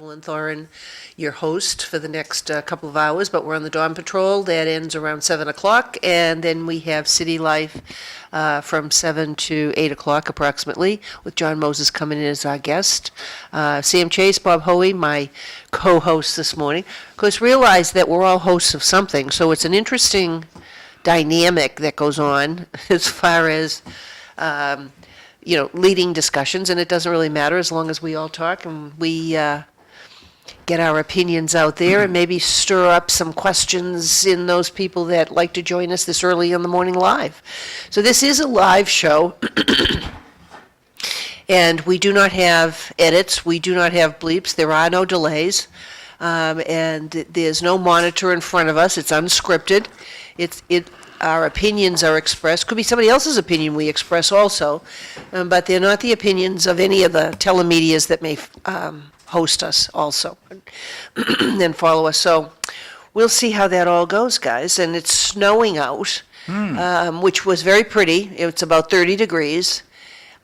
Evelyn Thoren, your host for the next couple of hours, but we're on the Dawn Patrol. That ends around 7 o'clock, and then we have City Life from 7 to 8 o'clock approximately, with John Moses coming in as our guest. Sam Chase, Bob Hoey, my co-host this morning. Of course, realize that we're all hosts of something, so it's an interesting dynamic that goes on as far as leading discussions, and it doesn't really matter as long as we all talk and we get our opinions out there and maybe stir up some questions in those people that like to join us this early in the morning live. So this is a live show, and we do not have edits, we do not have bleeps, there are no delays, and there's no monitor in front of us. It's unscripted. Our opinions are expressed. Could be somebody else's opinion we express also, but they're not the opinions of any of the telemedias that may host us also and follow us. So we'll see how that all goes, guys. And it's snowing out, which was very pretty. It's about 30 degrees.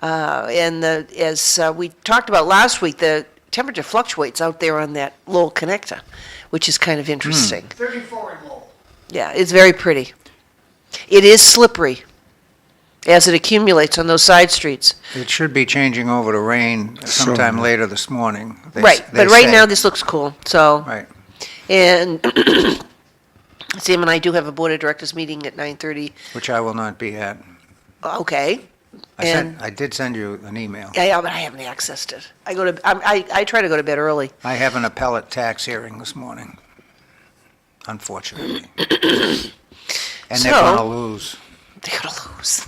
As we talked about last week, the temperature fluctuates out there on that Lowell connector, which is kind of interesting. 34 in Lowell. Yeah, it's very pretty. It is slippery as it accumulates on those side streets. It should be changing over to rain sometime later this morning. Right, but right now this looks cool, so. Right. And Sam and I do have a Board of Directors meeting at 9:30. Which I will not be at. Okay. I did send you an email. Yeah, but I haven't accessed it. I try to go to bed early. I have an appellate tax hearing this morning, unfortunately. And they're going to lose. They're going to lose.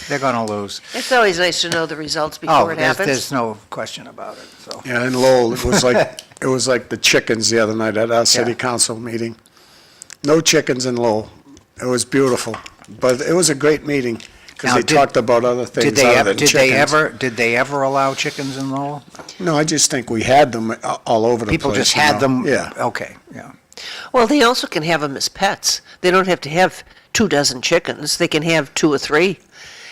They're going to lose. It's always nice to know the results before it happens. There's no question about it. So. Yeah, in Lowell, it was like the chickens the other night at our city council meeting. No chickens in Lowell. It was beautiful, but it was a great meeting because they talked about other things other than chickens. Did they ever allow chickens in Lowell? No, I just think we had them all over the place. People just had them? Yeah. Okay, yeah. Well, they also can have them as pets. They don't have to have 24 chickens. They can have 2 or 3.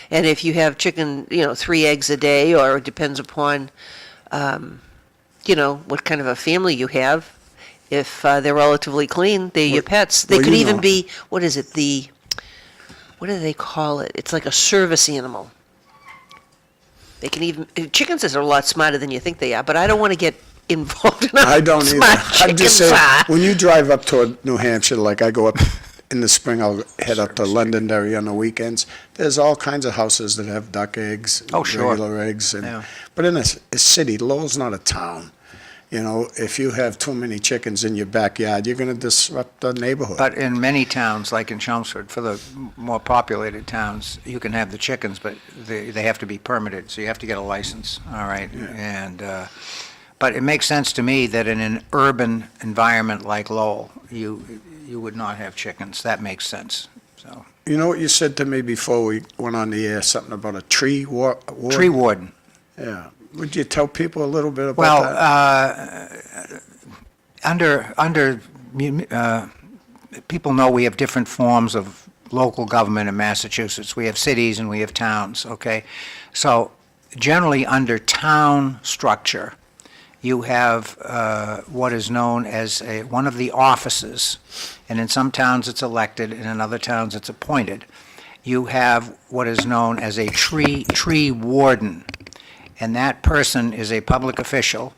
And if you have chicken, 3 eggs a day, or it depends upon, what kind of a family you have. If they're relatively clean, they're your pets. They could even be, what do they call it? It's like a service animal. They can even, chickens are a lot smarter than you think they are, but I don't want to get involved in I don't either. I'm just saying, farm. when you drive up toward New Hampshire, like I go up in the spring, I'll head up to Londonderry on the weekends. There's all kinds of houses that have duck eggs, regular eggs. But in a city, Lowell's not a town. If you have too many chickens in your backyard, you're going to disrupt the neighborhood. But in many towns, like in Chelmsford, for the more populated towns, you can have the chickens, but they have to be permitted, so you have to get a license, all right? Yeah. But it makes sense to me that in an urban environment like Lowell, you would not have chickens. That makes sense. So. You know what you said to me before we went on the air, something about a tree warden? Tree warden. Yeah. Would you tell people a little bit about that? Under people know we have different forms of local government in Massachusetts. We have cities and we have towns, okay? So generally under town structure, you have what is known as one of the offices, and in some towns it's elected, and in other towns it's appointed. You have what is known as a tree warden, and that person is a public official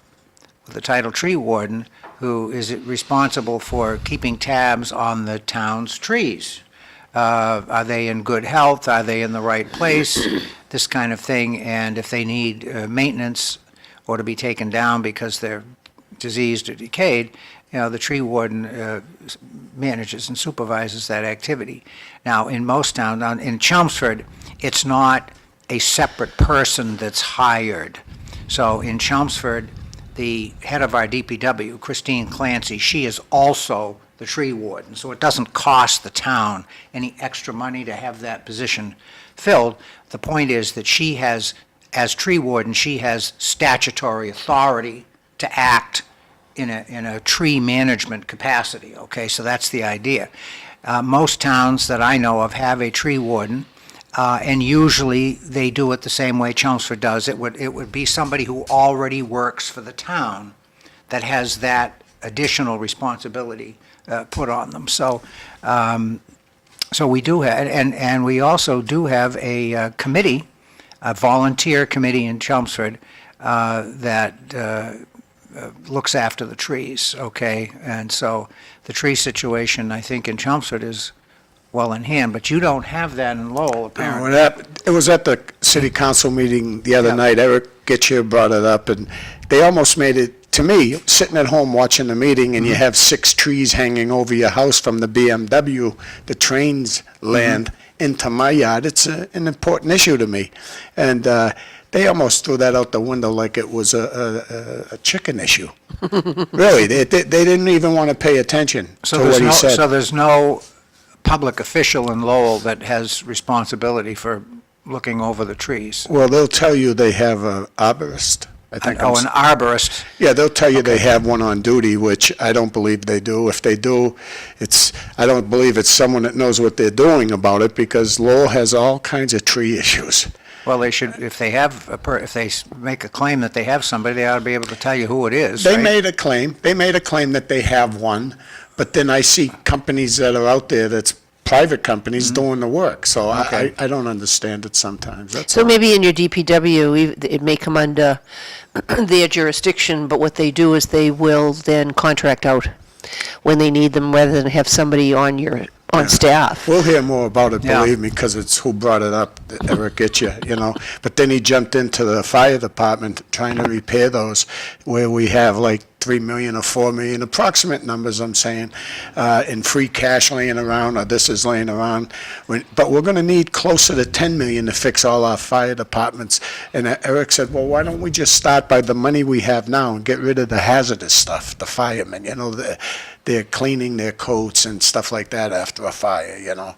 with the title tree warden who is responsible for keeping tabs on the town's trees. Are they in good health? Are they in the right place? This kind of thing, and if they need maintenance or to be taken down because they're diseased or decayed, the tree warden manages and supervises that activity. Now, in most towns, in Chelmsford, it's not a separate person that's hired. So in Chelmsford, the head of our DPW, Christine Clancy, she is also the tree warden. So it doesn't cost the town any extra money to have that position filled. The point is that she has, as tree warden, she has statutory authority to act in a tree management capacity, okay? So that's the idea. Most towns that I know of have a tree warden. And usually they do it the same way Chelmsford does. It would be somebody who already works for the town that has that additional responsibility put on them. So we do have, and we also do have a committee, a volunteer committee in Chelmsford that looks after the trees, okay? And so the tree situation, I think, in Chelmsford is well in hand, but you don't have that in Lowell, apparently. It was at the city council meeting the other Yeah. night. Eric Gitcher brought it up, and they almost made it, to me, sitting at home watching the meeting, and you have 6 trees hanging over your house from the BMW, the trains land into my yard. It's an important issue to me. And they almost threw that out the window like it was a chicken issue. Really, they didn't even want to pay attention to what he said. So there's no public official in Lowell that has responsibility for looking over the trees? Well, they'll tell you they have an arborist. I think an arborist. Yeah, they'll tell you they have one on duty, which I don't believe they do. If they do, I don't believe it's someone that knows what they're doing about it, because Lowell has all kinds of tree issues. Well, they should, if they make a claim that they have somebody, they ought to be able to tell you who it is, They right? made a claim. They made a claim that they have one, but then I see companies that are out there that's private companies doing the work. So Okay. I don't understand it sometimes. That's So all. maybe in your DPW, it may come under their jurisdiction, but what they do is they will then contract out when they need them, rather than have somebody on staff. We'll hear more about it, Yeah. believe me, because it's who brought it up, Eric Gitcher, you know. But then he jumped into the fire department trying to repair those, where we have like 3 million or 4 million, approximate numbers I'm saying, in free cash laying around, or this is laying around. But we're going to need closer to 10 million to fix all our fire departments. And Eric said, well, why don't we just start by the money we have now and get rid of the hazardous stuff, the firemen, you know, they're cleaning their coats and stuff like that after a fire, you know.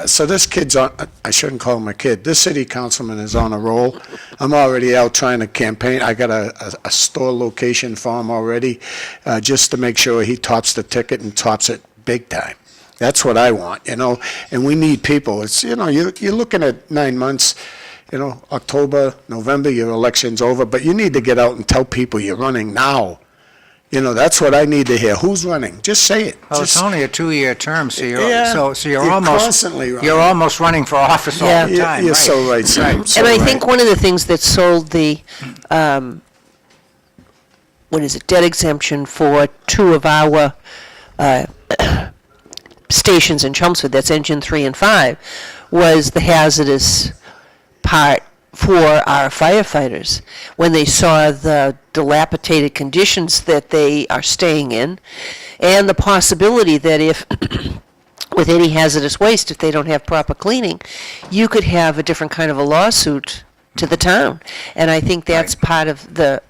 So this kid's on, I shouldn't call him a kid, this city councilman is on a roll. I'm already out trying to campaign. I got a store location for him already, just to make sure he tops the ticket and tops it big time. That's what I want, you know, and we need people. It's, you know, you're looking at 9 months, you know, October, November, your election's over, but you need to get out and tell people you're running now. You know, that's what I need to hear. Who's running? Just say it. Well, it's only a 2-year term, so you're Yeah, so you're constantly running. you're almost running for office all the Yeah. time. You're right. so right, Sam. So And I right. think one of the things that sold the, debt exemption for 2 of our stations in Chelmsford, that's Engine 3 and 5, was the hazardous part for our firefighters. When they saw the dilapidated conditions that they are staying in, and the possibility that if with any hazardous waste, if they don't have proper cleaning, you could have a different kind of a lawsuit to the town. And I think that's part of the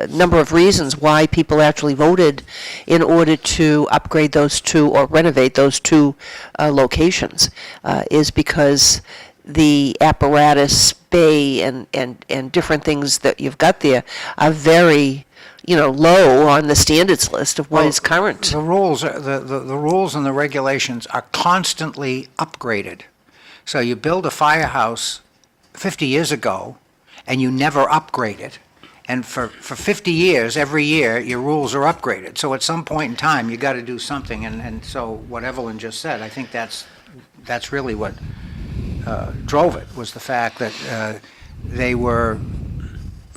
number of reasons why people actually voted in order to upgrade those 2 or renovate those 2 locations, is because the apparatus, bay, and different things that you've got there are very, low on the standards list of what is current. The rules, the rules and the regulations are constantly upgraded. So you build a firehouse 50 years ago, and you never upgrade it. And for 50 years, every year, your rules are upgraded. So at some point in time, you got to do something. And so what Evelyn just said, I think that's really what drove it, was the fact that they were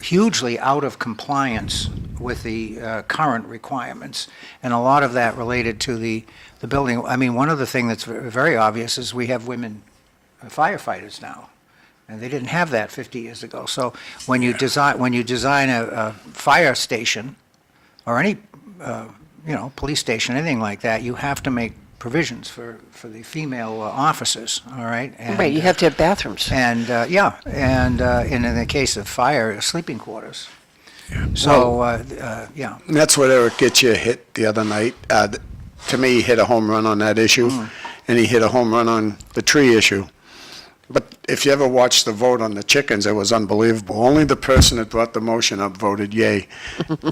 hugely out of compliance with the current requirements, and a lot of that related to the building. I mean, one of the things that's very obvious is we have women firefighters now, and they didn't have that 50 years ago. So when you design a fire station or any police station, anything like that, you have to make provisions for the female officers, all right? And, Right, you have to have bathrooms. and in the case of fire, sleeping quarters. So, yeah. And that's what Eric Gitcher hit the other night. To me, he hit a home run on that issue, and he hit a home run on the tree issue. But if you ever watched the vote on the chickens, it was unbelievable. Only the person that brought the motion up voted yay.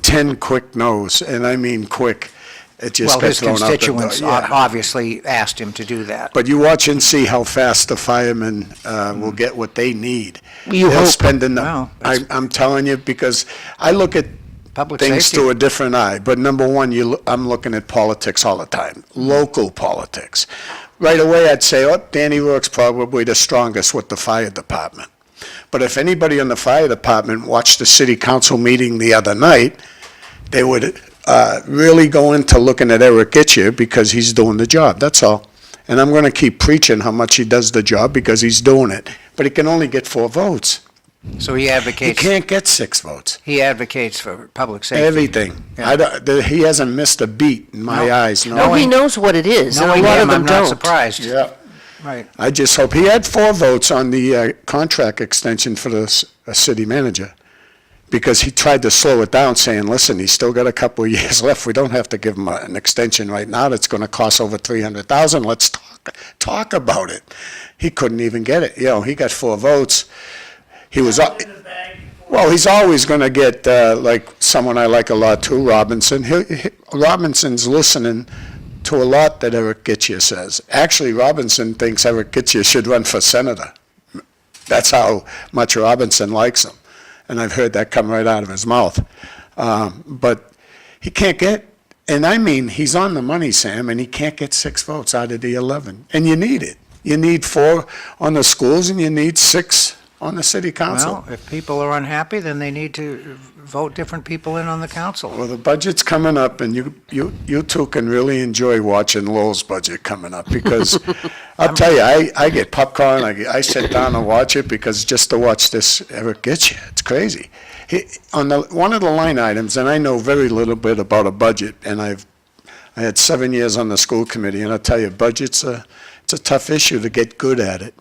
10 quick no's, and I mean quick. It just Well, got his thrown out the door. constituents Yeah. obviously asked him to do that. But you watch and see how fast the firemen will get what they need. You They'll hope. spend Well, that's- I'm telling you, because I look at Public things safety. through a different eye. But number one, I'm looking at politics all the time, local politics. Right away, I'd say, oh, Danny Rourke's probably the strongest with the fire department. But if anybody in the fire department watched the city council meeting the other night, they would really go into looking at Eric Gitcher because he's doing the job, that's all. And I'm going to keep preaching how much he does the job because he's doing it. But he can only get 4 votes. So he He advocates. can't get 6 votes. He advocates for public safety. Everything. Yeah. He hasn't missed a beat in my No. eyes. No, he knows what it is, and a Knowing lot of him, them I'm don't. not surprised. Yeah. Right. I just hope, he had 4 votes on the contract extension for the city manager, because he tried to slow it down, saying, listen, he's still got a couple of years left. We don't have to give him an extension right now. That's going to cost over $300,000. Let's talk about it. He couldn't even get it. He got 4 votes. He was, well, he's always going to get, like, someone I like a lot too, Robinson. Robinson's listening to a lot that Eric Gitcher says. Actually, Robinson thinks Eric Gitcher should run for senator. That's how much Robinson likes him. And I've heard that come right out of his mouth. But he can't get, and I mean, he's on the money, Sam, and he can't get 6 votes out of the 11. And you need it. You need 4 on the schools, and you need 6 on the city council. Well, if people are unhappy, then they need to vote different people in on the council. Well, the budget's coming up, and you two can really enjoy watching Lowell's budget coming up, because I'll tell you, I get popcorn, I sit down and watch it, because just to watch this Eric Gitcher, it's crazy. On one of the line items, and I know very little bit about a budget, and I had 7 years on the school committee, and I'll tell you, it's a tough issue to get good at it.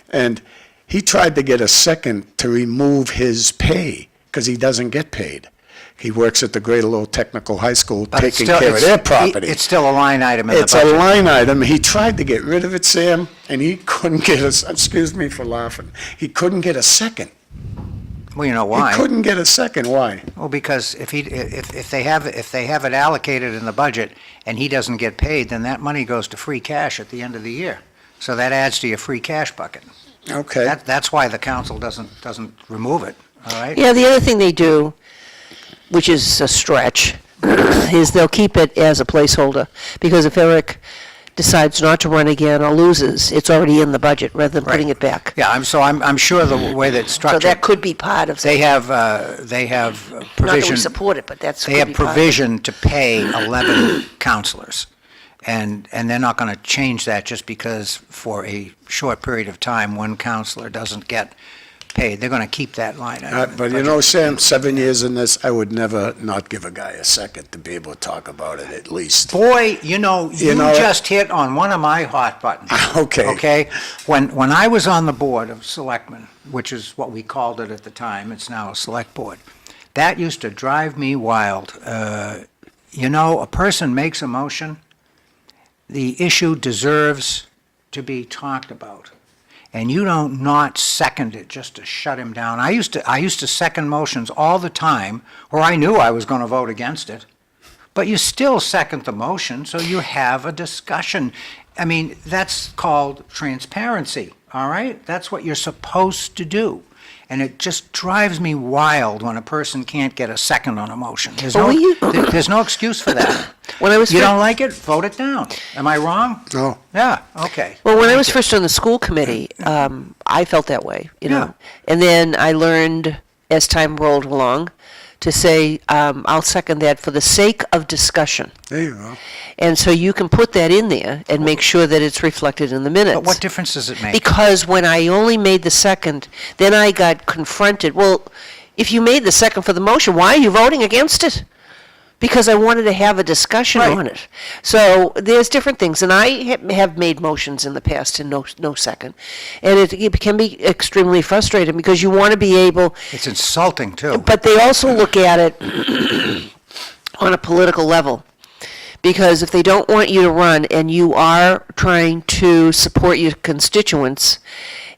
And he tried to get a second to remove his pay, because he doesn't get paid. He works at the Greater Lowell Technical High School But it's taking still- care of their property. It's still a line item in the It's a budget. line item. He tried to get rid of it, Sam, and he couldn't get excuse me for laughing, he couldn't get a second. Well, you know He why? couldn't get a second. Why? Well, because if they have it allocated in the budget and he doesn't get paid, then that money goes to free cash at the end of the year. So that adds to your free cash bucket. Okay. That's why the council doesn't remove it, all right? Yeah, the other thing they do, which is a stretch, is they'll keep it as a placeholder, because if Eric decides not to run again or loses, it's already in the budget rather than putting Right. it back. Yeah, I'm sure the way that it's So structured. that could be part of, They have not that we provision, support it, but that's they could have be part of it. provision to pay 11 counselors. And they're not going to change that just because for a short period of time, one counselor doesn't get paid. They're going to keep that line item. in But the you budget. know, Sam, 7 years in this, I would never not give a guy a second to be able to talk about it, at least. Boy, you know, You know- just hit on one of my hot buttons. Okay. Okay? When I was on the board of selectmen, which is what we called it at the time, it's now a select board, that used to drive me wild. A person makes a motion, the issue deserves to be talked about. And you don't not second it just to shut him down. I used to second motions all the time, or I knew I was going to vote against it. But you still second the motion, so you have a discussion. I mean, that's called transparency, all right? That's what you're supposed to do. And it just drives me wild when a person can't get a second on a motion. There's no excuse for that. When I was You fir- don't like it, vote it down. Am I wrong? No. Yeah, okay. Well, when I was first on the school committee, I felt that way, you know. Yeah. And then I learned, as time rolled along, to say, I'll second that for the sake of discussion. There you go. And so you can put that in there and make sure that it's reflected in the minutes. But what difference does it make? Because when I only made the second, then I got confronted. Well, if you made the second for the motion, why are you voting against it? Because I wanted to have a discussion Right. on it. So there's different things, and I have made motions in the past and no second. And it can be extremely frustrating because you want to be able, It's insulting, too. but they also look at it on a political level. Because if they don't want you to run and you are trying to support your constituents,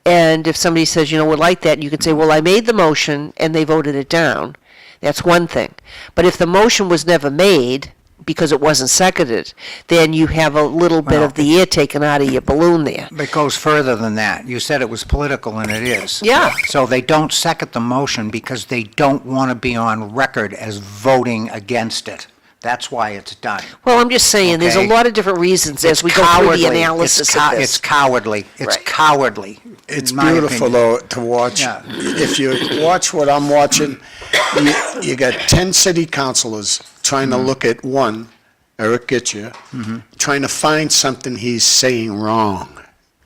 and if somebody says, would like that, you could say, well, I made the motion and they voted it down. That's one thing. But if the motion was never made, because it wasn't seconded, then you have a little bit Well, of the air taken out of your balloon there. It goes further than that. You said it was political, and it is. Yeah. So they don't second the motion because they don't want to be on record as voting against it. That's why it's done. Well, I'm just saying, there's a Okay. lot of different reasons as It's we go through the cowardly. analysis of It's this. cowardly. It's Right. cowardly. It's in my beautiful, opinion. though, to watch. Yeah. If you watch what I'm watching, you got 10 city councilors trying to look at one, Eric Gitcher, trying to find something he's saying wrong.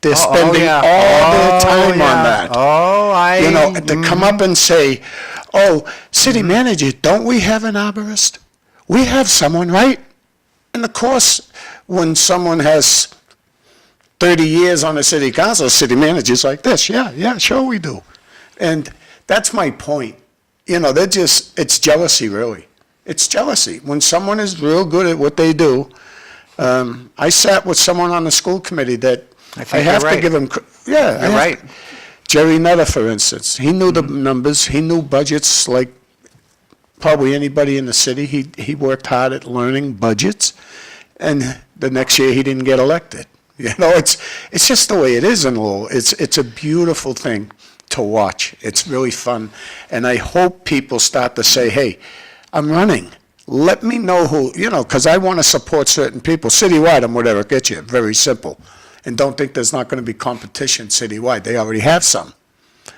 They're spending yeah. all their time yeah. on that. Oh, You know, to come up and say, oh, city manager, don't we have an arborist? We have someone, right? And of course, when someone has 30 years on the city council, city manager's like this, yeah, sure we do. And that's my point. You know, it's jealousy, really. It's jealousy. When someone is real good at what they do, I sat with someone on the school committee that I think I have you're to right. give him, yeah. You're right. Jerry Nutter, for instance, he knew the numbers, he knew budgets like probably anybody in the city. He worked hard at learning budgets, and the next year he didn't get elected. You know, it's just the way it is in Lowell. It's a beautiful thing to watch. It's really fun, and I hope people start to say, hey, I'm running. Let me know who, you know, because I want to support certain people. Citywide, I'm whatever get you. Very simple. And don't think there's not going to be competition citywide. They already have some.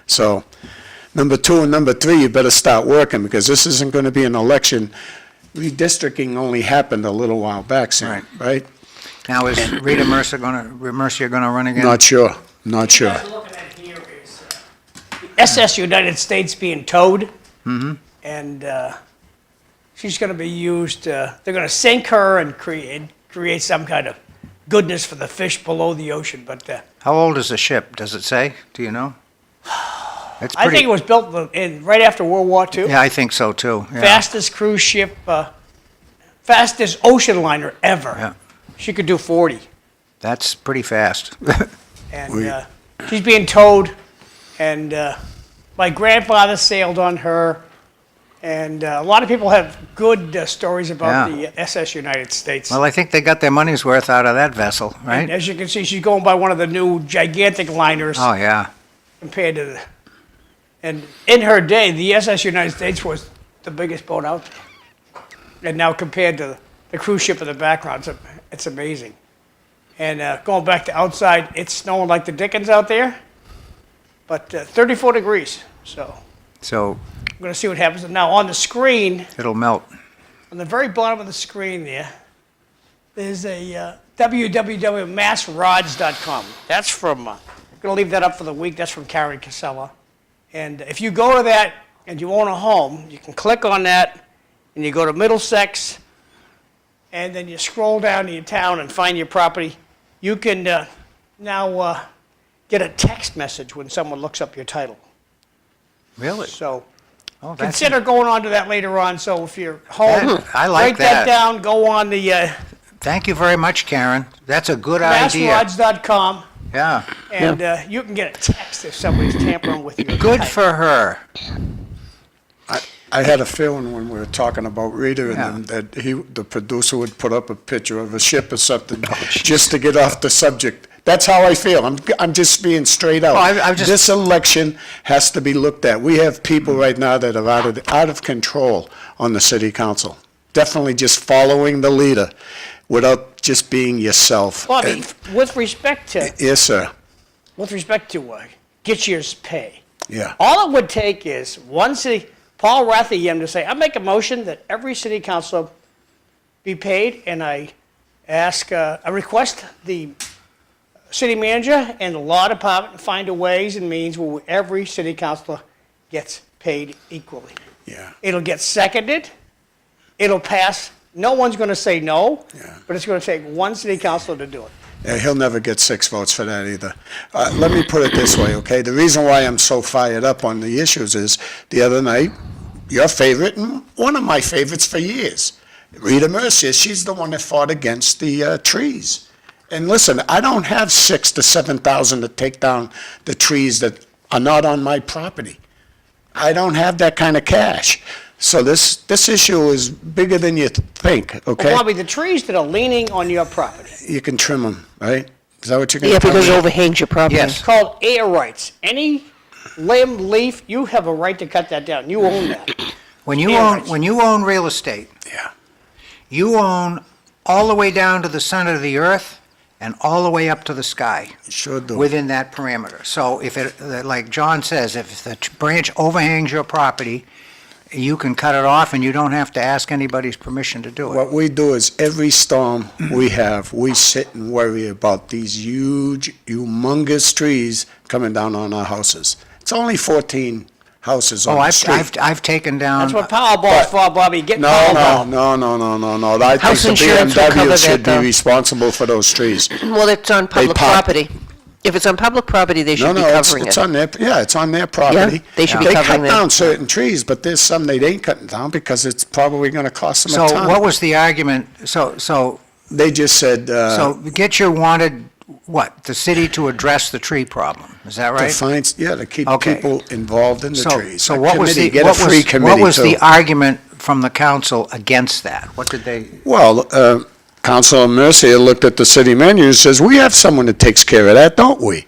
So, number 2 and number 3, you better start working, because this isn't going to be an election. Redistricting only happened a little while back, Sam, right? Now, is Rita Mercer going to run again? Not sure. Not sure. What I'm looking at here is the SS United States being towed. And she's going to be used, they're going to sink her and create some kind of goodness for the fish below the ocean. But How old is the ship? Does it say? Do you know? It's I think it was built right after World War II. Yeah, I think so too. Yeah. Fastest cruise ship, fastest ocean liner ever. Yeah. She could do 40. That's pretty fast. And she's being towed, and my grandfather sailed on her, and a lot of people have good stories about Yeah. the SS United States. Well, I think they got their money's worth out of that vessel, And right? as you can see, she's going by one of the new gigantic liners Oh, yeah. compared to the, and in her day, the SS United States was the biggest boat out there. And now compared to the cruise ship in the background, it's amazing. And going back to outside, it's snowing like the dickens out there, but 34 degrees. So So I'm going to see what happens. And now on the screen, it'll melt. on the very bottom of the screen there's a www.massrods.com. That's from, I'm going to leave that up for the week. That's from Karen Casella. And if you go to that and you own a home, you can click on that and you go to Middlesex, and then you scroll down to your town and find your property. You can now get a text message when someone looks up your title. Really? So Oh, that's consider going on to that later on. So if you're home, I like write that that. down, go on the Thank you very much, Karen. That's a good idea. massrods.com, Yeah. and you can get a text if somebody's tampering with your Good title. for her. I had a feeling when we were talking about Rita and Yeah. them that the producer would put up a picture of a ship or something just to get off the subject. That's how I feel. I'm just being straight out. Oh, I'm just- This election has to be looked at. We have people right now that are out of control on the city council. Definitely just following the leader without just being yourself. Bobby, with respect to Yes, sir. Gitchier's pay, Yeah. all it would take is one city, Paul Rathayem, to say, I make a motion that every city councilor be paid, and I request the city manager and the law department to find a ways and means where every city councilor gets paid equally. Yeah. It'll get seconded, it'll pass, no one's gonna say no, Yeah. but it's gonna take one city councilor to do it. Yeah, he'll never get 6 votes for that either. Let me put it this way, okay? The reason why I'm so fired up on the issues is the other night, your favorite and one of my favorites for years, Rita Mercer, she's the one that fought against the trees. And listen, I don't have 6,000 to 7,000 to take down the trees that are not on my property. I don't have that kind of cash. So this issue is bigger than you think, okay? Well, Bobby, the trees that are leaning on your property, You can trim them, right? Is that what you're going Yeah, to tell because it me? overhangs your property. Yes. it's called air rights. Any limb, leaf, you have a right to cut that down. You own that. When you Yeah, own, right. when you own real estate, Yeah. you own all the way down to the center of the earth and all the way up to the sky Sure do. within that perimeter. So if it, like John says, if the branch overhangs your property, you can cut it off and you don't have to ask anybody's permission to do it. What we do is every storm we have, we sit and worry about these huge, humongous trees coming down on our houses. It's only 14 houses on Oh, the street. I've taken down. That's what Powerball's for, Bobby. Get No, Powerball. no. I House think the insurance will cover BMW that, should be though. responsible for those trees. Well, it's on public pop. property. If it's on public property, they No, should be no, covering it's it. on their, yeah, it's on their property. they should be They covering cut that. down certain trees, but there's some they ain't cutting down because it's probably gonna cost them a So ton. what was the argument? So They just said, get your wanted, what, the city to address the tree problem, is that to right? find, yeah, to keep Okay. people involved in the So, trees. so A what was committee, the, get a what free was, committee what was too. the argument from the council against that? What did they, Well, Councilor Mercier looked at the city manager and says, we have someone that takes care of that, don't we?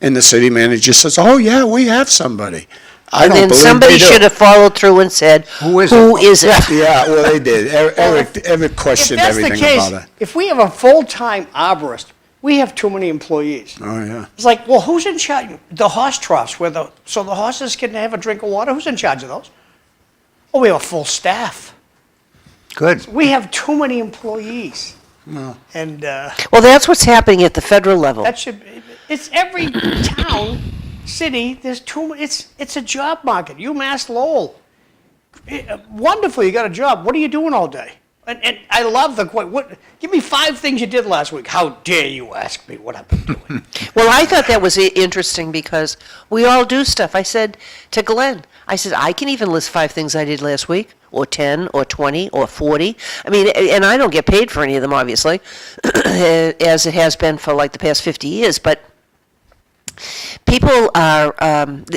And the city manager says, oh, yeah, we have somebody. I And don't then believe somebody they do. should have followed through and said, Who is who it?" is it? Yeah, well, they did. Eric If questioned that's the everything case, about it. if we have a full-time arborist, we have too many employees. Oh, yeah. It's like, well, who's in charge? The horse troughs, so the horses can have a drink of water. Who's in charge of those? Oh, we have a full staff. good. We have too many employees. No. And Well, that's what's happening at the federal level. that should, it's every town, city, there's too, it's a job market. UMass Lowell. Wonderful, you got a job. What are you doing all day? And I love give me 5 things you did last week. How dare you ask me what I've been doing? Well, I thought that was interesting because we all do stuff. I said to Glenn, I said, I can even list 5 things I did last week, or 10, or 20, or 40. I mean, and I don't get paid for any of them, obviously, as it has been for like the past 50 years, but people are,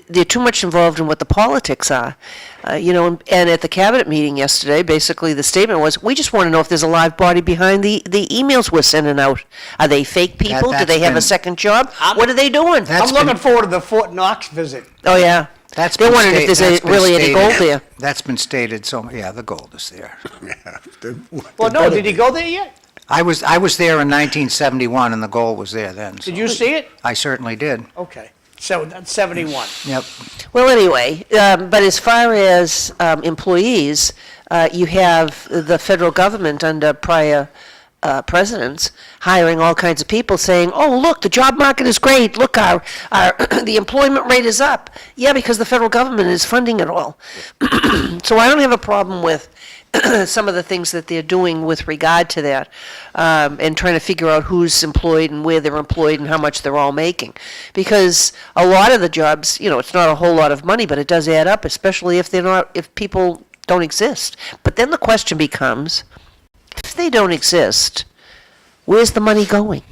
they're too much involved in what the politics are. And at the cabinet meeting yesterday, basically the statement was, we just want to know if there's a live body behind the emails we're sending out. Are they fake people? Do that's they have been- a second job? What are they doing? That's I'm looking been- forward to the Fort Knox visit. Oh, yeah. That's They're been wondering if sta- there's that's been really any gold stated. there. That's been stated, so, yeah, the gold is there. Well, no, did he go there yet? I was there in 1971, and the gold was there then. Did you see it? I certainly did. Okay, so that's 71. Yep. Well, anyway, but as far as employees, you have the federal government under prior presidents hiring all kinds of people saying, oh, look, the job market is great. Look, our the employment rate is up. Yeah, because the federal government is funding it all. So I don't have a problem with some of the things that they're doing with regard to that, and trying to figure out who's employed and where they're employed and how much they're all making. Because a lot of the jobs, it's not a whole lot of money, but it does add up, especially if people don't exist. But then the question becomes, if they don't exist, where's the money going?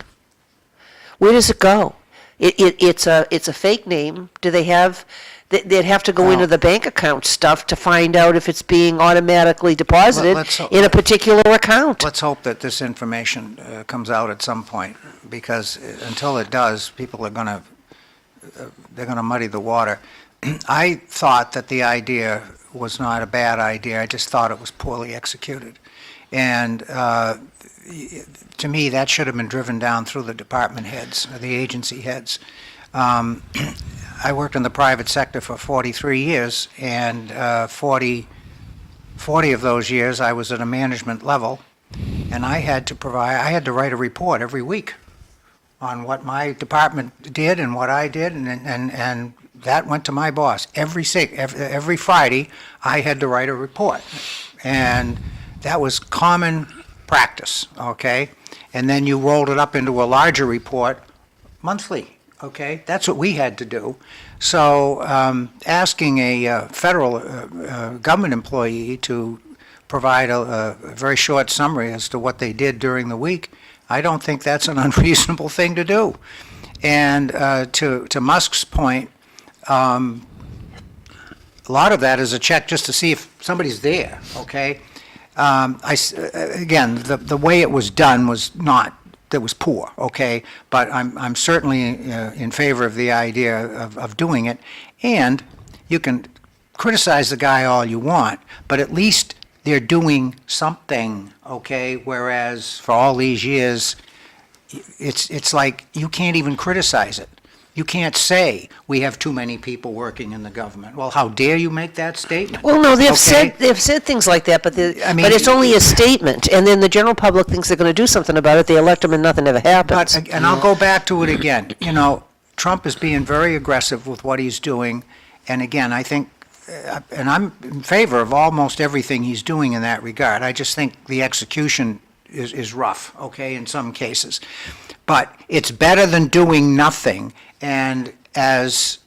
Where does it go? It's a fake name. Do they have? They'd have to go into the bank account stuff to find out if it's being automatically deposited in a particular account. Let's hope that this information comes out at some point, because until it does, people are they're gonna muddy the water. I thought that the idea was not a bad idea. I just thought it was poorly executed. And to me, that should have been driven down through the department heads, or the agency heads. I worked in the private sector for 43 years, and 40 of those years I was at a management level, and I had to write a report every week on what my department did and what I did, and that went to my boss. Every Friday, I had to write a report, and that was common practice, okay? And then you rolled it up into a larger report monthly, okay? That's what we had to do. So asking a federal government employee to provide a very short summary as to what they did during the week, I don't think that's an unreasonable thing to do. And to Musk's point, a lot of that is a check just to see if somebody's there, okay? Again, the way it was done was not, that was poor, okay? But I'm certainly in favor of the idea of doing it. And you can criticize the guy all you want, but at least they're doing something, okay? Whereas for all these years, it's like you can't even criticize it. You can't say we have too many people working in the government. Well, how dare you make that statement? Well, no, they've Okay? said things like that, but I mean, but it's only a statement, and then the general public thinks they're going to do something about it. They elect them, and nothing ever happens. But, and I'll go back to it again. You know, Trump is being very aggressive with what he's doing, and again, I think, and I'm in favor of almost everything he's doing in that regard. I just think the execution is rough, okay, in some cases. But it's better than doing nothing, and as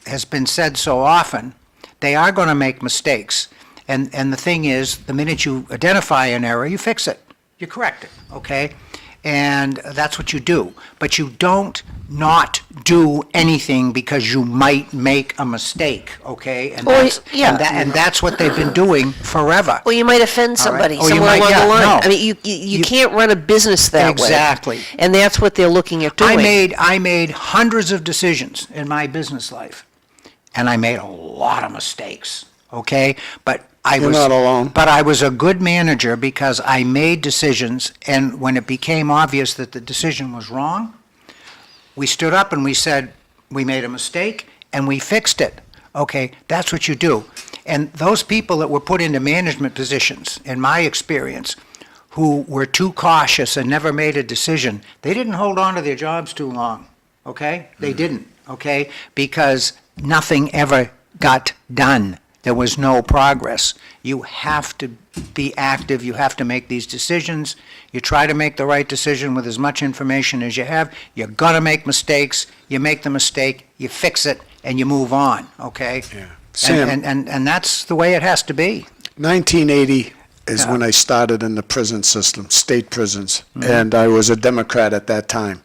has been said so often, they are going to make mistakes. And the thing is, the minute you identify an error, you fix it. You correct it, okay? And that's what you do. But you don't not do anything because you might make a mistake, okay? And Well, that's, yeah. and that's what they've been doing forever. Well, you might offend All right. somebody Or you somewhere might- along yeah, the line. no. I mean, you can't run a business that Exactly. way. And that's what they're looking at doing. I made hundreds of decisions in my business life, and I made a lot of mistakes, okay? But You're not alone. But I was a good manager because I made decisions, and when it became obvious that the decision was wrong, we stood up and we said, we made a mistake, and we fixed it. Okay, that's what you do. And those people that were put into management positions, in my experience, who were too cautious and never made a decision, they didn't hold on to their jobs too long, okay? They didn't, okay? Because nothing ever got done. There was no progress. You have to be active. You have to make these decisions. You try to make the right decision with as much information as you have. You're going to make mistakes. You make the mistake, you fix it, and you move on, okay? Yeah. Sam, And that's the way it has to be. 1980 is Yeah. when I started in the prison system, state prisons, Mm-hmm. and I was a Democrat at that time.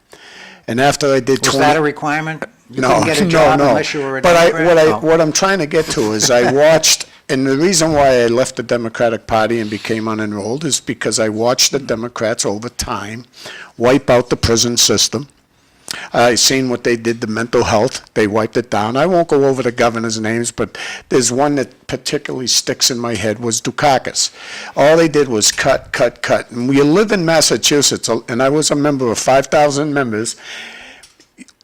And after I did Was 20... that a requirement? You No, couldn't get a no, job no. unless you were a But Democrat? Oh. what I'm trying to get to is I watched, and the reason why I left the Democratic Party and became unenrolled is because I watched the Democrats over time wipe out the prison system. I seen what they did to mental health. They wiped it down. I won't go over the governor's names, but there's one that particularly sticks in my head was Dukakis. All they did was cut, cut, cut. And we live in Massachusetts, and I was a member of 5,000 members.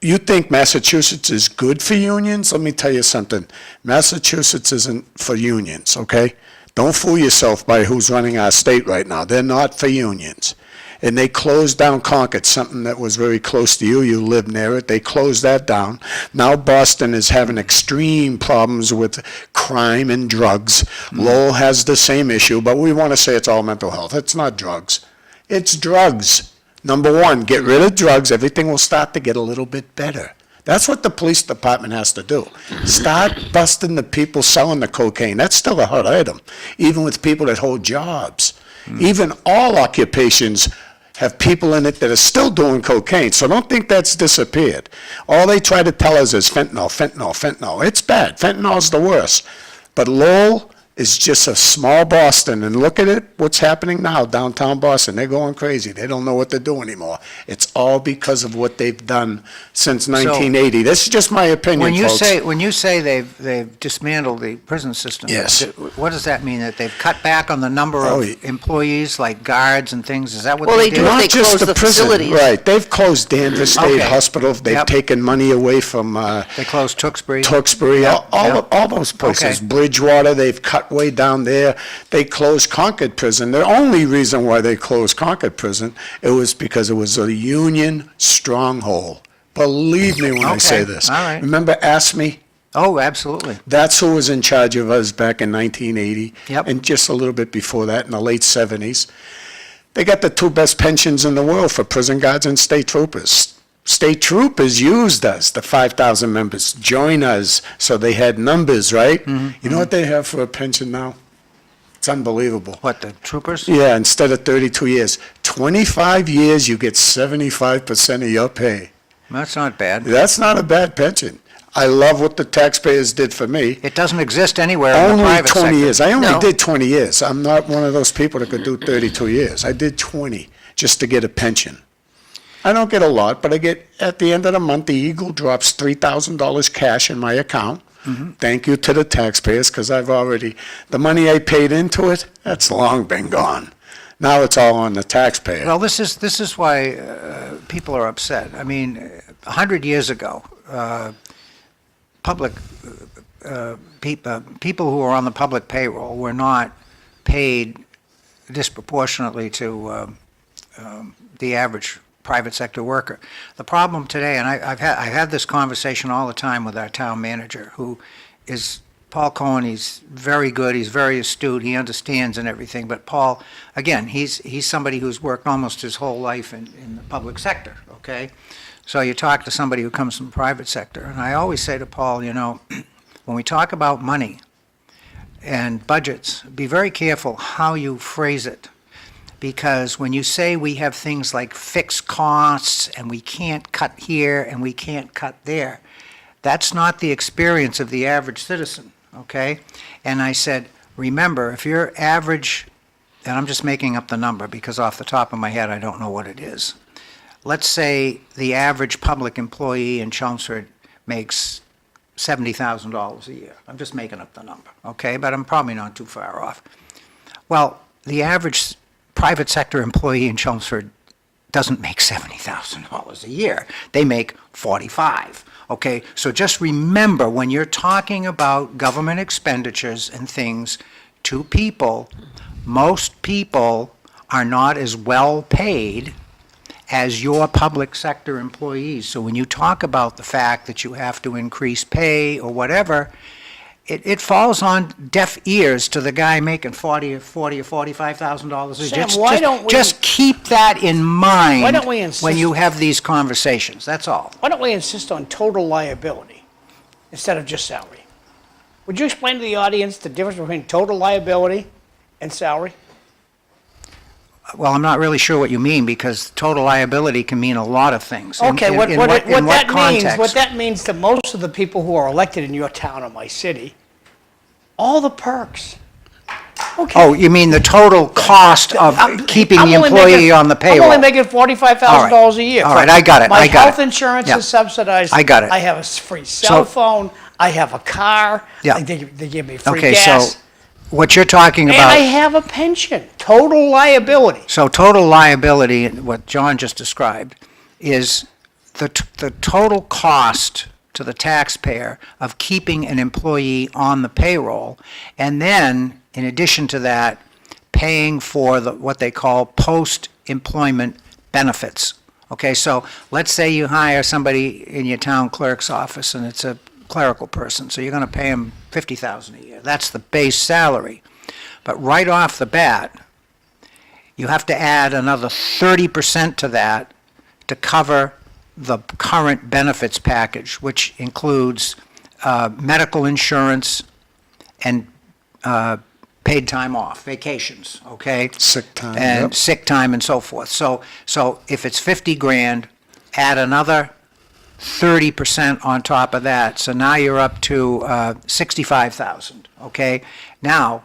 You think Massachusetts is good for unions? Let me tell you something. Massachusetts isn't for unions, okay? Don't fool yourself by who's running our state right now. They're not for unions. And they closed down Concord, something that was very close to you. You live near it. They closed that down. Now Boston is having extreme problems with crime and drugs. Lowell has the same issue, but we want to say it's all mental health. It's not drugs. It's drugs. Number one, get rid of drugs. Everything will start to get a little bit better. That's what the police department has to do. Start busting the people selling the cocaine. That's still a hot item, even with people that hold jobs. Even all occupations have people in it that are still doing cocaine, so don't think that's disappeared. All they try to tell us is fentanyl, fentanyl, fentanyl. It's bad. Fentanyl's the worst. But Lowell is just a small Boston, and look at it, what's happening now, downtown Boston. They're going crazy. They don't know what to do anymore. It's all because of what they've done since 1980. This is just my opinion, folks. When you say they've dismantled the prison system, Yes. what does that mean? That they've cut back on the number Oh, of employees, like guards and things? Is that what Well, they they did? do. Not They just closed the the prison, facilities. right. They've closed Danvers State Okay. Hospital. They've Yep. taken money away from They closed Tewksbury. Tewksbury, Yep, yep. all those places. Okay. Bridgewater, they've cut way down there. They closed Concord Prison. The only reason why they closed Concord Prison, it was because it was a Union stronghold. Believe me when I say Okay, this. all right. Remember ASME? Oh, absolutely. That's who was in charge of us back in 1980. Yep. And just a little bit before that, in the late 70s. They got the two best pensions in the world for prison guards and state troopers. State troopers used us, the 5,000 members, join us, so they had numbers, right? You know what they have for a pension now? It's unbelievable. What, the troopers? Yeah, instead of 32 years, 25 years, you get 75% of your pay. That's not bad. That's not a bad pension. I love what the taxpayers did for me. It doesn't exist anywhere in the Only private 20 sector. years. I only No. did 20 years. I'm not one of those people that could do 32 years. I did 20 just to get a pension. I don't get a lot, but I get, at the end of the month, the Eagle drops $3,000 cash in my account. Thank you to the taxpayers, because the money I paid into it, that's long been gone. Now it's all on the taxpayer. Well, this is why people are upset. I mean, 100 years ago, people who were on the public payroll were not paid disproportionately to the average private sector worker. The problem today, and I've had this conversation all the time with our town manager, who is Paul Cohen. He's very good, he's very astute, he understands and everything, but Paul, again, he's somebody who's worked almost his whole life in the public sector, okay? So you talk to somebody who comes from the private sector, and I always say to Paul, you know, when we talk about money and budgets, be very careful how you phrase it. Because when you say we have things like fixed costs and we can't cut here and we can't cut there, that's not the experience of the average citizen, okay? And I said, remember, if your average, and I'm just making up the number because off the top of my head I don't know what it is. Let's say the average public employee in Chelmsford makes $70,000 a year. I'm just making up the number, okay? But I'm probably not too far off. Well, the average private sector employee in Chelmsford doesn't make $70,000 a year. They make 45. Okay, so just remember when you're talking about government expenditures and things to people, most people are not as well paid as your public sector employees. So when you talk about the fact that you have to increase pay or whatever, it falls on deaf ears to the guy making $40 or $45,000 a year. Sam, why don't we- Just keep that in mind Why don't we insist- when you have these conversations. That's all. Why don't we insist on total liability instead of just salary? Would you explain to the audience the difference between total liability and salary? Well, I'm not really sure what you mean, because total liability can mean a lot of things. Okay, In what what that means to most of the people who are elected in your town or my city, all the perks. Okay. Oh, you mean the total cost of keeping I'm the only employee making- on the payroll? I'm only making $45,000 a year. All right, I got it, My I got health it. insurance Yeah. is subsidized. I got it. I have a free cell So- phone. I have a car. Yeah. They give me free Okay, gas. so what you're talking And I about, have a pension. Total liability. so total liability, what John just described, is the total cost to the taxpayer of keeping an employee on the payroll, and then, in addition to that, paying for what they call post-employment benefits. Okay, so let's say you hire somebody in your town clerk's office, and it's a clerical person, so you're going to pay them $50,000 a year. That's the base salary. But right off the bat, you have to add another 30% to that to cover the current benefits package, which includes medical insurance and paid time off, vacations, okay? Sick time, And yep. sick time and so forth. So if it's 50 grand, add another 30% on top of that. So now you're up to 65,000, okay? Now,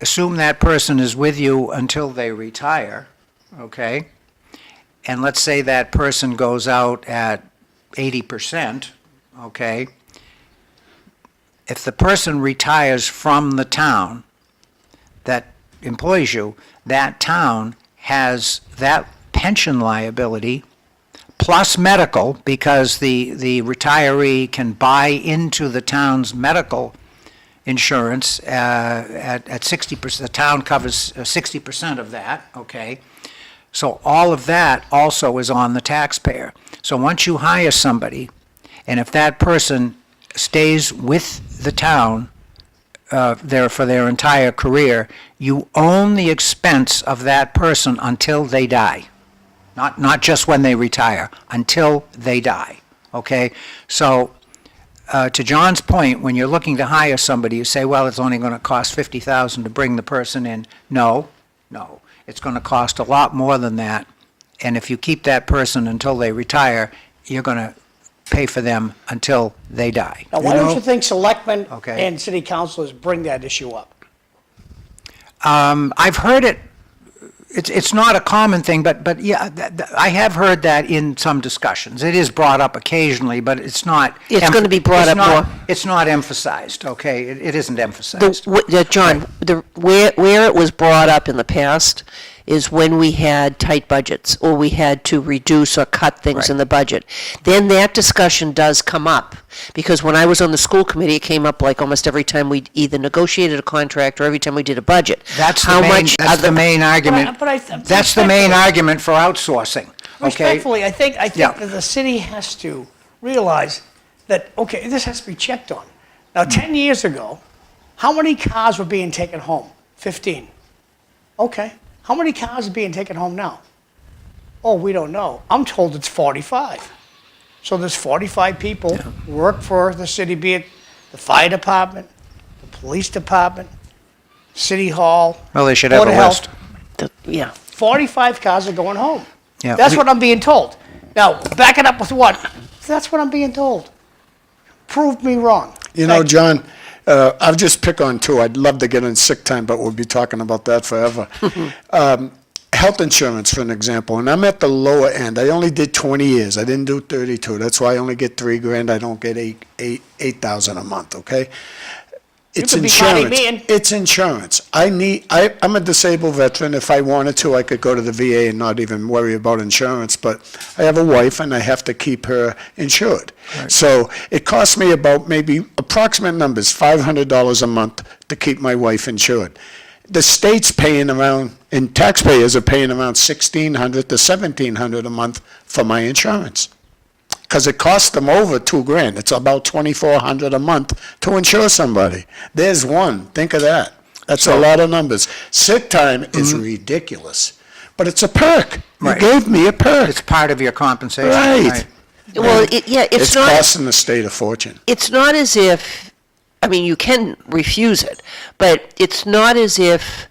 assume that person is with you until they retire, okay? And let's say that person goes out at 80%, okay? If the person retires from the town that employs you, that town has that pension liability plus medical, because the retiree can buy into the town's medical insurance at 60%. The town covers 60% of that, okay? So all of that also is on the taxpayer. So once you hire somebody, and if that person stays with the town there for their entire career, you own the expense of that person until they die. Not just when they retire, until they die, okay? So to John's point, when you're looking to hire somebody, you say, well, it's only going to cost $50,000 to bring the person in. No. It's going to cost a lot more than that. And if you keep that person until they retire, you're going to pay for them until they die. Now, why don't you think selectmen Okay. and city councilors bring that issue up? I've heard it, it's not a common thing, but yeah, I have heard that in some discussions. It is brought up occasionally, but it's not. It's gonna be brought up more. It's not emphasized, okay? It isn't emphasized. John, where it was brought up in the past is when we had tight budgets, or we had to reduce or cut things Right. in the budget. Then that discussion does come up, because when I was on the school committee, it came up like almost every time we either negotiated a contract or every time we did a budget. That's How much that's the main argument. But I- That's the main argument for outsourcing, okay? Respectfully, I think Yeah. that the city has to realize that, okay, this has to be checked on. Now, 10 years ago, how many cars were being taken home? 15. Okay. How many cars are being taken home now? Oh, we don't know. I'm told it's 45. So there's 45 people who work for the city, be it the fire department, the police department, city hall. Well, they should have Board a of Health. list. Yeah. 45 cars are going home. Yeah, That's what I'm being told. Now, back it up with what? That's what I'm being told. Prove me wrong. You know, Thank John, I'll just pick on two. I'd love to get in sick time, but we'll be talking about that forever. Health insurance, for an example, and I'm at the lower end. I only did 20 years. I didn't do 32. That's why I only get $3,000. I don't get $8,000 a month. Okay. It's could be Connie insurance. Meehan. It's insurance. I'm a disabled veteran. If I wanted to, I could go to the VA and not even worry about insurance. But I have a wife, and I have to keep her insured. So it costs me about maybe approximate numbers, $500 a month to keep my wife insured. The state's paying around, and taxpayers are paying around $1,600 to $1,700 a month for my insurance. Because it costs them over $2,000. It's about $2,400 a month to insure somebody. There's one. Think of that. That's a lot of numbers. Sick time is ridiculous, but it's a perk. You Right. gave me a perk. It's part of your compensation. Right. Well, it's not. Costing the state a fortune. It's not as if, I mean, you can refuse it, but it's not as if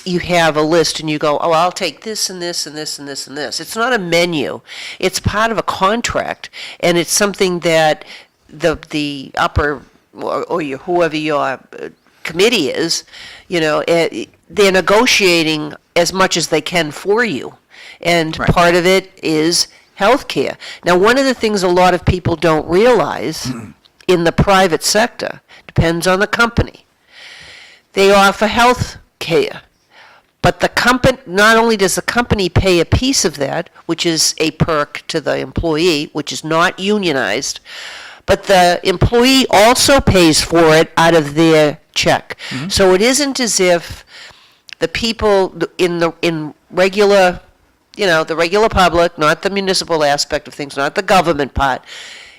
you have a list and you go, oh, I'll take this and this and this and this and this. It's not a menu. It's part of a contract, and it's something that the upper, or whoever your committee is, they're negotiating as much as they can for you. And Right. part of it is healthcare. Now, one of the things a lot of people don't realize in the private sector, depends on the company, they offer health care. But the company, not only does the company pay a piece of that, which is a perk to the employee, which is not unionized, but the employee also pays for it out of their check. So it isn't as if the people in regular, the regular public, not the municipal aspect of things, not the government part.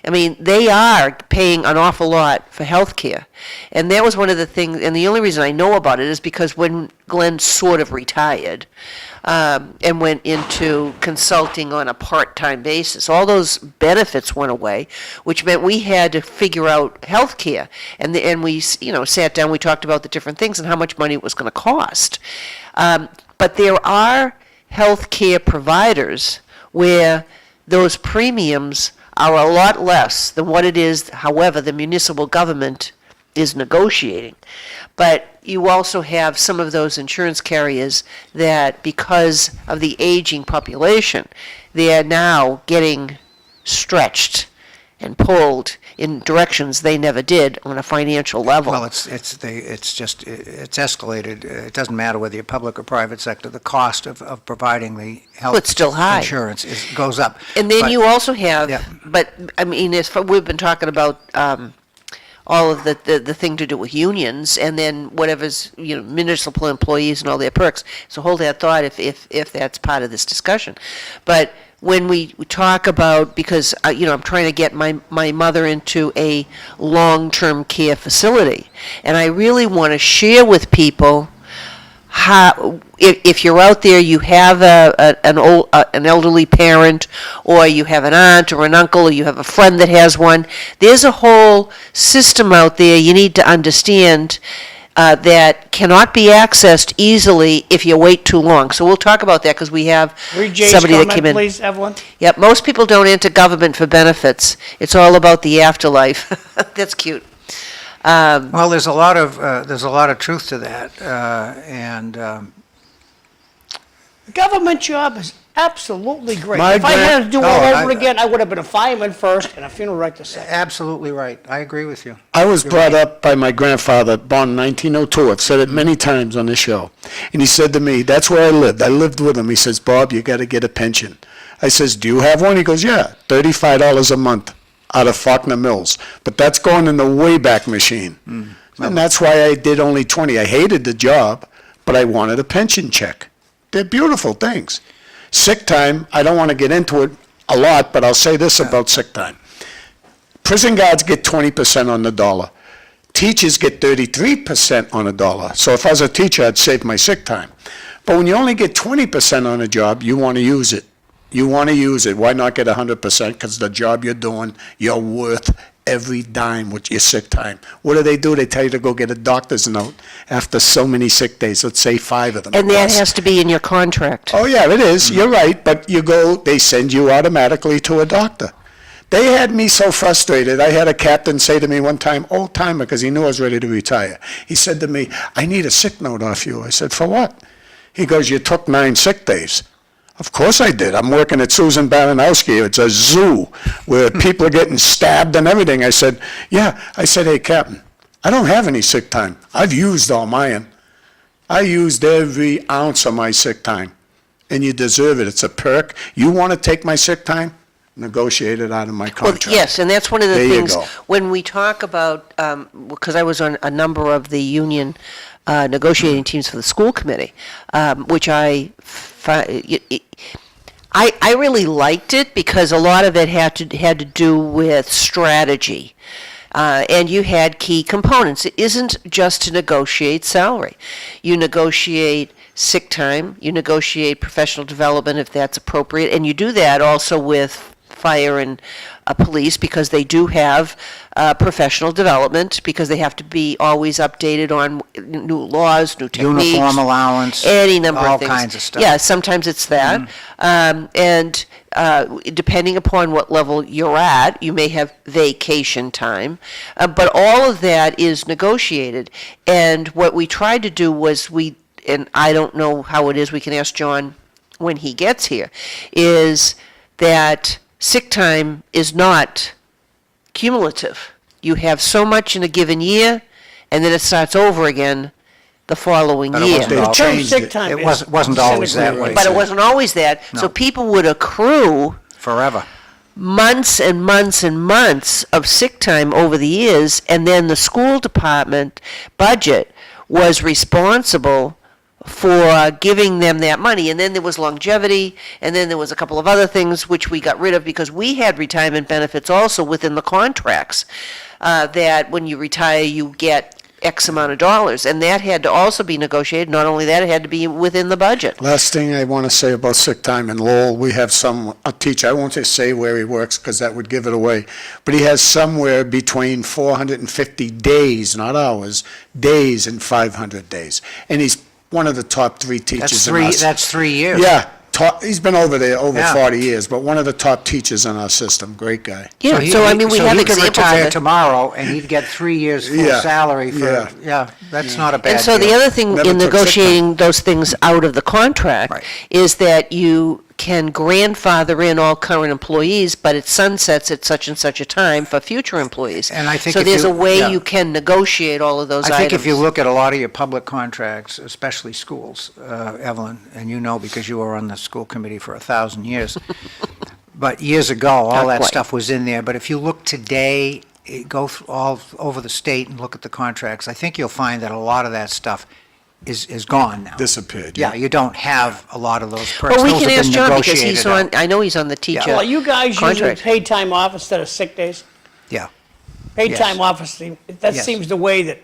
I mean, they are paying an awful lot for health care. And that was one of the things, and the only reason I know about it is because when Glenn sort of retired and went into consulting on a part-time basis, all those benefits went away, which meant we had to figure out health care. And we, sat down, we talked about the different things and how much money it was going to cost. But there are health care providers where those premiums are a lot less than what it is, however, the municipal government is negotiating. But you also have some of those insurance carriers that, because of the aging population, they are now getting stretched and pulled in directions they never did on a financial level. Well, it's escalated. It doesn't matter whether you're public or private sector. The cost of providing the health It's still high. insurance goes up. And then But- you also have, Yeah. but, I mean, we've been talking about all of the thing to do with unions, and then whatever's, municipal employees and all their perks. So hold that thought if that's part of this discussion. But when we talk about, because, I'm trying to get my mother into a long-term care facility, and I really want to share with people how, if you're out there, you have an elderly parent, or you have an aunt or an uncle, or you have a friend that has one, there's a whole system out there you need to understand that cannot be accessed easily if you wait too long. So we'll talk about that because we have Read Jay's somebody that comment, came in. please, Evelyn. Yep, most people don't enter government for benefits. It's all about the afterlife. That's cute. Well, there's a lot of truth to that, and A government job is absolutely great. My If I had to do it all No, over I- again, I would have been a fireman first and a funeral director second. absolutely right. I agree with you. I was brought up by my grandfather, born in 1902. I've said it many times on this show. And he said to me, that's where I lived. I lived with him. He says, Bob, you got to get a pension. I says, do you have one? He goes, yeah, $35 a month out of Faulkner Mills. But that's going in the Wayback Machine. And that's why I did only 20. I hated the job, but I wanted a pension check. They're beautiful things. Sick time, I don't want to get into it a lot, but I'll say this about sick time. Prison guards get 20% on the dollar. Teachers get 33% on a dollar. So if I was a teacher, I'd save my sick time. But when you only get 20% on a job, you want to use it. You want to use it. Why not get 100%? Because the job you're doing, you're worth every dime with your sick time. What do? They tell you to go get a doctor's note after so many sick days. Let's say 5 of them. And that has to be in your contract. Oh, yeah, it is. You're right. But you go, they send you automatically to a doctor. They had me so frustrated. I had a captain say to me one time, old timer, because he knew I was ready to retire. He said to me, I need a sick note off you. I said, for what? He goes, you took 9 sick days. Of course I did. I'm working at Susan Baranowski. It's a zoo where people are getting stabbed and everything. I said, yeah. I said, hey, Captain, I don't have any sick time. I've used all mine. I used every ounce of my sick time. And you deserve it. It's a perk. You want to take my sick time? Negotiate it out of my Well, contract. yes, and that's one of the There you things, go. when we talk about, because I was on a number of the union negotiating teams for the school committee, which I really liked it because a lot of it had to do with strategy. And you had key components. It isn't just to negotiate salary. You negotiate sick time, you negotiate professional development if that's appropriate, and you do that also with fire and police because they do have professional development because they have to be always updated on new laws, new techniques. Uniform allowance, any number all of things. kinds of stuff. Yeah, sometimes it's that. And depending upon what level you're at, you may have vacation time. But all of that is negotiated. And what we tried to do was and I don't know how it is, we can ask John when he gets here, is that sick time is not cumulative. You have so much in a given year, and then it starts over again the following But it year. wasn't They all- The term changed sick it. time It is wasn't always that way. But it wasn't always that. So No. people would accrue Forever. months and months and months of sick time over the years, and then the school department budget was responsible for giving them that money. And then there was longevity, and then there was a couple of other things which we got rid of because we had retirement benefits also within the contracts, that when you retire, you get X amount of dollars, and that had to also be negotiated. Not only that, it had to be within the budget. Last thing I want to say about sick time in Lowell, we have a teacher, I won't just say where he works because that would give it away, but he has somewhere between 450 days, not hours, days and 500 days. And he's one of the top 3 teachers in us. That's 3 years. Yeah, he's been over there over Yeah. 40 years, but one of the top teachers in our system, great guy. Yeah, so I mean, we have he could examples of retire it. tomorrow, and he'd get 3 years full Yeah. salary for, Yeah. that's not a bad And so the deal. other thing Never in took sick negotiating those things out of the contract Right. is that you can grandfather in all current employees, but it sunsets at such and such a time for future employees. And I think So if there's you- a way yeah. you can negotiate all of those items. I think if you look at a lot of your public contracts, especially schools, Evelyn, and you know because you were on the school committee for 1,000 years, but years ago, all Not that quite. stuff was in there. But if you look today, go all over the state and look at the contracts, I think you'll find that a lot of that stuff is gone now. Disappeared, Yeah, you don't have a lot of those perks. Well, we Those can have ask been John because he's negotiated on, out. I know he's on the teacher Well, you guys using contract. paid time off instead of sick days? Yeah. Paid Yes. time off, that Yes. seems the way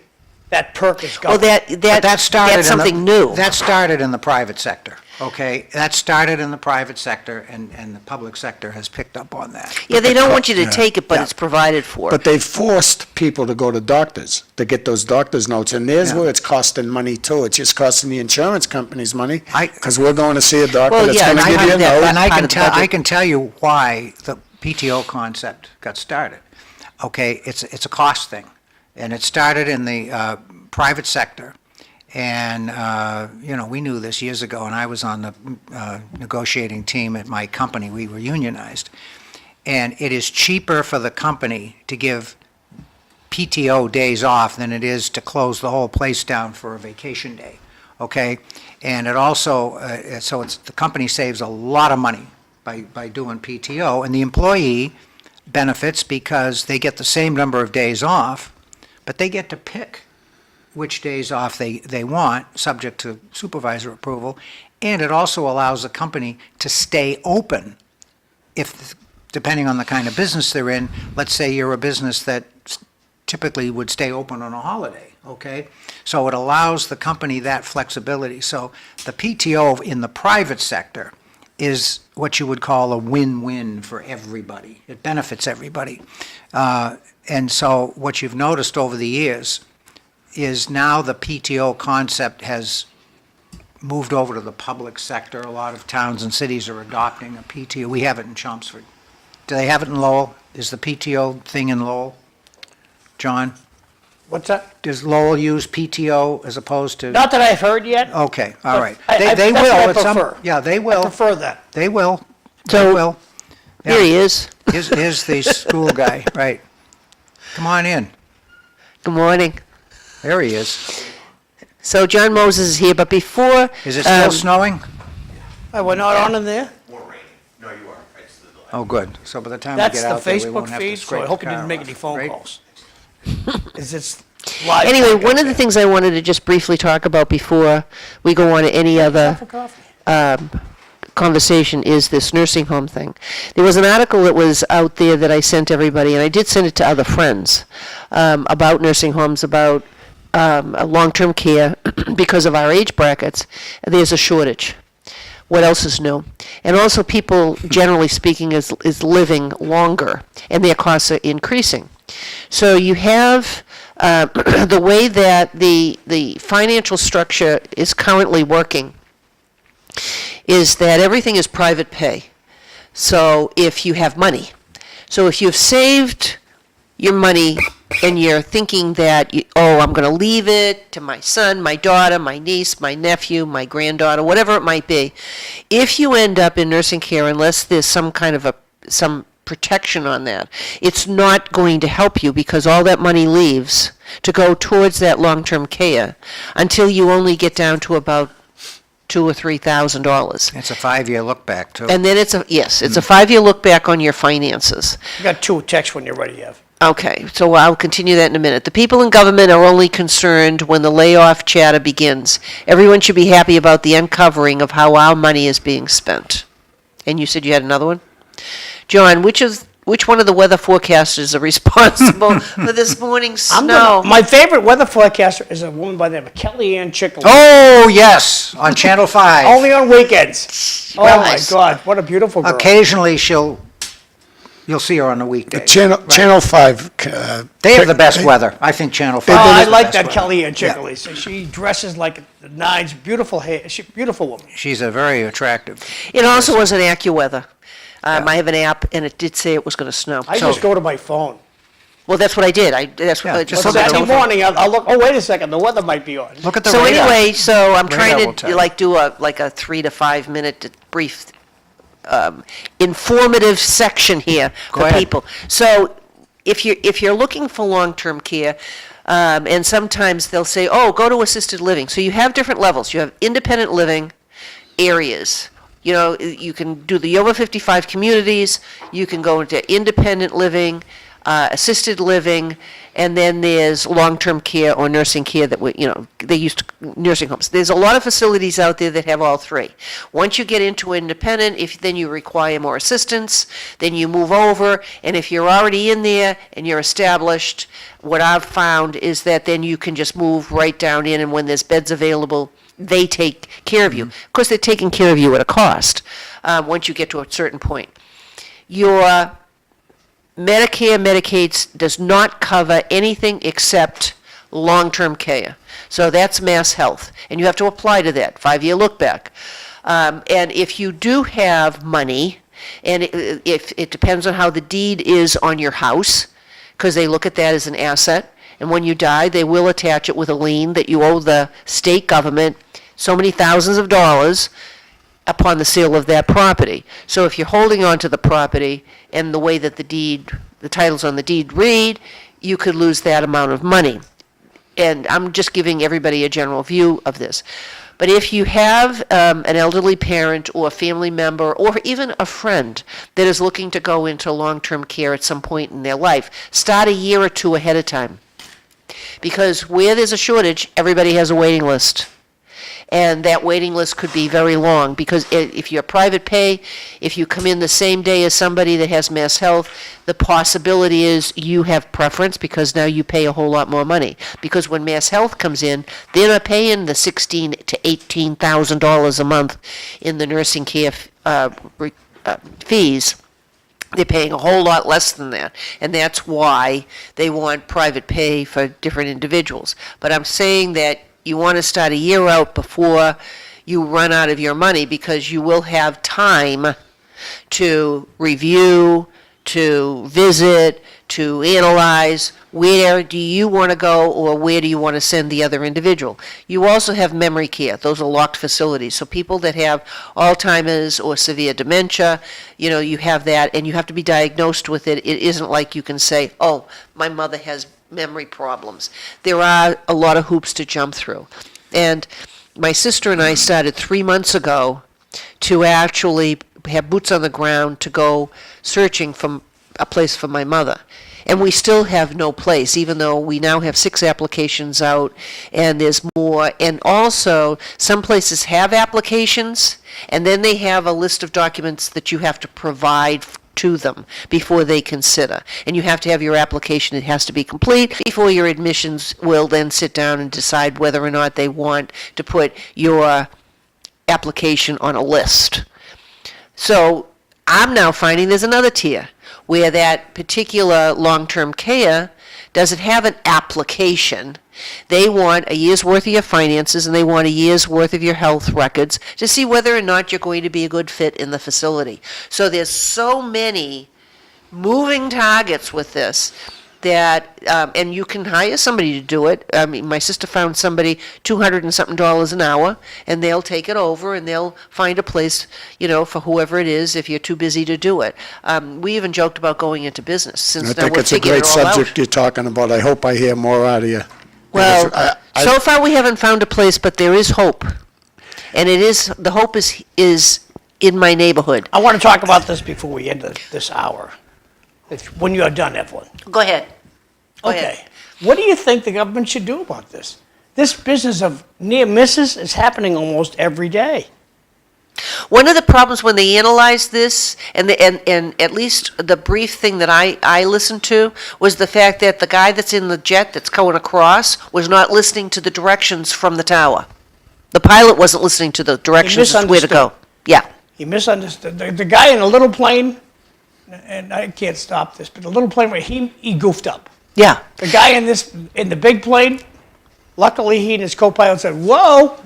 that perk is going. Oh, But that started that's in the- something new. That started in the private sector. Okay, that started in the private sector, and the public sector has picked up on that. Yeah, they don't want you to Yeah. take it, but Yeah. it's provided for. But they forced people to go to doctors to get those doctor's notes, and there's Yeah. where it's costing money too. It's just costing the insurance companies money, I- because we're going to see a doctor Well, that's yeah, going to and I give you a heard that. note. And I part can of the tell, I budget. can tell you why the PTO concept got started. Okay, it's a cost thing, and it started in the private sector. And, we knew this years ago, and I was on the negotiating team at my company. We were unionized. And it is cheaper for the company to give PTO days off than it is to close the whole place down for a vacation day, okay? And it also, the company saves a lot of money by doing PTO, and the employee benefits because they get the same number of days off, but they get to pick which days off they want, subject to supervisor approval, and it also allows the company to stay open if, depending on the kind of business they're in. Let's say you're a business that typically would stay open on a holiday, okay? So it allows the company that flexibility. So the PTO in the private sector is what you would call a win-win for everybody. It benefits everybody. And so what you've noticed over the years is now the PTO concept has moved over to the public sector. A lot of towns and cities are adopting a PTO. We have it in Chelmsford. Do they have it in Lowell? Is the PTO thing in Lowell? John, What's that? does Lowell use PTO as opposed to? Not that I've heard yet. Okay, all right. I- They that's will. what I at some- prefer. Yeah, they I will. prefer that. They will. So- They will. Here he is. Here's the school guy, right. Come on in. Good morning. There he is. So John Moses is here, but before. Is it still snowing? We're not on in there? Oh, good. So by the time we That's get the out there, we Facebook won't have to feed, so scrape I the hope you car didn't make off, any phone right? calls. Is it live? Anyway, podcast one of the there? things I wanted to just briefly talk about before we go on to any other Cup of coffee? conversation is this nursing home thing. There was an article that was out there that I sent everybody, and I did send it to other friends, about nursing homes, about long-term care. Because of our age brackets, there's a shortage. What else is new? And also, people, generally speaking, is living longer, and their costs are increasing. So you have the way that the financial structure is currently working is that everything is private pay. So if you have money, so if you've saved your money and you're thinking that, I'm going to leave it to my son, my daughter, my niece, my nephew, my granddaughter, whatever it might be, if you end up in nursing care, unless there's some kind of some protection on that, it's not going to help you, because all that money leaves to go towards that long-term care until you only get down to about $2,000 or $3,000. It's a 5-year look back, too. And then it's a 5-year look back on your finances. You got 2 texts when you're ready, Ev. Okay, so I'll continue that in a minute. The people in government are only concerned when the layoff chatter begins. Everyone should be happy about the uncovering of how our money is being spent. And you said you had another one? John, which one of the weather forecasters are responsible for this morning's snow? My favorite weather forecaster is a woman by the name of Kellyanne Chickley. Oh, yes, on Channel 5. Only on weekends. Oh, Well, my nice. God, what a beautiful girl. Occasionally, you'll see her on the weekday. Channel 5. They have the best weather. I think Channel 5 Oh, has I the like best that weather. Kellyanne Chickley. So she dresses like the nines, beautiful hair, beautiful woman. She's a very attractive. It also was an AccuWeather. I have an app, and it did say it was going to snow. I just go to my phone. Well, that's what I did. That's Yeah, what just But look at Saturday the- morning, I'll look, oh, wait a second, the weather might be on. Look at the So radar. anyway, so I'm Radar will trying tell to you. do a 3 to 5 minute brief informative section here Go for ahead. people. So if you're looking for long-term care, and sometimes they'll say, go to assisted living. So you have different levels. You have independent living areas. You know, you can do the over 55 communities, you can go into independent living, assisted living, and then there's long-term care or nursing care that they used to, nursing homes. There's a lot of facilities out there that have all three. Once you get into independent, then you require more assistance, then you move over, and if you're already in there and you're established, what I've found is that then you can just move right down in, and when there's beds available, they take care of you. Of course, they're taking care of you at a cost once you get to a certain point. Your Medicare, Medicaid does not cover anything except long-term care. So that's Mass Health, and you have to apply to that, 5-year look back. And if you do have money, and if it depends on how the deed is on your house, because they look at that as an asset, and when you die, they will attach it with a lien that you owe the state government so many thousands of dollars upon the sale of that property. So if you're holding on to the property and the way that the titles on the deed read, you could lose that amount of money. And I'm just giving everybody a general view of this. But if you have an elderly parent or a family member or even a friend that is looking to go into long-term care at some point in their life, start a year or two ahead of time. Because where there's a shortage, everybody has a waiting list. And that waiting list could be very long, because if you're private pay, if you come in the same day as somebody that has Mass Health, the possibility is you have preference because now you pay a whole lot more money. Because when Mass Health comes in, they're not paying the $16,000 to $18,000 a month in the nursing care fees. They're paying a whole lot less than that, and that's why they want private pay for different individuals. But I'm saying that you want to start a year out before you run out of your money, because you will have time to review, to visit, to analyze where do you want to go or where do you want to send the other individual. You also have memory care. Those are locked facilities. So people that have Alzheimer's or severe dementia, you have that, and you have to be diagnosed with it. It isn't like you can say, oh, my mother has memory problems. There are a lot of hoops to jump through. And my sister and I started 3 months ago to actually have boots on the ground to go searching for a place for my mother. And we still have no place, even though we now have 6 applications out, and there's more. And also, some places have applications, and then they have a list of documents that you have to provide to them before they consider. And you have to have your application, it has to be complete before your admissions will then sit down and decide whether or not they want to put your application on a list. So I'm now finding there's another tier where that particular long-term care doesn't have an application. They want a year's worth of your finances, and they want a year's worth of your health records to see whether or not you're going to be a good fit in the facility. So there's so many moving targets with this that, and you can hire somebody to do it. I mean, my sister found somebody $200 and something an hour, and they'll take it over and they'll find a place, for whoever it is if you're too busy to do it. We even joked about going into business since I now think we're it's a figuring great it all out. subject you're talking about. I hope I hear more out of you. Well, so far we haven't found a place, but there is hope. And the hope is in my neighborhood. I want to talk about this before we end this hour. When you're done, Evelyn. Go ahead. Go Okay. ahead. What do you think the government should do about this? This business of near misses is happening almost every day. One of the problems when they analyzed this, and at least the brief thing that I listened to, was the fact that the guy that's in the jet that's going across was not listening to the directions from the tower. The pilot wasn't listening to the directions as where to go. Yeah. He misunderstood. The guy in the little plane, and I can't stop this, but the little plane, he goofed up. Yeah. The guy in the big plane, luckily he and his co-pilot said, whoa.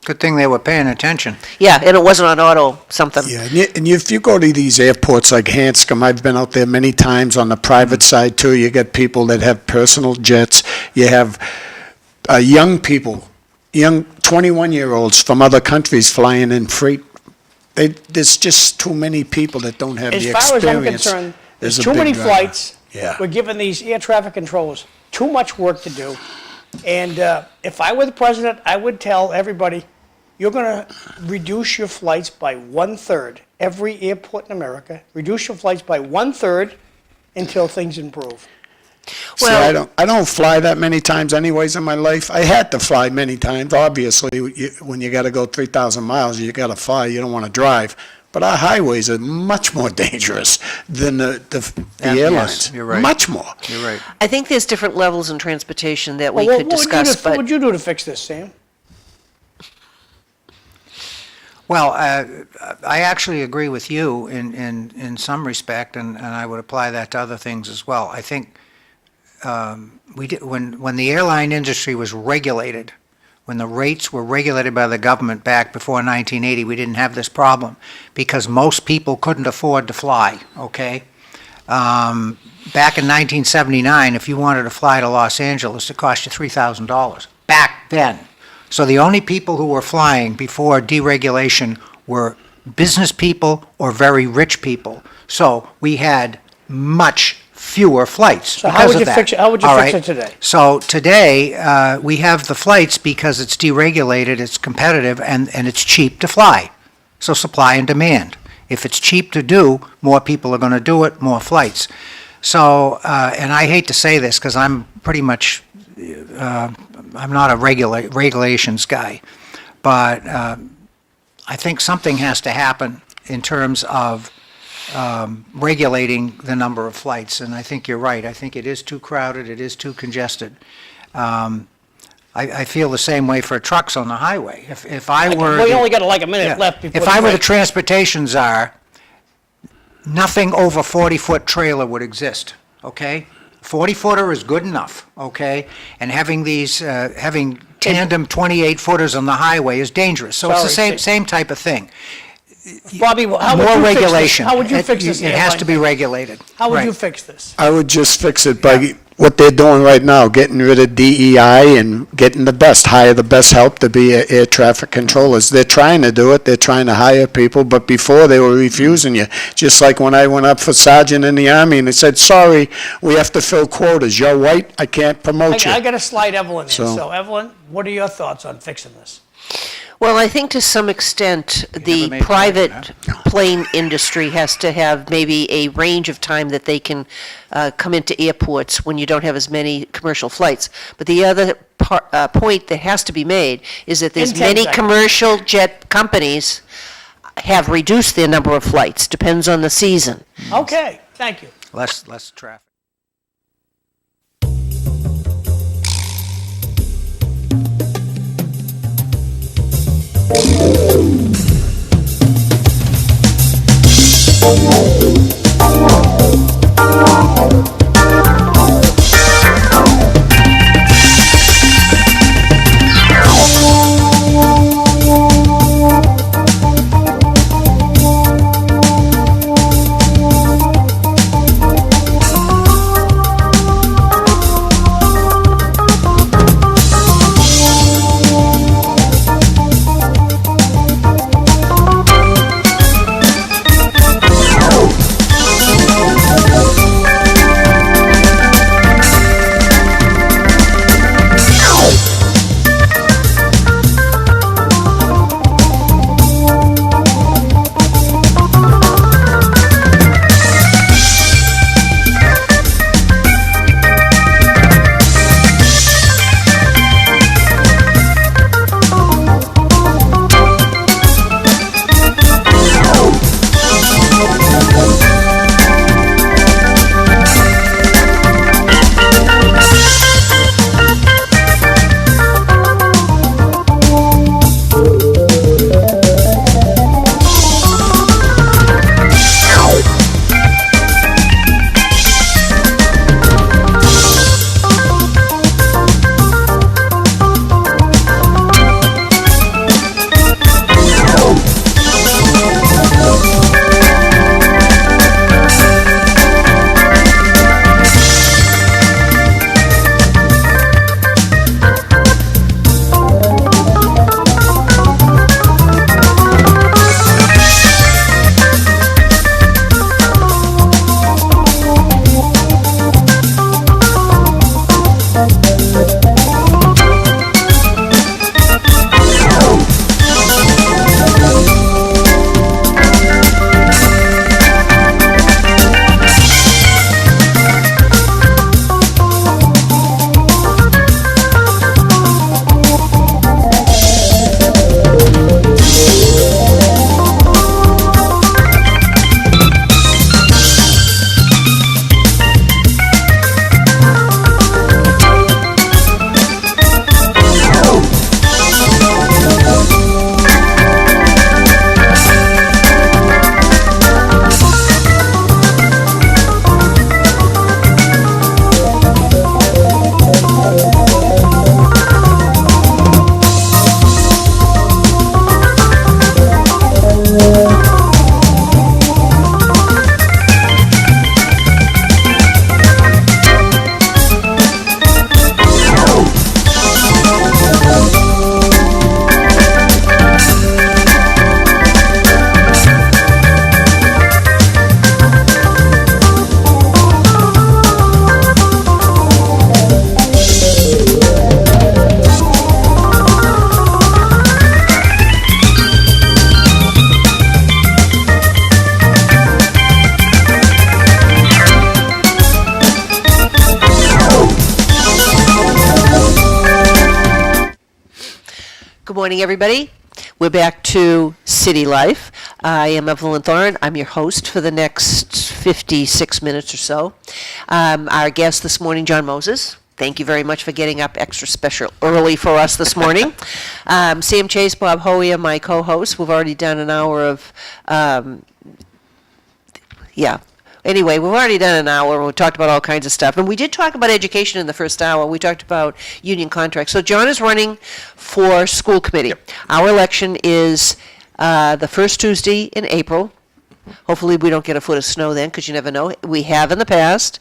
Good thing they were paying attention. Yeah, and it wasn't on auto something. Yeah, and if you go to these airports like Hanscom, I've been out there many times on the private side too. You get people that have personal jets. You have young people, young 21-year-olds from other countries flying in freight. There's just too many people that don't have the experience. As far as I'm concerned, there's too many flights. Yeah. We're giving these air traffic controllers too much work to do. And if I were the president, I would tell everybody, you're going to reduce your flights by 1/3. Every airport in America, reduce your flights by 1/3 until things improve. Well, See, I don't fly that many times anyways in my life. I had to fly many times. Obviously, when you got to go 3,000 miles, you got to fly. You don't want to drive. But our highways are much more dangerous than the airlines. Yes, you're right. Much more. You're right. I think there's different levels in transportation that we Well, could discuss, what but would you do to fix this, Sam? Well, I actually agree with you in some respect, and I would apply that to other things as well. I think when the airline industry was regulated, when the rates were regulated by the government back before 1980, we didn't have this problem because most people couldn't afford to fly, okay? Back in 1979, if you wanted to fly to Los Angeles, it cost you $3,000 back then. So the only people who were flying before deregulation were business people or very rich people. So we had much fewer flights So because how would of you that. fix it, how would you All fix right. it today? So today, we have the flights because it's deregulated, it's competitive, and it's cheap to fly. So supply and demand. If it's cheap to do, more people are going to do it, more flights. So, and I hate to say this because I'm pretty much, I'm not a regulations guy, but I think something has to happen in terms of regulating the number of flights, and I think you're right. I think it is too crowded, it is too congested. I feel the same way for trucks on the highway. If I were... Well, you only got like a minute Yeah. left before... If I were the transportation czar, nothing over 40-foot trailer would exist, okay? 40-footer is good enough, okay? And having these, having tandem 28-footers on the highway is dangerous. So it's the Sorry, same type of thing. Bobby, how would More you regulation. fix this? How would you fix this? It has to be regulated. How would Right. you fix this? I would just fix it by what they're doing right now, getting rid of DEI and getting the best, hire the best help to be air traffic controllers. They're trying to do it, they're trying to hire people, but before they were refusing you. Just like when I went up for sergeant in the Army and they said, sorry, we have to fill quotas. You're white, I can't promote you. I got to slide Evelyn in. So- So Evelyn, what are your thoughts on fixing this? Well, I think to some extent, the never made private that, plane industry has to have maybe a range of time that they can come into airports when you don't have as many commercial flights. But the other point that has to be made is that there's In 10 many seconds. commercial jet companies have reduced their number of flights, depends on the season. Okay, thank you. Less traffic. Good morning, everybody. We're back to City Life. I am Evelyn Thoren. I'm your host for the next 56 minutes or so. Our guest this morning, John Moses. Thank you very much for getting up extra special early for us this morning. Sam Chase, Bob Hoey are my co-hosts. We've already done an hour of, Anyway, we've already done an hour, and we talked about all kinds of stuff. And we did talk about education in the first hour. We talked about union contracts. So John is running for school committee. Yep. Our election is the first Tuesday in April. Hopefully we don't get a foot of snow then, because you never know. We have in the past.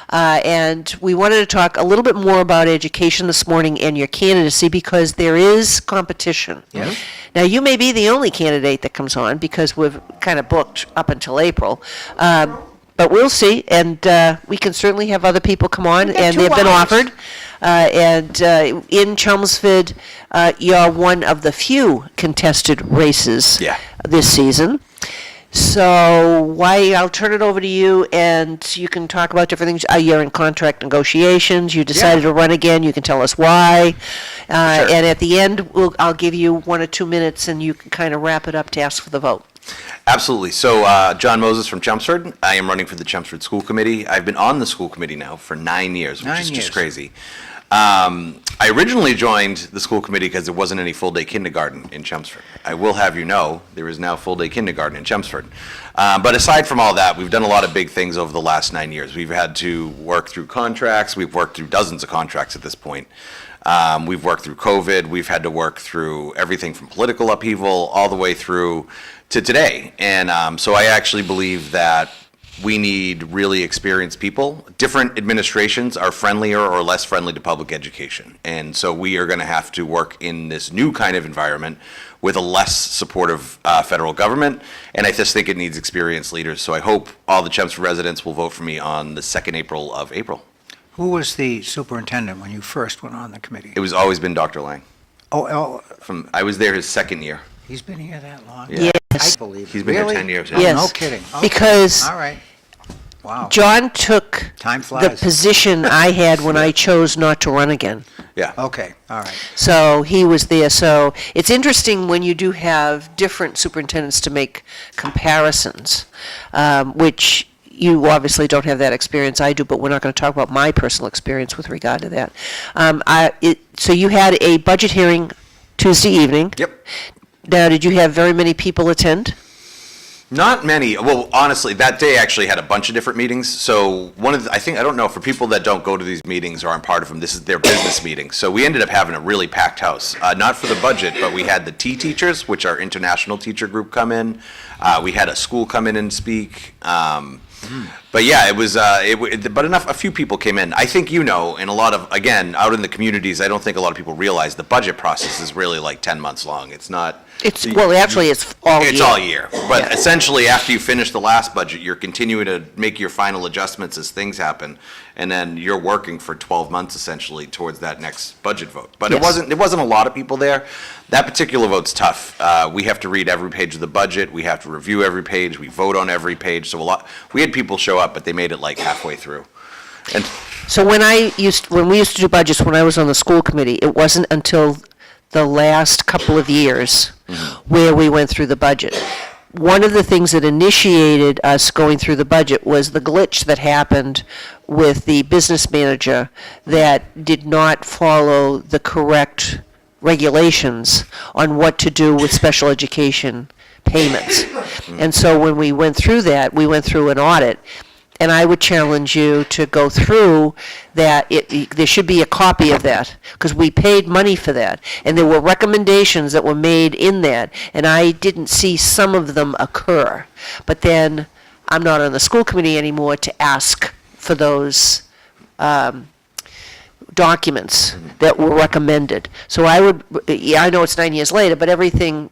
And we wanted to talk a little bit more about education this morning and your candidacy, because there is competition. Yes. Now, you may be the only candidate that comes on, because we've kind of booked up until April. But we'll see, and we can certainly have other people come on, and they've been offered. In Chelmsford, you're one of the few contested races this season. So I'll turn it over to you, and you can talk about different things. You're in contract negotiations. You decided to run again. You can tell us why. Sure. And at the end, I'll give you 1 or 2 minutes, and you can kind of wrap it up to ask for the vote. Absolutely. So, John Moses from Chelmsford. I am running for the Chelmsford School Committee. I've been on the school committee now for 9 years, which is just crazy. I originally joined the school committee because there wasn't any full-day kindergarten in Chelmsford. I will have you know, there is now full-day kindergarten in Chelmsford. But aside from all that, we've done a lot of big things over the last 9 years. We've had to work through contracts. We've worked through dozens of contracts at this point. We've worked through COVID. We've had to work through everything from political upheaval all the way through to today. And so I actually believe that we need really experienced people. Different administrations are friendlier or less friendly to public education. And so we are going to have to work in this new kind of environment with a less supportive federal government. And I just think it needs experienced leaders. So I hope all the Chelmsford residents will vote for me on the 2nd April of April. Who was the superintendent when you first went on the committee? It was always been Dr. Lang. Oh, I was there his 2nd year. he's been here that long? Yeah. Yes. I believe. He's been here Really? 10 years. Oh, Yes. no kidding. Okay. Because All right. Wow. John took Time the flies. position I had when I chose not to run again. Yeah. Okay, all right. So he was there. So it's interesting when you do have different superintendents to make comparisons, which you obviously don't have that experience. I do, but we're not going to talk about my personal experience with regard to that. So you had a budget hearing Tuesday evening. Yep. Now, did you have very many people attend? Not many. Well, honestly, that day actually had a bunch of different meetings. So I don't know, for people that don't go to these meetings or aren't part of them, this is their business meeting. So we ended up having a really packed house. Not for the budget, but we had the T teachers, which are international teacher group, come in. We had a school come in and speak. But yeah, it was, but a few people came in. I think, and a lot of, again, out in the communities, I don't think a lot of people realize the budget process is really like 10 months long. It's not. It's all year. It's all year. But essentially, after you finish the last budget, you're continuing to make your final adjustments as things happen. And then you're working for 12 months essentially towards that next budget vote. But Yes. it wasn't a lot of people there. That particular vote's tough. We have to read every page of the budget. We have to review every page. We vote on every page. So we had people show up, but they made it like halfway through. And So when we used to do budgets when I was on the school committee, it wasn't until the last couple of years where we went through the budget. One of the things that initiated us going through the budget was the glitch that happened with the business manager that did not follow the correct regulations on what to do with special education payments. And so when we went through that, we went through an audit. And I would challenge you to go through that. There should be a copy of that, because we paid money for that. And there were recommendations that were made in that, and I didn't see some of them occur. But then, I'm not on the school committee anymore to ask for those documents that were recommended. So I know it's 9 years later, but everything,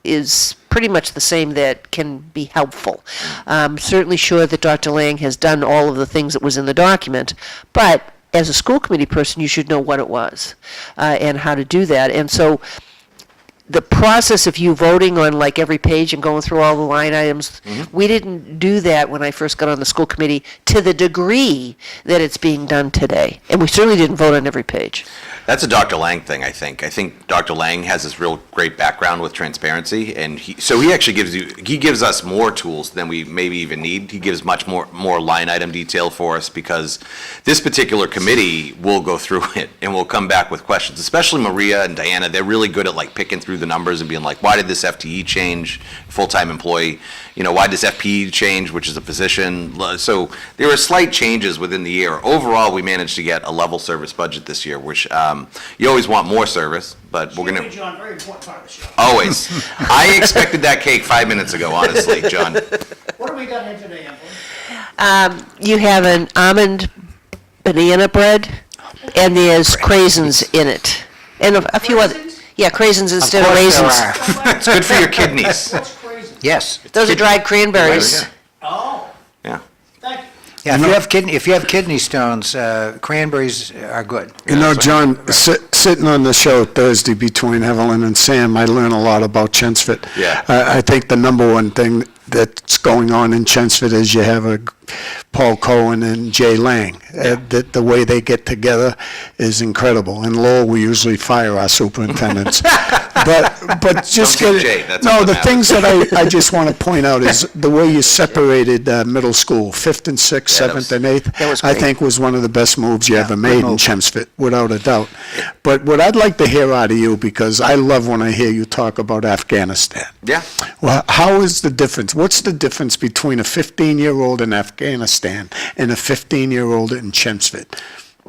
is pretty much the same that can be helpful. Certainly sure that Dr. Lang has done all of the things that was in the document, but as a school committee person, you should know what it was and how to do that. And so the process of you voting on like every page and going through all the line items, we didn't do that when I first got on the school committee to the degree that it's being done today. And we certainly didn't vote on every page. That's a Dr. Lang thing, I think. I think Dr. Lang has this real great background with transparency, and he actually gives us more tools than we maybe even need. He gives much more line item detail for us, because this particular committee will go through it and will come back with questions, especially Maria and Diana. They're really good at like picking through the numbers and being like, why did this FTE change, full-time employee? Why does FPE change, which is a position? So there were slight changes within the year. Overall, we managed to get a level service budget this year, which you always want more service, but we're going to. John, very important part of the show. Always. I expected that cake 5 minutes ago, honestly, John. What do we got here today, Evelyn? You have an almond banana bread, and there's craisins in it. And a few other, yeah, craisins instead of raisins. It's good for your kidneys. What's crazy? Yes. Those are dried cranberries. Oh, Yeah. thank you. Yeah, if you have kidney stones, cranberries are good. John, sitting on the show Thursday between Evelyn and Sam, I learn a lot about Chelmsford. Yeah. I think the number one thing that's going on in Chelmsford is you have a Paul Cohen and Jay Lang. The way they get together is incredible. In Lowell, we usually fire our superintendents. but just Don't take Jay, that's no, what the matters. things that I just want to point out is the way you separated middle school, 5th and 6th, Yeah, that 7th was- and 8th, that was I great. think was one of the best moves you ever made in move. Chelmsford, without a doubt. But what I'd like to hear out of you, because I love when I hear you talk about Afghanistan. Yeah. Well, how is the difference? What's the difference between a 15-year-old in Afghanistan and a 15-year-old in Chelmsford?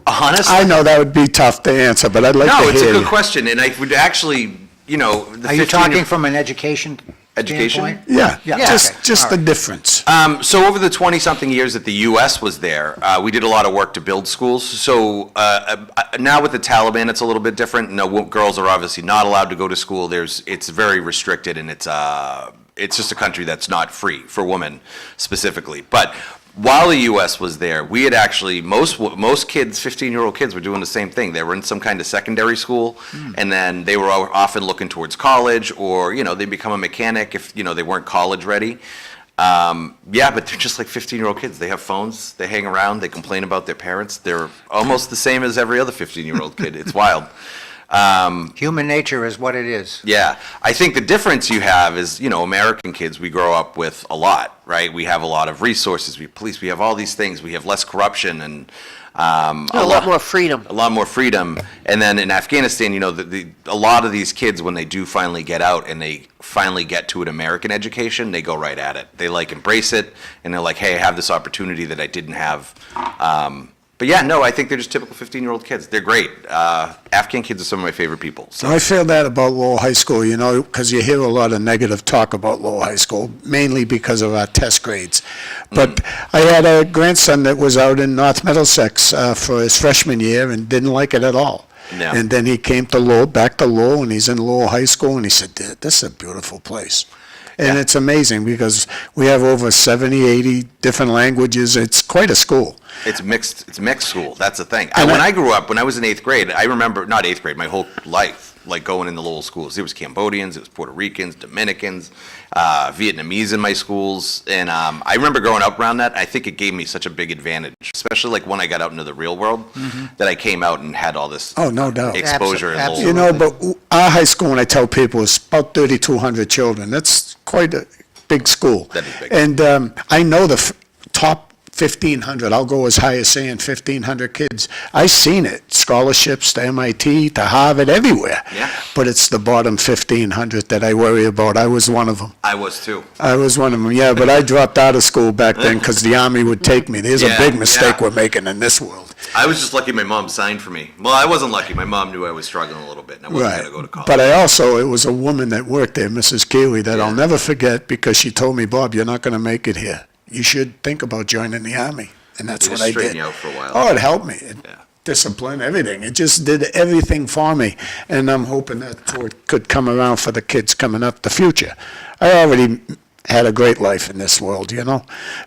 Honestly. I know that would be tough to answer, but I'd like No, to it's a hear good you. question, and I would actually, the Are you 15 talking from an education Education? standpoint? Yeah, Yeah, just okay. just All the right. difference. So over the 20-something years that the U.S. was there, we did a lot of work to build schools. So now with the Taliban, it's a little bit different. No, girls are obviously not allowed to go to school. It's very restricted, and it's just a country that's not free for women specifically. But while the U.S. was there, we had actually, most kids, 15-year-old kids, were doing the same thing. They were in some kind of secondary school, and then they were often looking towards college, or, they become a mechanic if, they weren't college ready. But they're just like 15-year-old kids. They have phones, they hang around, they complain about their parents. They're almost the same as every other 15-year-old kid. It's wild. Human nature is what it is. Yeah, I think the difference you have is, American kids, we grow up with a lot, right? We have a lot of resources, we have all these things, we have less corruption and A lot more freedom. a lot more freedom. And then in Afghanistan, a lot of these kids, when they do finally get out and they finally get to an American education, they go right at it. They embrace it, and they're like, hey, I have this opportunity that I didn't have. But yeah, no, I think they're just typical 15-year-old kids. They're great. Afghan kids are some of my favorite people. So. I feel that about Lowell High School, because you hear a lot of negative talk about Lowell High School, mainly because of our test grades. But I had a grandson that was out in North Middlesex for his freshman year and didn't like it at all. No. And then he came to Lowell, back to Lowell, and he's in Lowell High School, and he said, this is a beautiful place. And it's amazing because we have over 70, 80 different languages. It's quite a school. It's mixed school. That's the thing. When I grew up, when I was in 8th grade, I remember, not 8th grade, my whole life, going in the Lowell schools. There was Cambodians, it was Puerto Ricans, Dominicans, Vietnamese in my schools. And I remember growing up around that. I think it gave me such a big advantage, especially when I got out into the real world, that I came out and had all this Oh, no doubt. exposure in Lowell. You know, but our high school, when I tell people, is about 3,200 children. That's quite a big school. That is big. And I know the top 1,500, I'll go as high as saying 1,500 kids. I've seen it, scholarships to MIT, to Harvard, everywhere. Yeah. But it's the bottom 1,500 that I worry about. I was one of them. I was too. Yeah, but I dropped out of school back then because the Army would take me. There's a Yeah, big mistake yeah. we're making in this world. I was just lucky my mom signed for me. Well, I wasn't lucky. My mom knew I was struggling a little bit, and I wasn't going to go to college. But it was a woman that worked there, Mrs. Keeley, that I'll never forget because she told me, Bob, you're not going to make it here. You should think about joining the Army. And that's It what just I straightened did. you out for a while. Oh, it helped me. Yeah. Discipline, everything. It just did everything for me. And I'm hoping that's what could come around for the kids coming up the future. I already had a great life in this world, you know?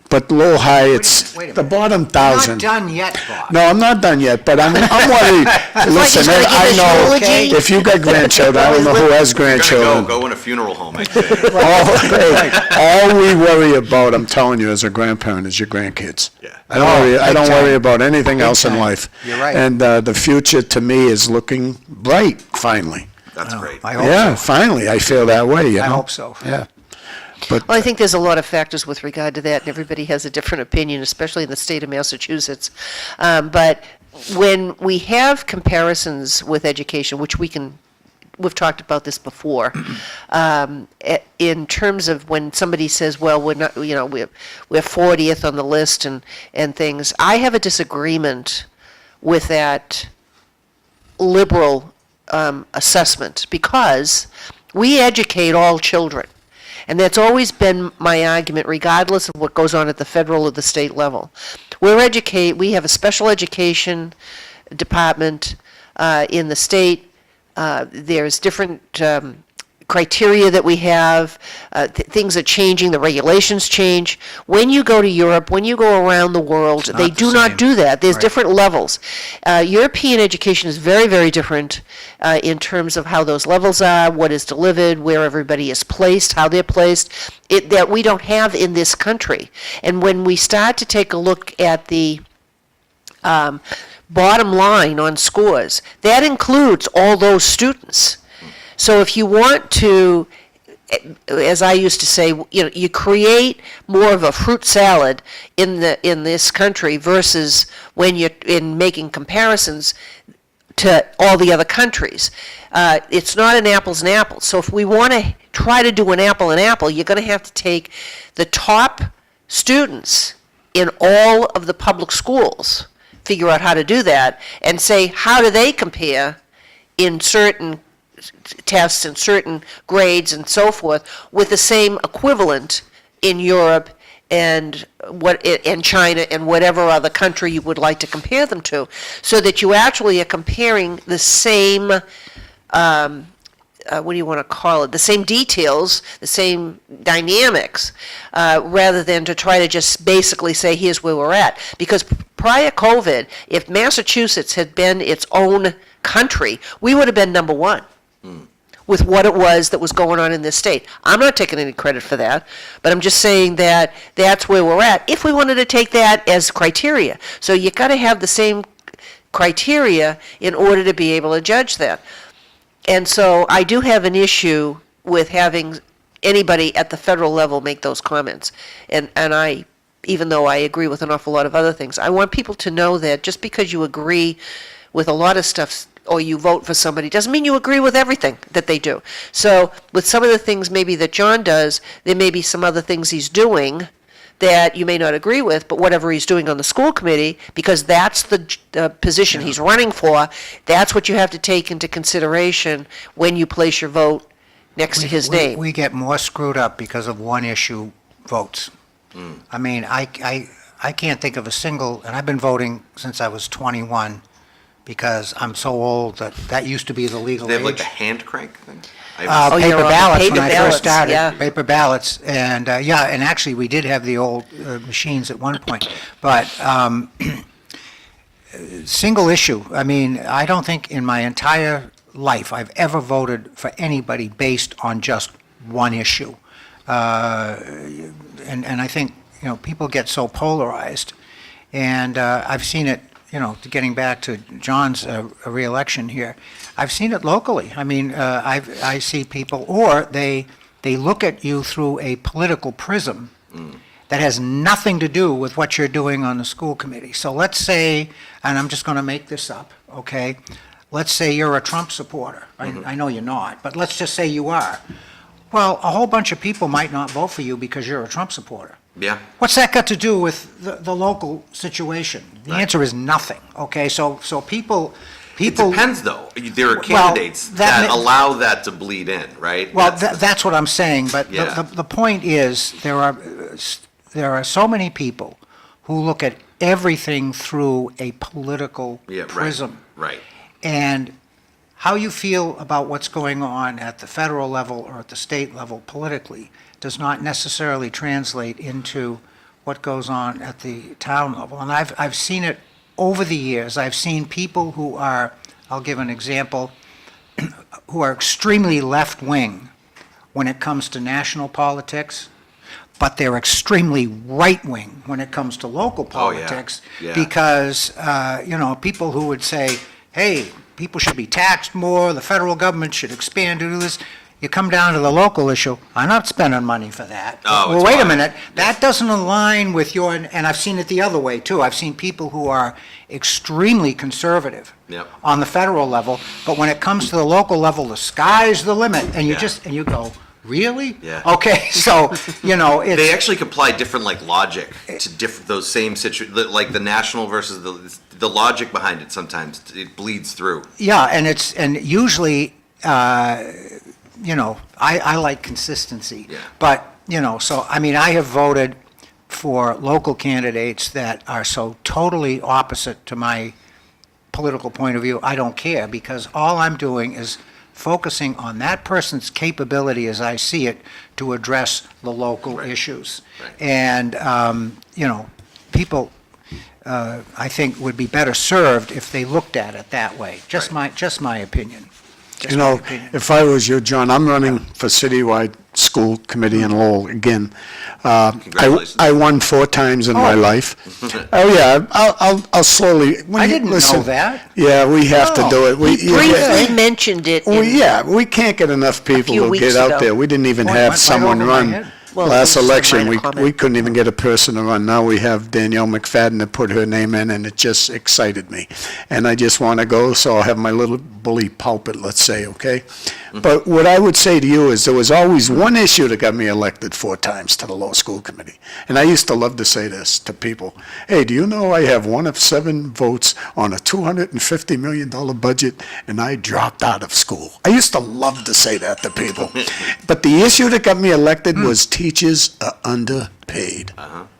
But low, high, it's wait a the minute. bottom Not 1,000. done yet, Bob. No, I'm not done yet, but I'm worried. Listen, he's gonna give I us know, eulogy. if you got grandchildren, I don't know who has You're grandchildren. gonna go in a funeral home, I think. All we worry about, I'm telling you, as a grandparent, is your grandkids. Yeah. I don't big worry time. about anything Big else in time. life. You're right. And the future, to me, is looking bright, finally. That's great. I hope Yeah, so. finally, I feel that way, you know? I hope so. Yeah. But, Well, I think there's a lot of factors with regard to that, and everybody has a different opinion, especially in the state of Massachusetts. But when we have comparisons with education, which we've talked about this before, in terms of when somebody says, well, we're not, you know, we're 40th on the list and things, I have a disagreement with that liberal assessment, because we educate all children. And that's always been my argument, regardless of what goes on at the federal or the state level. We have a special education department in the state. There's different criteria that we have. Things are changing, the regulations change. When you go to Europe, when you go around the world, they the do not same. do that. There's Right. different levels. European education is very, very different in terms of how those levels are, what is delivered, where everybody is placed, how they're placed, that we don't have in this country. And when we start to take a look at the bottom line on scores, that includes all those students. So if you want to, as I used to say, you know, you create more of a fruit salad in this country versus when you're in making comparisons to all the other countries. It's not an apples and apples. So if we want to try to do an apple and apple, you're going to have to take the top students in all of the public schools, figure out how to do that, and say, how do they compare in certain tests and certain grades and so forth with the same equivalent in Europe and China and whatever other country you would like to compare them to, so that you actually are comparing the same what do you want to call it, the same details, the same dynamics, rather than to try to just basically say, here's where we're at. Because prior COVID, if Massachusetts had been its own country, we would have been number one with what it was that was going on in this state. I'm not taking any credit for that, but I'm just saying that that's where we're at, if we wanted to take that as criteria. So you got to have the same criteria in order to be able to judge that. And so I do have an issue with having anybody at the federal level make those comments. And I, even though I agree with an awful lot of other things, I want people to know that just because you agree with a lot of stuff or you vote for somebody doesn't mean you agree with everything that they do. So with some of the things maybe that John does, there may be some other things he's doing that you may not agree with, but whatever he's doing on the school committee, because that's the position he's running for, that's what you have to take into consideration when you place your vote next to his name. We get more screwed up because of one issue votes. I mean, I can't think of a single, and I've been voting since I was 21, because I'm so old that used to be the legal They have like age. the hand crank thing? you're on Paper the ballots paper when I ballots, first started. yeah. Paper ballots, and and actually we did have the old machines at one point. But single issue. I mean, I don't think in my entire life I've ever voted for anybody based on just one issue. And I think people get so polarized, and I've seen it. Getting back to John's reelection here, I've seen it locally. I mean, I see people, or they look at you through a political prism that has nothing to do with what you're doing on the school committee. So let's say, and I'm just going to make this up, okay? Let's say you're a Trump supporter. I know you're not, but let's just say you are. Well, a whole bunch of people might not vote for you because you're a Trump supporter. Yeah. What's that got to do with the local situation? The answer is nothing, okay? So people... It depends, though. There are Well, candidates that that allow that to bleed in, right? Well, that's what I'm saying, but Yeah. the point is, there are so many people who look at everything through a political Yeah, right, prism. right. And how you feel about what's going on at the federal level or at the state level politically does not necessarily translate into what goes on at the town level. And I've seen it over the years. I've seen people who are, I'll give an example, who are extremely left-wing when it comes to national politics, but they're extremely right-wing when it comes to local politics. Because, people who would say, hey, people should be taxed more, the federal government should expand to do this. You come down to the local issue, I'm not spending money for that. Well, wait a minute, that doesn't align with your, and I've seen it the other way too. I've seen people who are extremely conservative on the federal level, but when it comes to the local level, the sky's the limit, and you go, really? Yeah. Okay, so, it's. They actually apply different logic to those same situations, like the national versus the logic behind it. Sometimes it bleeds through. Yeah, and usually, I like consistency. Yeah. But, so, I have voted for local candidates that are so totally opposite to my political point of view, I don't care, because all I'm doing is focusing on that person's capability, as I see it, to address the local issues. Right. And, people, I think, would be better served if they looked at it that way. Just my opinion. Just my opinion. If I was you, John, I'm running for citywide school committee in Lowell again. Congratulations. I won 4 times in my life. I'll slowly. I didn't know that. Yeah, we have to do it. He briefly mentioned it. We can't get enough people few to weeks get out ago. there. We didn't even Boy, have went someone right over my run. head. Well, Last it was a election, minor comment. we couldn't even get a person to run. Now we have Danielle McFadden that put her name in, and it just excited me. And I just want to go, so I'll have my little bully pulpit, let's say, okay? But what I would say to you is there was always one issue that got me elected 4 times to the Law School Committee. And I used to love to say this to people. Hey, do you know I have 1 of 7 votes on a $250 million budget, and I dropped out of school? I used to love to say that to people. But the issue that got me elected was teachers are underpaid.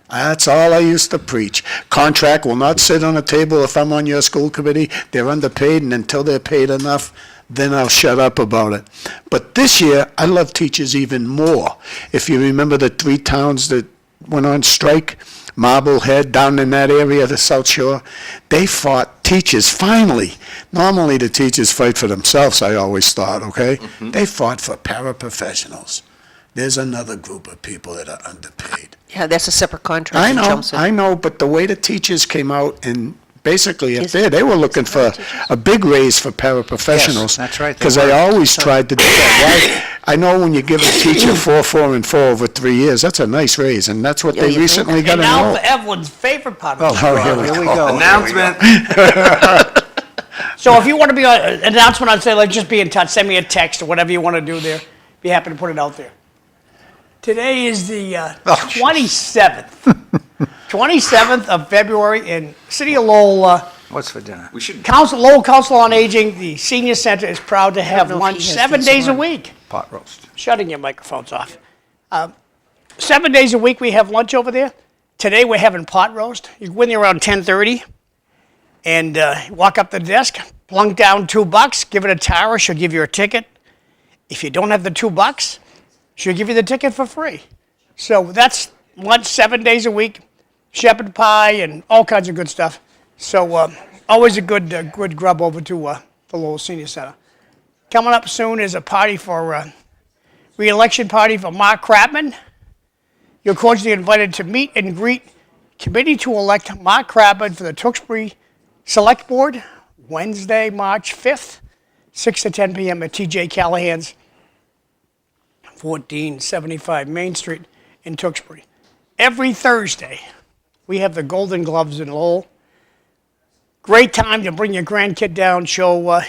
That's all I used to preach. Contract will not sit on a table if I'm on your school committee. They're underpaid, and until they're paid enough, then I'll shut up about it. But this year, I love teachers even more. If you remember the 3 towns that went on strike, Marblehead, down in that area, the South Shore, they fought teachers, finally. Normally, the teachers fight for themselves, I always thought, okay? They fought for paraprofessionals. There's another group of people that are underpaid. Yeah, that's a separate contract in Chelmsford. I know, but the way the teachers came out and basically up there, they were looking for a big raise for paraprofessionals. Yes, that's right, they Because were. I always tried to do that. I know when you give a teacher 4, 4, and 4 over 3 years, that's a nice raise, and that's what Yeah, they you think? recently got And in now Lowell. for Evelyn's favorite part of the Oh, here we go. Announcement. So if you want to be on an announcement, I'd say, just be in touch, send me a text or whatever you want to do there. Be happy to put it out there. Today is the 27th. 27th of February in City of Lowell. What's for dinner? We should. Lowell Council on Aging, the Senior Center is proud to have know if lunch he has 7 this days a on. week. Pot roast. Shutting your microphones off. 7 days a week we have lunch over there. Today we're having pot roast. You go in there around 10:30 and walk up to the desk, plunk down $2, give it a Tara, she'll give you a ticket. If you don't have the $2, she'll give you the ticket for free. So that's lunch 7 days a week, shepherd pie and all kinds of good stuff. So always a good grub over to the Lowell Senior Center. Coming up soon is a party for re-election party for Mark Crapman. You're cordially invited to meet and greet committee to elect Mark Crapman for the Tewksbury Select Board Wednesday, March 5th, 6 to 10 p.m. at T.J. Callahan's, 1475 Main Street in Tewksbury. Every Thursday, we have the Golden Gloves in Lowell. Great time to bring your grandkid down, show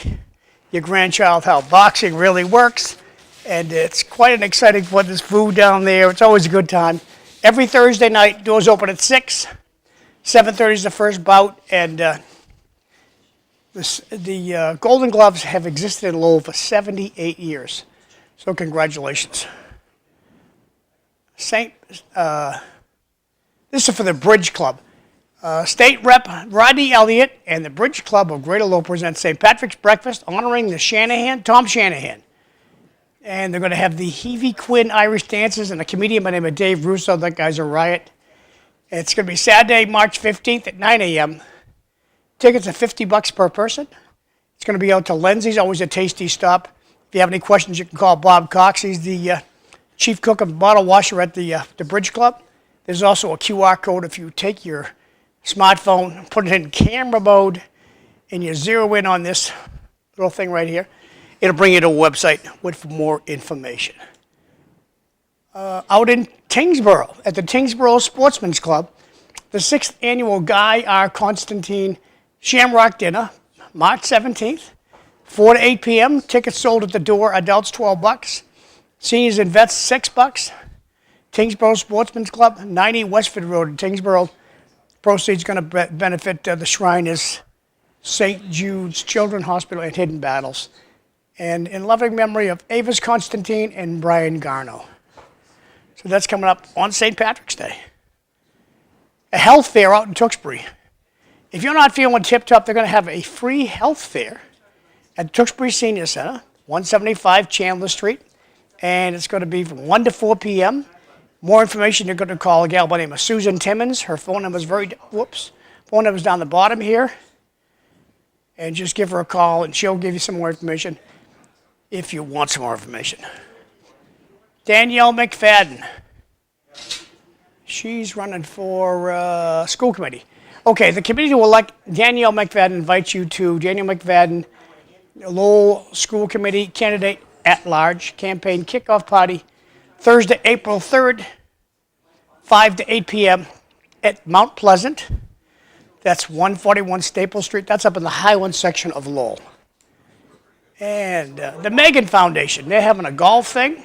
your grandchild how boxing really works. And it's quite an exciting one. There's food down there. It's always a good time. Every Thursday night, doors open at 6. 7:30 is the first bout. And the Golden Gloves have existed in Lowell for 78 years. So congratulations. This is for the Bridge Club. State Rep Rodney Elliott and the Bridge Club of Greater Lowell present St. Patrick's Breakfast honoring the Tom Shanahan. And they're going to have the Heavey Quinn Irish dances and a comedian by the name of Dave Russo. That guy's a riot. It's going to be Saturday, March 15th at 9 a.m. Tickets are $50 per person. It's going to be out to Lindsay's, always a tasty stop. If you have any questions, you can call Bob Cox. He's the chief cook and bottle washer at the Bridge Club. There's also a QR code if you take your smartphone, put it in camera mode, and you zero in on this little thing right here. It'll bring you to a website with more information. Out in Tingsboro, at the Tingsboro Sportsman's Club, the 6th annual Guy R. Constantine Shamrock Dinner, March 17th, 4 to 8 p.m. Tickets sold at the door, adults $12, seniors and vets $6. Tingsboro Sportsman's Club, 90 Westford Road in Tingsboro. Proceeds going to benefit the Shriners, St. Jude's Children's Hospital, and Hidden Battles. And in loving memory of Avis Constantine and Brian Garno. So that's coming up on St. Patrick's Day. A health fair out in Tewksbury. If you're not feeling tip-top, they're going to have a free health fair at Tewksbury Senior Center, 175 Chandler Street. And it's going to be from 1 to 4 p.m. More information, you're going to call a gal by the name of Susan Timmons. Her phone number's phone number's down the bottom here. And just give her a call, and she'll give you some more information if you want some more information. Danielle McFadden. She's running for school committee. Okay, the committee will elect Danielle McFadden, invites you to Danielle McFadden, Lowell School Committee candidate at large campaign kickoff party, Thursday, April 3rd, 5 to 8 p.m. at Mount Pleasant. That's 141 Staple Street. That's up in the Highland section of Lowell. And the Megan Foundation, they're having a golf thing.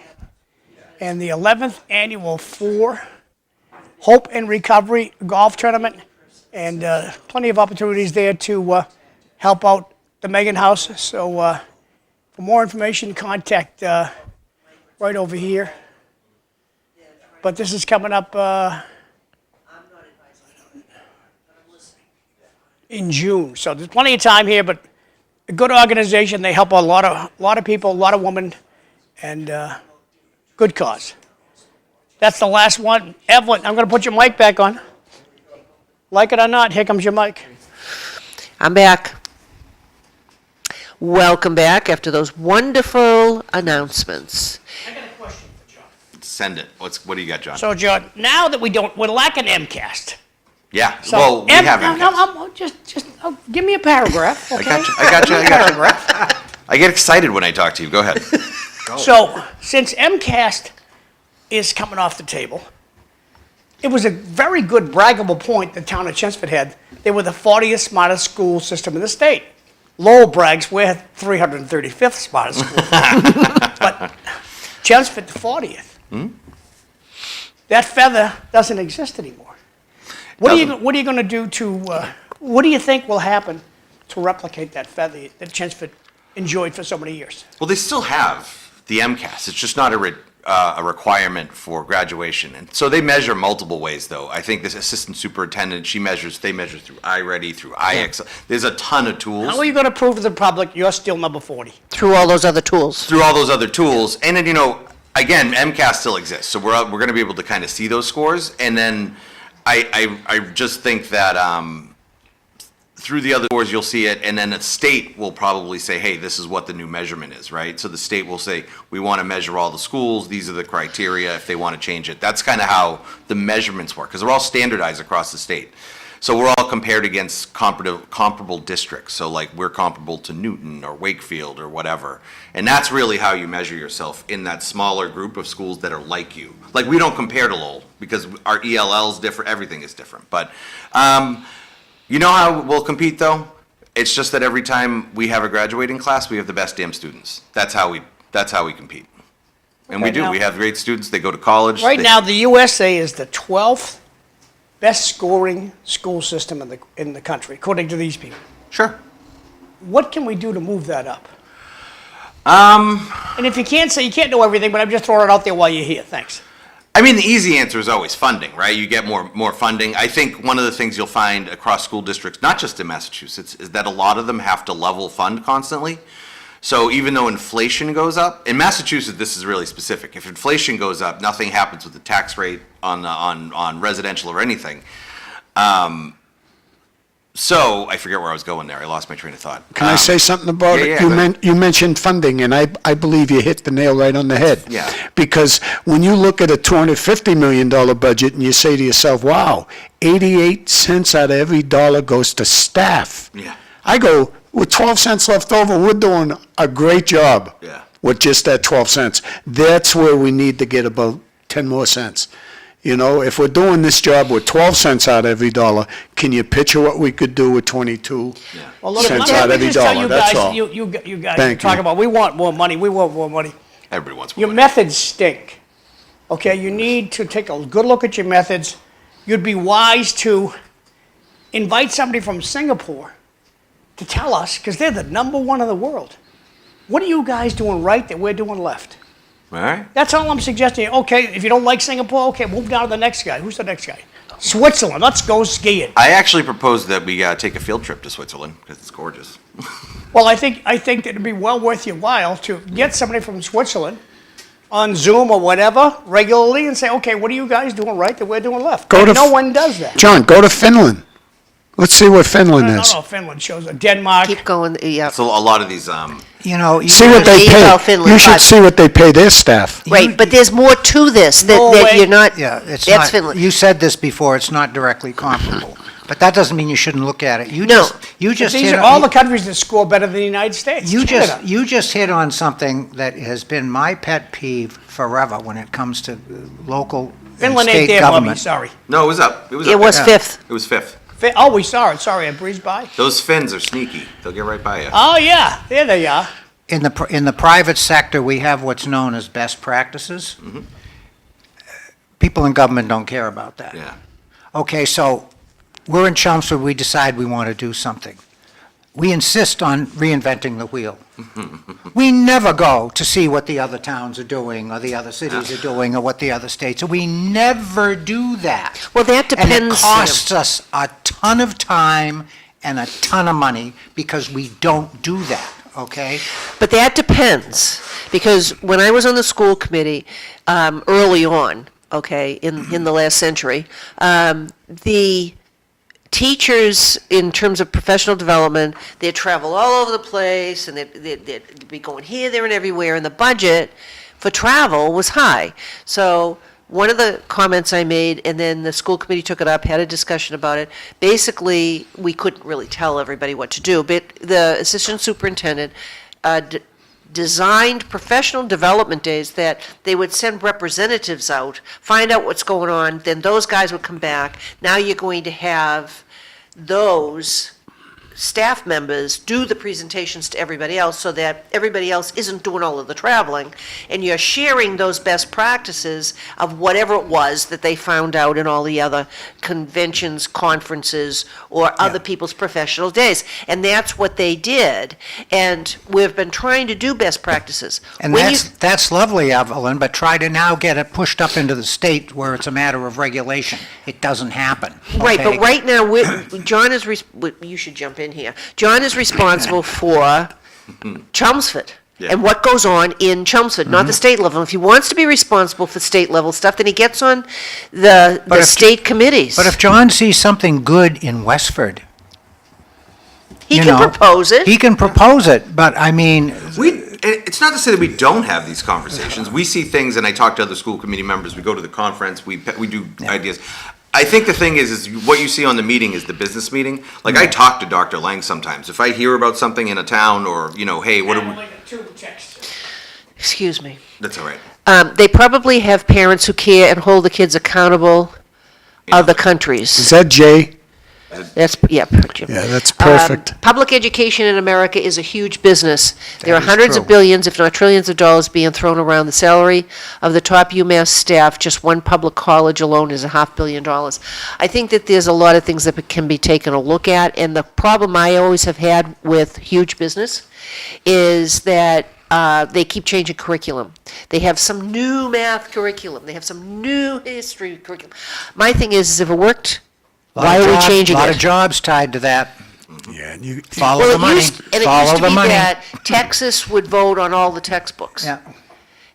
And the 11th annual For Hope and Recovery golf tournament. And plenty of opportunities there to help out the Megan House. So for more information, contact right over here. But this is coming up in June. So there's plenty of time here, but a good organization. They help a lot of people, a lot of women, and good cause. That's the last one. Evelyn, I'm going to put your mic back on. Like it or not, here comes your mic. I'm back. Welcome back after those wonderful announcements. I got a question for John. Send it. What do you got, John? So, John, now that we're lacking MCAST. Yeah. So well, we have MCAST. Just give me a paragraph. Okay? I got you. Paragraph. I get excited when I talk to you. Go ahead. So, since MCAST is coming off the table, it was a very good braggable point the town of Chelmsford had. They were the 40th smartest school system in the state. Lowell brags we're 335th smartest school. But Chelmsford, the 40th. That feather doesn't exist anymore. What are you going to do to, what do you think will happen to replicate that feather that Chelmsford enjoyed for so many years? Well, they still have the MCAS. It's just not a requirement for graduation. And so they measure multiple ways, though. I think this assistant superintendent, they measure through iReady, through iExcel. There's a ton of tools. How are you going to prove to the public you're still number 40? Through all those other tools. Through all those other tools. And then, again, MCAS still exists. So we're going to be able to kind of see those scores. And then I just think that through the other scores, you'll see it, and then the state will probably say, hey, this is what the new measurement is, right? So the state will say, we want to measure all the schools, these are the criteria if they want to change it. That's kind of how the measurements work, because they're all standardized across the state. So we're all compared against comparable districts. So like we're comparable to Newton or Wakefield or whatever. And that's really how you measure yourself in that smaller group of schools that are like you. Like we don't compare to Lowell because our ELL is different, everything is different. But you know how we'll compete though? It's just that every time we have a graduating class, we have the best damn students. That's how we compete. And we do. We have great students. They go to college. Right now, the USA is the 12th best scoring school system in the country, according to these people. Sure. What can we do to move that up? And if you can't say, you can't know everything, but I'm just throwing it out there while you're here. Thanks. I mean, the easy answer is always funding, right? You get more funding. I think one of the things you'll find across school districts, not just in Massachusetts, is that a lot of them have to level fund constantly. So even though inflation goes up, in Massachusetts, this is really specific. If inflation goes up, nothing happens with the tax rate on residential or anything. So I forget where I was going there. I lost my train of thought. Can I say something about yeah, it? yeah, go ahead. You mentioned funding, and I believe you hit the nail right on the head. Yeah. Because when you look at a $250 million budget and you say to yourself, wow, 88 cents out of every dollar goes to staff. Yeah. I go, with 12 cents left over, we're doing a great job. Yeah. With just that 12 cents. That's where we need to get about 10 more cents. You know, if we're doing this job with 12 cents out of every dollar, can you picture what we could do with 22 Well, look, cents let out me of every just tell dollar? you That's guys, all. you guys Thank talk you. about, we want more money, we want more money. Everybody wants more Your money. methods stink. Okay, you need to take a good look at your methods. You'd be wise to invite somebody from Singapore to tell us, because they're the #1 in the world. What are you guys doing right that we're doing left? All right. That's all I'm suggesting. Okay, if you don't like Singapore, okay, move down to the next guy. Who's the next guy? Switzerland. Let's go skiing. I actually proposed that we take a field trip to Switzerland because it's gorgeous. Well, I think that it'd be well worth your while to get somebody from Switzerland on Zoom or whatever regularly and say, okay, what are you guys doing right that we're doing left? Go to No one does that. John, go to Finland. Let's see what Finland I don't is. know if Finland shows it. Denmark. Keep going, yeah. So a lot of these, You know, See what they Leave out pay. Finland, You should but- see what they pay their staff. Right, but there's more to this that Norway. you're not, yeah, it's that's not, Finland. you said this before, it's not directly comparable. But that doesn't mean you shouldn't look at it. You No. you just These hit are all the countries that score better than the United States. Canada. you just hit on something that has been my pet peeve forever when it comes to local and Finland ain't state there, Bubby, government. sorry. no, it was up. It was up. It was there. fifth. It was fifth. Oh, we saw it. Sorry, I breezed by. Those Finns are sneaky. They'll get right by you. Oh, yeah, there they are. In the private sector, we have what's known as best practices. People in government don't care about that. Yeah. Okay, so we're in Chelmsford, we decide we want to do something. We insist on reinventing the wheel. We never go to see what the other towns are doing, or the other cities are doing, or what the other states are. We never do that. Well, that And it depends. costs us a ton of time and a ton of money because we don't do that, okay? But that depends, because when I was on the school committee, early on, okay, in the last century, the teachers, in terms of professional development, they'd travel all over the place, and they'd be going here, there, and everywhere, and the budget for travel was high. So one of the comments I made, and then the school committee took it up, had a discussion about it. Basically, we couldn't really tell everybody what to do, but the assistant superintendent designed professional development days that they would send representatives out, find out what's going on, then those guys would come back. Now you're going to have those staff members do the presentations to everybody else so that everybody else isn't doing all of the traveling, and you're sharing those best practices of whatever it was that they found out in all the other conventions, conferences, or other people's professional days. And that's what they did, and we've been trying to do best practices. And When you- that's lovely, Evelyn, but try to now get it pushed up into the state where it's a matter of regulation. It doesn't happen. Right, okay? but right now, John is, you should jump in here. John is responsible for Chelmsford Yeah. and what goes on in Chelmsford, not the state level. If he wants to be responsible for state level stuff, then he gets on the But if- state committees. But if John sees something good in Westford, He you can know, propose it. he can propose it, but I mean, It's not to say that we don't have these conversations. We see things, and I talk to other school committee members. We go to the conference. We do ideas. I think the thing is what you see on the meeting is the business meeting. Like I talk to Dr. Lang sometimes. If I hear about something in a town, or hey, what do we? Excuse me. That's all right. They probably have parents who care and hold the kids accountable other countries. Is that Jay? That's, yeah, Jim. Yeah, that's perfect. Public education in America is a huge business. There are is hundreds true. of billions, if not trillions of dollars being thrown around. The salary of the top UMass staff, just one public college alone, is $500 million. I think that there's a lot of things that can be taken a look at, and the problem I always have had with huge business is that they keep changing curriculum. They have some new math curriculum. They have some new history curriculum. My thing is if it worked, why are we changing A lot it? of jobs tied to that. Yeah, and you, Follow the money. And it Follow used to the be money. that Texas would vote on all the textbooks. Yeah.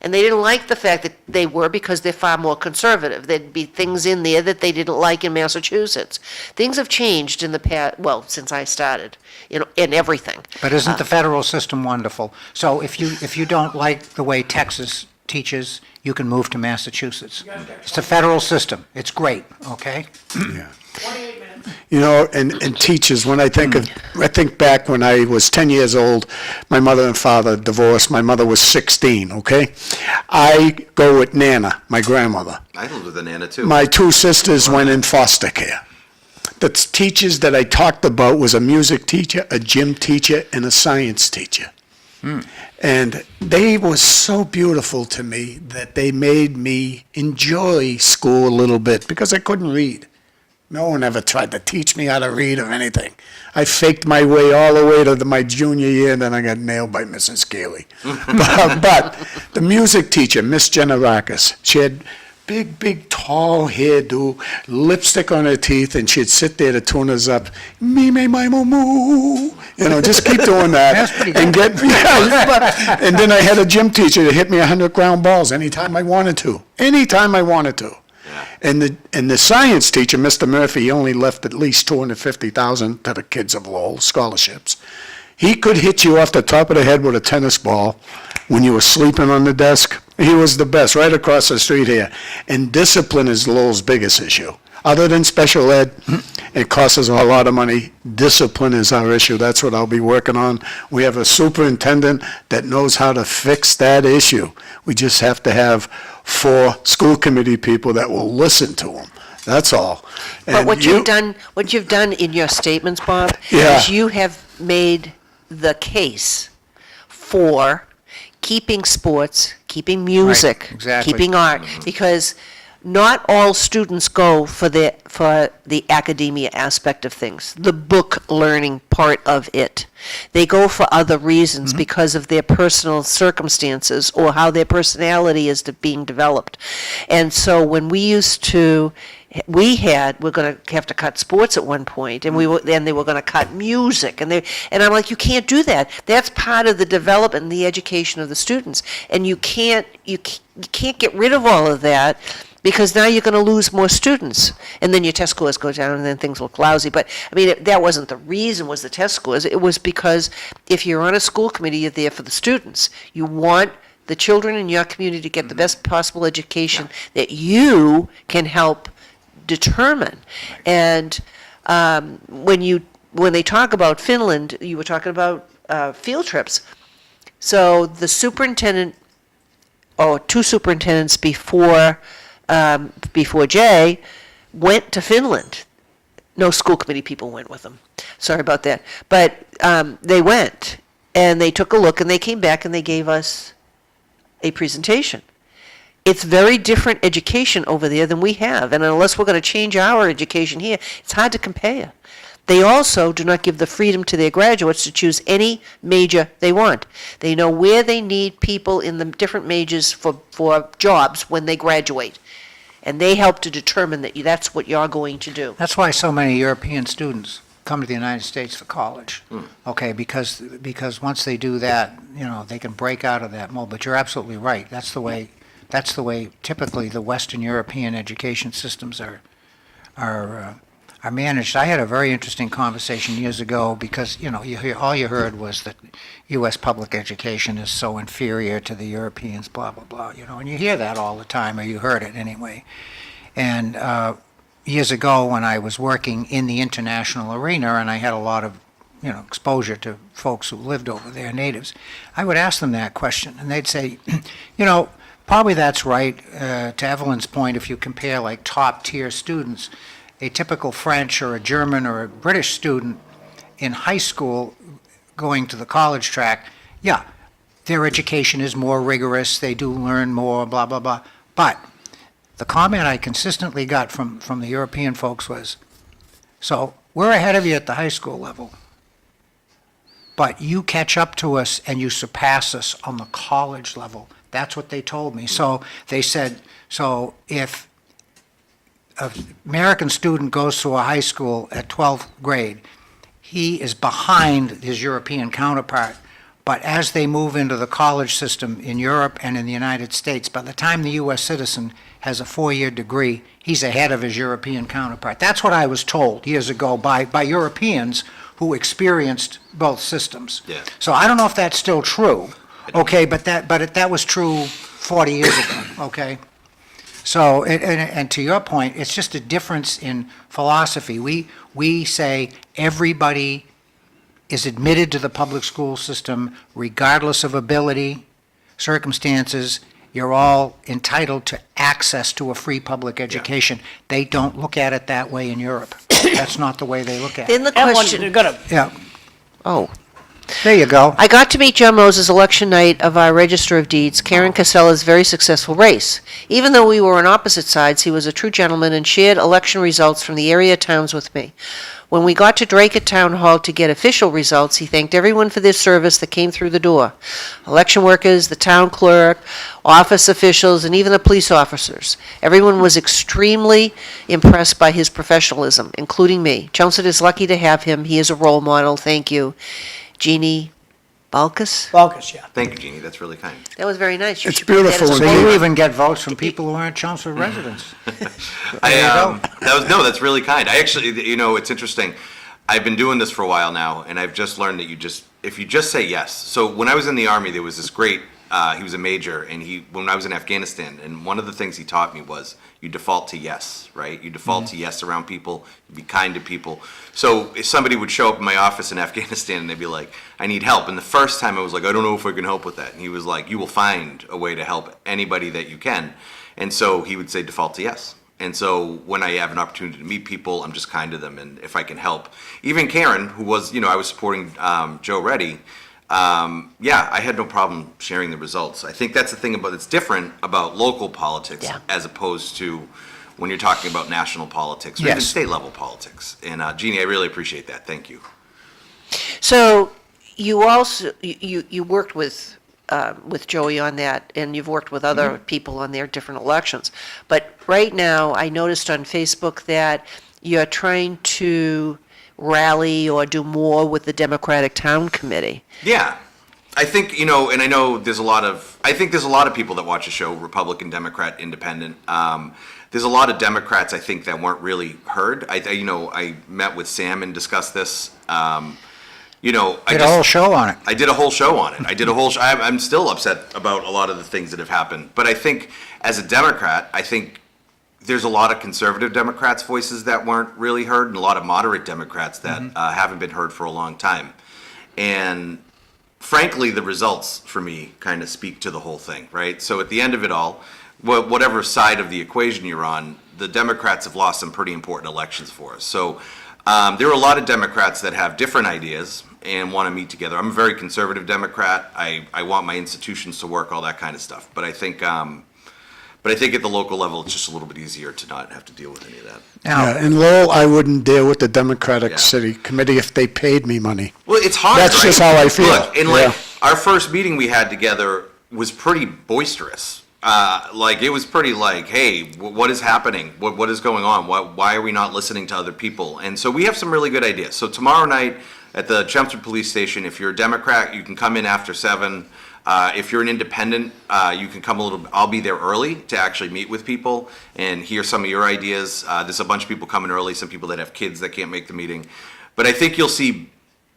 And they didn't like the fact that they were because they're far more conservative. There'd be things in there that they didn't like in Massachusetts. Things have changed in the past, well, since I started, in everything. But isn't the federal system wonderful? So if you don't like the way Texas teaches, you can move to Massachusetts. It's a federal system. It's great, okay? yeah. And teachers, when I think back when I was 10 years old, my mother and father divorced. My mother was 16, okay? I go with Nana, my grandmother. I lived with a Nana too. My two sisters went in foster care. The teachers that I talked about was a music teacher, a gym teacher, and a science teacher. And they were so beautiful to me that they made me enjoy school a little bit because I couldn't read. No one ever tried to teach me how to read or anything. I faked my way all the way to my junior year, and then I got nailed by Mrs. Gailey. but the music teacher, Miss Generakis, she had big, tall hairdo, lipstick on her teeth, and she'd sit there to tune us up. Me, my, moo. Just keep doing that. That's pretty and good. and then I had a gym teacher that hit me 100 ground balls anytime I wanted to. And the science teacher, Mr. Murphy, only left at least $250,000 to the kids of Lowell scholarships. He could hit you off the top of the head with a tennis ball when you were sleeping on the desk. He was the best, right across the street here. And discipline is Lowell's biggest issue. Other than special ed, it costs us a lot of money. Discipline is our issue. That's what I'll be working on. We have a superintendent that knows how to fix that issue. We just have to have 4 school committee people that will listen to him. That's all. But And what you've done in your statements, Bob, Yeah. is you have made the case for keeping sports, keeping music, exactly. keeping art, because not all students go for the academia aspect of things, the book learning part of it. They go for other reasons because of their personal circumstances or how their personality is being developed. And so when we're going to have to cut sports at one point, and then they were going to cut music, and I'm like, you can't do that. That's part of the development and the education of the students, and you can't get rid of all of that. Because now you're going to lose more students, and then your test scores go down, and then things look lousy. But, I mean, that wasn't the reason, was the test scores. It was because if you're on a school committee, you're there for the students. You want the children in your community to get the best possible education that you can help determine. And when they talk about Finland, you were talking about field trips. So the superintendent, or 2 superintendents before Jay, went to Finland. No school committee people went with them. Sorry about that. But they went, and they took a look, and they came back, and they gave us a presentation. It's very different education over there than we have, and unless we're going to change our education here, it's hard to compare. They also do not give the freedom to their graduates to choose any major they want. They know where they need people in the different majors for jobs when they graduate. And they help to determine that that's what you're going to do. That's why so many European students come to the United States for college, okay? Because once they do that, they can break out of that mold. But you're absolutely right. That's the way typically the Western European education systems are managed. I had a very interesting conversation years ago because, all you heard was that U.S. public education is so inferior to the Europeans, blah, blah, blah, and you hear that all the time, or you heard it anyway. And years ago when I was working in the international arena and I had a lot of, exposure to folks who lived over there, natives, I would ask them that question, and they'd say, probably that's right. To Evelyn's point, if you compare like top-tier students, a typical French or a German or a British student in high school going to the college track, their education is more rigorous, they do learn more, blah, blah, blah. But the comment I consistently got from the European folks was, so we're ahead of you at the high school level. but you catch up to us and you surpass us on the college level. That's what they told me. So they said, so if an American student goes to a high school at 12th grade, he is behind his European counterpart. But as they move into the college system in Europe and in the United States, by the time the U.S. citizen has a 4-year degree, he's ahead of his European counterpart. That's what I was told years ago by Europeans who experienced both systems. Yeah. So I don't know if that's still true, okay, but that was true 40 years ago, okay? So, and to your point, it's just a difference in philosophy. We say everybody is admitted to the public school system regardless of ability, circumstances. You're all entitled to access to a free public education. They don't look at it that way in Europe. That's not the way they look at it. Then the Evelyn, question, you're gonna, Yeah, oh, there you go. I got to meet John Moses election night of our Register of Deeds, Karen Casella's very successful race. Even though we were on opposite sides, he was a true gentleman and shared election results from the area towns with me. When we got to Drake at Town Hall to get official results, he thanked everyone for their service that came through the door. Election workers, the town clerk, office officials, and even the police officers. Everyone was extremely impressed by his professionalism, including me. Chelmsford is lucky to have him. He is a role model. Thank you. Jeannie Balkus? Balkus, yeah. Thank you, Jeannie, that's really kind. That was very nice. You It's should put that beautiful as a when So quote. you even get votes from people who aren't Chelmsford residents. That's really kind. I actually, it's interesting. I've been doing this for a while now, and I've just learned that if you just say yes. So when I was in the Army, there was this great, he was a major, and when I was in Afghanistan, and one of the things he taught me was you default to yes, right? You default to yes around people, you be kind to people. So if somebody would show up in my office in Afghanistan and they'd be like, I need help. And the first time I was like, I don't know if I can help with that. And he was like, you will find a way to help anybody that you can. And so he would say default to yes. And so when I have an opportunity to meet people, I'm just kind to them, and if I can help. Even Karen, who was, I was supporting Joe Reddy, I had no problem sharing the results. I think that's the thing that's different about local politics as opposed to when you're talking about national politics or even state level politics. And Jeannie, I really appreciate that. Thank you. So you also, you worked with Joey on that, and you've worked with other people on their different elections. But right now, I noticed on Facebook that you're trying to rally or do more with the Democratic Town Committee. Yeah. I think, and I know there's a lot of people that watch the show, Republican, Democrat, Independent. There's a lot of Democrats, I think, that weren't really heard. I met with Sam and discussed this. Did a whole show on it. I did a whole show on it. I'm still upset about a lot of the things that have happened. But I think as a Democrat, I think there's a lot of conservative Democrats' voices that weren't really heard, and a lot of moderate Democrats that haven't been heard for a long time. And frankly, the results for me kind of speak to the whole thing, right? So at the end of it all, whatever side of the equation you're on, the Democrats have lost some pretty important elections for us. So there are a lot of Democrats that have different ideas and want to meet together. I'm a very conservative Democrat. I want my institutions to work, all that kind of stuff. But I think at the local level, it's just a little bit easier to not have to deal with any of that. Yeah, in Lowell, I wouldn't deal with the Democratic City Committee if they paid me money. Well, it's hard. That's right? just how I feel. Look, and our first meeting we had together was pretty boisterous. It was pretty hey, what is happening? What is going on? Why are we not listening to other people? And so we have some really good ideas. So tomorrow night at the Chelmsford Police Station, if you're a Democrat, you can come in after 7. If you're an independent, you can come I'll be there early to actually meet with people and hear some of your ideas. There's a bunch of people coming early, some people that have kids that can't make the meeting. But I think you'll see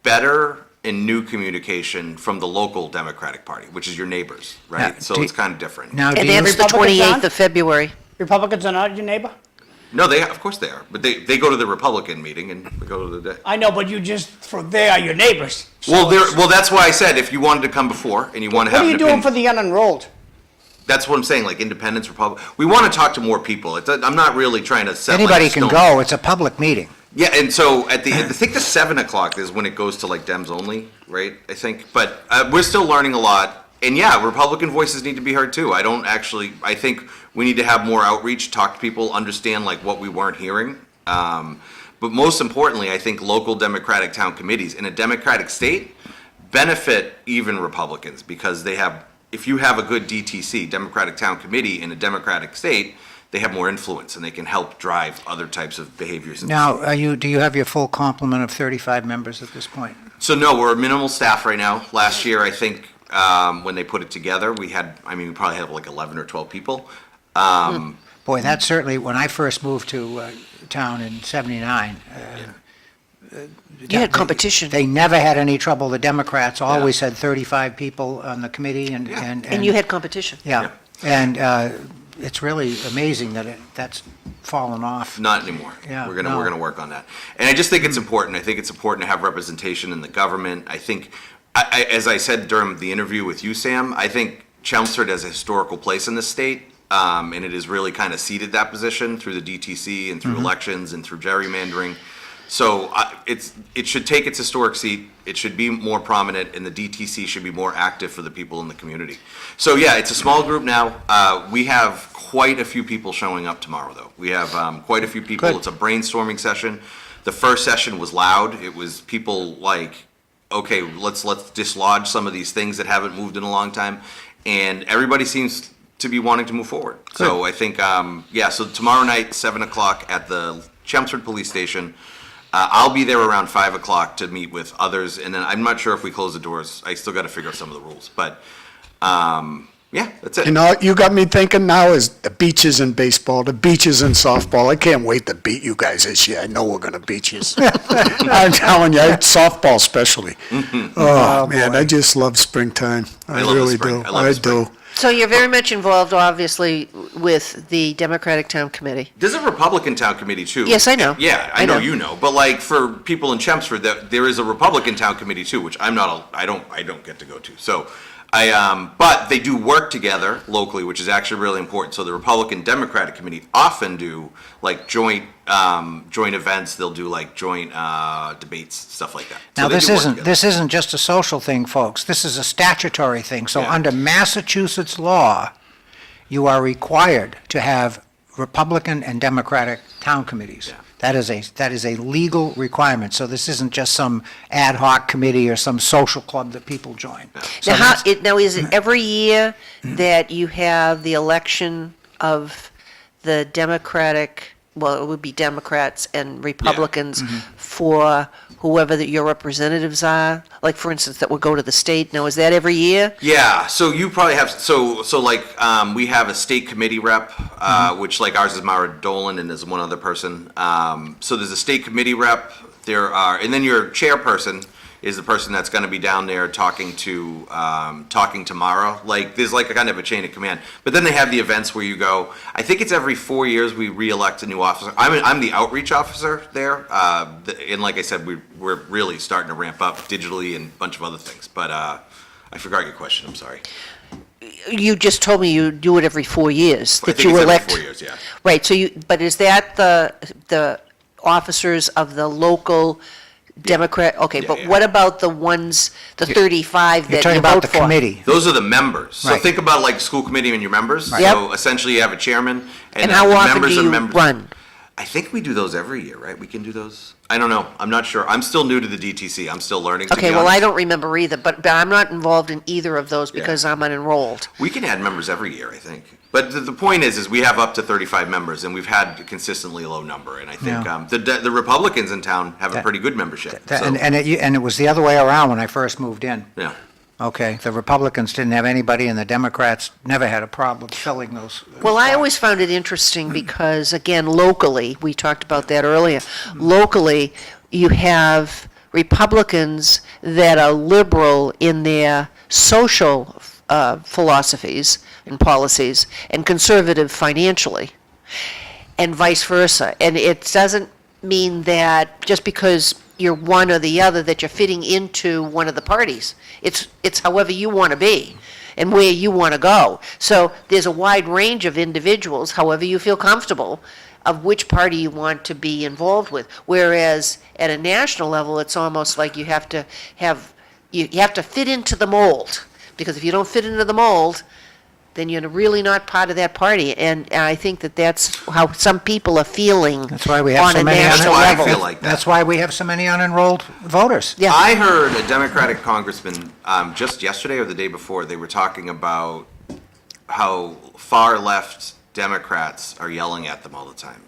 better and new communication from the local Democratic Party, which is your neighbors, right? Now, So it's kind of different. Now, do And you, that's the Republicans 28th on? of February. Republicans are not your neighbor? No, of course they are. But they go to the Republican meeting and we go to the day. I know, but they are your neighbors. So Well, that's why I said if you wanted to come before and you want to have what are an you doing opinion, for the unenrolled? that's what I'm saying, independents, Republic. We want to talk to more people. I'm not really trying to set anybody a can stone. go. It's a public meeting. Yeah, and so I think the 7 o'clock is when it goes to Dems only, right? I think, but we're still learning a lot. And yeah, Republican voices need to be heard too. I think we need to have more outreach, talk to people, understand what we weren't hearing. But most importantly, I think local Democratic town committees in a Democratic state, benefit even Republicans because if you have a good DTC, Democratic Town Committee in a Democratic state, they have more influence and they can help drive other types of behaviors. Now, do you have your full complement of 35 members at this point? So no, we're a minimal staff right now. Last year, I think, when they put it together, we probably had like 11 or 12 people. Boy, that certainly, when I first moved to town in '79, You had competition. They never had any trouble. The Democrats always had 35 people on the committee, and you had competition. Yeah, and it's really amazing that that's fallen off. Not anymore. Yeah, we're gonna work on that, and I just think it's important. I think it's important to have representation in the government. I think, as I said during the interview with you, Sam, I think Chelmsford has a historical place in the state. And it has really kind of ceded that position through the DTC and through elections and through gerrymandering. So it should take its historic seat. It should be more prominent, and the DTC should be more active for the people in the community. So yeah, it's a small group now. We have quite a few people showing up tomorrow, though. We have quite a few people. Good. It's a brainstorming session. The first session was loud. It was people like, okay, let's dislodge some of these things that haven't moved in a long time, and everybody seems to be wanting to move forward. Good. So I think, so tomorrow night, 7 o'clock at the Chelmsford Police Station. I'll be there around 5 o'clock to meet with others, and then I'm not sure if we close the doors. I still got to figure out some of the rules, but that's it. You know, you got me thinking now is the beaches in baseball, the beaches in softball. I can't wait to beat you guys this year. I know we're going to beat you. I'm telling you, softball especially. Oh, man, I just love springtime. I love the really spring. do. I love the I spring. do. So you're very much involved, obviously, with the Democratic Town Committee. There's a Republican Town Committee too. Yes, I know. Yeah, I know you know. But like for people in Chelmsford, there is a Republican Town Committee too, which I don't get to go to. So but they do work together locally, which is actually really important. So the Republican Democratic Committee often do like joint events. They'll do like joint debates, stuff like that. Now, So they do work together. this isn't just a social thing, folks. This is a statutory thing. So Yeah. under Massachusetts law, you are required to have Republican and Democratic town committees. Yeah. That is a legal requirement. So this isn't just some ad hoc committee or some social club that people join. So Now, is it every year that you have the election of the Democratic, well, it would be Democrats and Republicans for whoever your representatives are? Like, for instance, that would go to the state. Now, is that every year? Yeah, so you probably have, we have a state committee rep, which like ours is Mara Dolan and there's one other person. So there's a state committee rep, and then your chairperson is the person that's gonna be down there talking to Mara. Like, there's like a kind of a chain of command. But then they have the events where you go, I think it's every 4 years we re-elect a new officer. I'm the outreach officer there, and like I said, we're really starting to ramp up digitally and a bunch of other things. But I forgot your question, I'm sorry. You just told me you do it every 4 years, I that think you it's every elect. 4 years, yeah. Right, but is that the officers of the local Democrat? Okay, Yeah, but yeah. what about the ones, the 35 You're that talking you about vote the for? committee. Those are the members. So Right. think about like school committee and your members. Right. So Yep. essentially you have a chairman And and how the often members do are you members. run? I think we do those every year, right? We can do those. I don't know. I'm not sure. I'm still new to the DTC. I'm still learning. Okay, to be well, I honest. don't remember either, but I'm not involved in either of those Yeah. because I'm unenrolled. We can add members every year, I think. But the point is we have up to 35 members, and we've had a consistently low number. And I think Yeah. the Republicans in town have a pretty good membership. So, And it was the other way around when I first moved in. yeah. Okay, the Republicans didn't have anybody, and the Democrats never had a problem filling those. Well, I always found it interesting because, again, locally, we talked about that earlier, locally, you have Republicans that are liberal in their social philosophies and policies and conservative financially, and vice versa. And it doesn't mean that just because you're one or the other that you're fitting into one of the parties. It's however you want to be and where you want to go. So there's a wide range of individuals, however you feel comfortable, of which party you want to be involved with. Whereas at a national level, it's almost like you have to fit into the mold. Because if you don't fit into the mold, then you're really not part of that party. And I think that that's how some people are feeling That's why we have on so a many national That's why I level. feel like that. That's why we have so many unenrolled voters. Yeah. I heard a Democratic congressman just yesterday or the day before, they were talking about how far left Democrats are yelling at them all the time.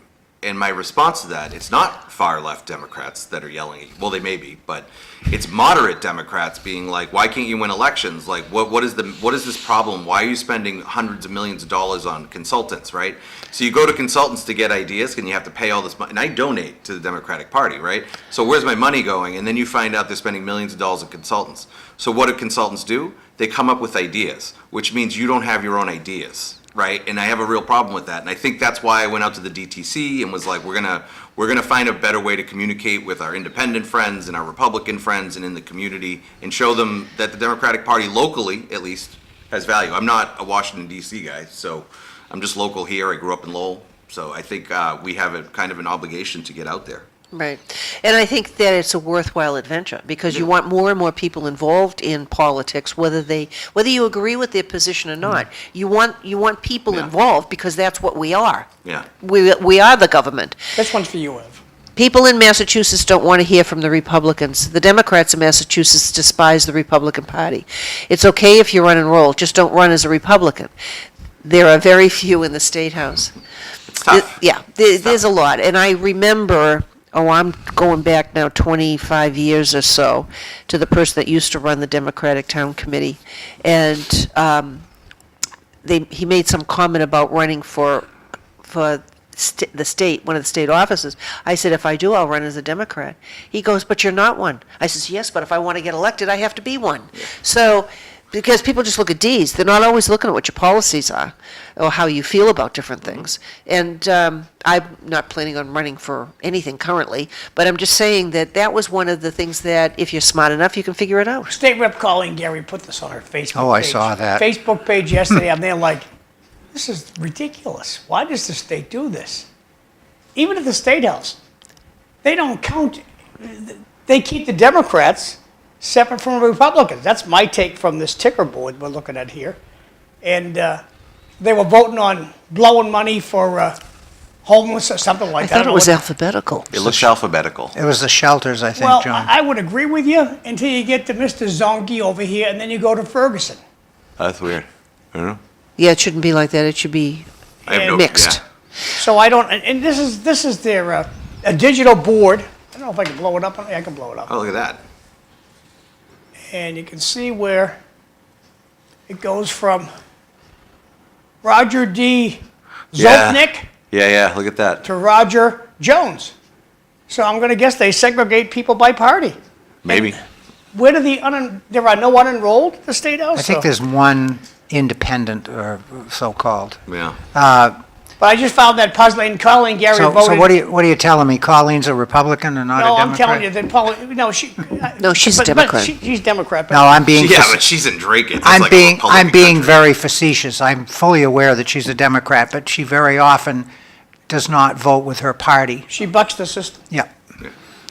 And my response to that, it's not far left Democrats that are yelling at you. Well, they may be, but it's moderate Democrats being like, why can't you win elections? Like, what is this problem? Why are you spending hundreds of millions of dollars on consultants, right? So you go to consultants to get ideas, and you have to pay all this money. And I donate to the Democratic Party, right? So where's my money going? And then you find out they're spending millions of dollars on consultants. So what do consultants do? They come up with ideas, which means you don't have your own ideas. Right, and I have a real problem with that, and I think that's why I went out to the DTC and was like, we're gonna find a better way to communicate with our independent friends and our Republican friends and in the community, and show them that the Democratic Party locally, at least, has value. I'm not a Washington DC guy, so I'm just local here. I grew up in Lowell, so I think we have a kind of an obligation to get out there. Right. And I think that it's a worthwhile adventure, because you want more and more people involved in politics, whether you agree with their position or not. You want people Yeah. involved, because that's what we are. Yeah. We are the government. This one's for you, Ev. People in Massachusetts don't want to hear from the Republicans. The Democrats in Massachusetts despise the Republican Party. It's okay if you run and roll, just don't run as a Republican. There are very few in the State House. It's tough. There's a lot. And I remember, I'm going back now 25 years or so, to the person that used to run the Democratic Town Committee. And he made some comment about running for the state, one of the state offices. I said, if I do, I'll run as a Democrat. He goes, but you're not one. I says, yes, but if I want to get elected, I have to be one. So, because people just look at Ds, they're not always looking at what your policies are or how you feel about different things. And I'm not planning on running for anything currently, but I'm just saying that was one of the things that, if you're smart enough, you can figure it out. State Rep Colleen Gary put this on her Facebook page. Oh, I saw that. Facebook page yesterday, and they're like, this is ridiculous. Why does the state do this? Even at the State House, they don't count, they keep the Democrats separate from the Republicans. That's my take from this ticker board we're looking at here. And they were voting on blowing money for homeless or something like I that. thought it was alphabetical. It looks alphabetical. It was the shelters, I think, Well, John. I would agree with you until you get to Mr. Zonky over here, and then you go to Ferguson. That's weird. I don't know. Yeah, it shouldn't be like that. It should be I have no, mixed. yeah. So I don't, and this is their a digital board. I don't know if I can blow it up. Yeah, I can blow it up. Oh, look at that. And you can see where it goes from Roger D. Yeah. Zoltnik Yeah, look at that. to Roger Jones. So I'm going to guess they segregate people by party. Maybe. Where do there are no unenrolled at the State House? I think So- there's one independent, or so-called. Yeah. But I just found that puzzling. Colleen Gary So voted. what are you telling me? Colleen's a Republican and not a No, Democrat? I'm telling you that no, No, she's a but Democrat. She's Democrat. But No, I'm being. Yeah, but she's in Drake. It's I'm like a being Republican country. very facetious. I'm fully aware that she's a Democrat, but she very often does not vote with her party. she bucks the system. Yeah.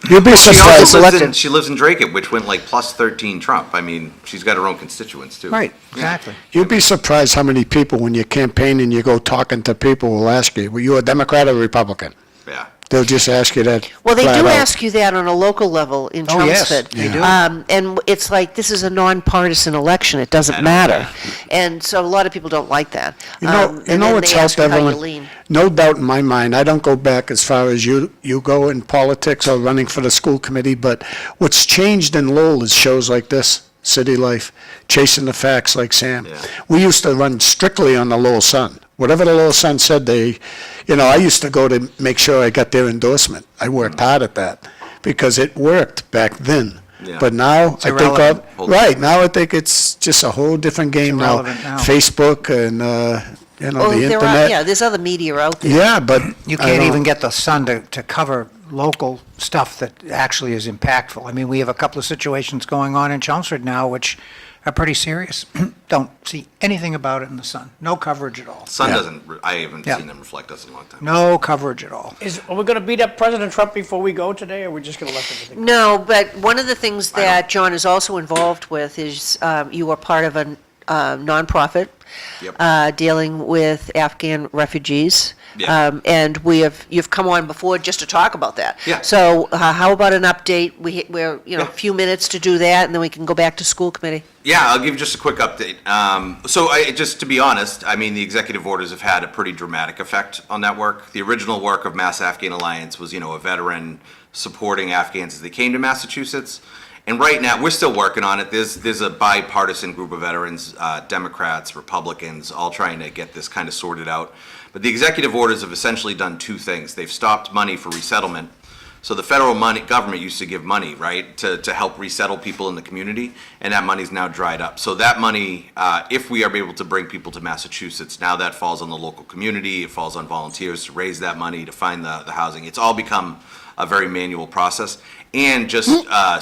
You'd be She surprised. also lives in Drake, which went like plus 13 Trump. I mean, she's got her own constituents too. Right, exactly. You'd be surprised how many people, when you campaign and you go talking to people, will ask you, were you a Democrat or Republican? Yeah. They'll just ask you that. Well, they flat do out. ask you that on a local level in Oh, yes, Chelmsford. they do. And it's like, this is a nonpartisan election, it doesn't matter. And so a lot of people don't like that. You know, And then what's they ask helped, you how you Evelyn? lean. No doubt in my mind, I don't go back as far as you go in politics or running for the school committee, but what's changed in Lowell is shows like this, City Life, Chasing the Facts like Sam. Yeah. We used to run strictly on the Lowell Sun. Whatever the Lowell Sun said, I used to go to make sure I got their endorsement. I worked hard at that because it worked back then. Yeah. But now, It's I think, irrelevant. now I think it's just a whole different game now. irrelevant now. Facebook and, Oh, the there are, internet. yeah, there's other media out there. Yeah, but. You I can't don't- even get the Sun to cover local stuff that actually is impactful. I mean, we have a couple of situations going on in Chelmsford now which are pretty serious. Don't see anything about it in the Sun. No coverage at all. Sun Yeah. doesn't, I haven't Yeah. seen them reflect us in a long time. No coverage at all. Are we going to beat up President Trump before we go today, or are we just going to let everything? No, but one of the things that John is also involved with is you are part of nonprofit Yep. dealing with Afghan refugees. Yeah. And you've come on before just to talk about that. Yeah. So how about an update? We're, Yeah. a few minutes to do that, and then we can go back to school committee. Yeah, I'll give just a quick update. Just to be honest, I mean, the executive orders have had a pretty dramatic effect on that work. The original work of Mass Afghan Alliance was, a veteran supporting Afghans as they came to Massachusetts. And right now, we're still working on it. There's a bipartisan group of veterans, Democrats, Republicans, all trying to get this kind of sorted out. But the executive orders have essentially done two things. They've stopped money for resettlement. So the federal government used to give money, right, to help resettle people in the community, and that money's now dried up. So that money, if we are able to bring people to Massachusetts, now that falls on the local community, it falls on volunteers to raise that money, to find the housing. It's all become a very manual process. And just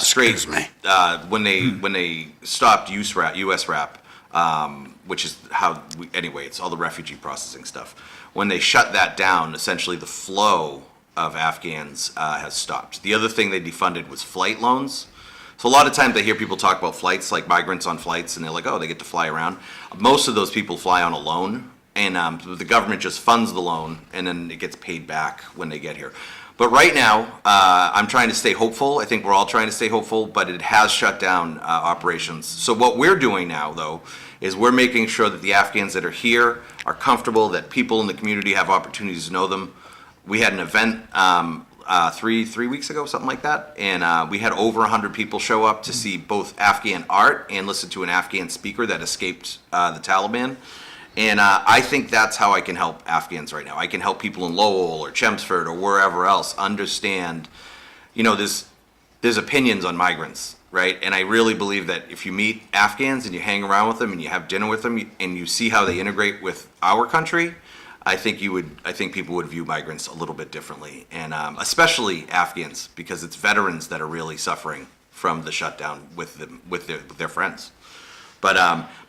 straight, when they stopped US RAP, which is it's all the refugee processing stuff. When they shut that down, essentially the flow of Afghans has stopped. The other thing they defunded was flight loans. So a lot of times I hear people talk about flights, like migrants on flights, and they're like, oh, they get to fly around. Most of those people fly on a loan, and the government just funds the loan, and then it gets paid back when they get here. But right now, I'm trying to stay hopeful. I think we're all trying to stay hopeful, but it has shut down operations. So what we're doing now, though, is we're making sure that the Afghans that are here are comfortable, that people in the community have opportunities to know them. We had an event 3 weeks ago, something like that, and we had over 100 people show up to see both Afghan art and listen to an Afghan speaker that escaped the Taliban. And I think that's how I can help Afghans right now. I can help people in Lowell or Chelmsford or wherever else understand, there's opinions on migrants, right? And I really believe that if you meet Afghans and you hang around with them and you have dinner with them and you see how they integrate with our country, I think people would view migrants a little bit differently, and especially Afghans, because it's veterans that are really suffering from the shutdown with their friends. But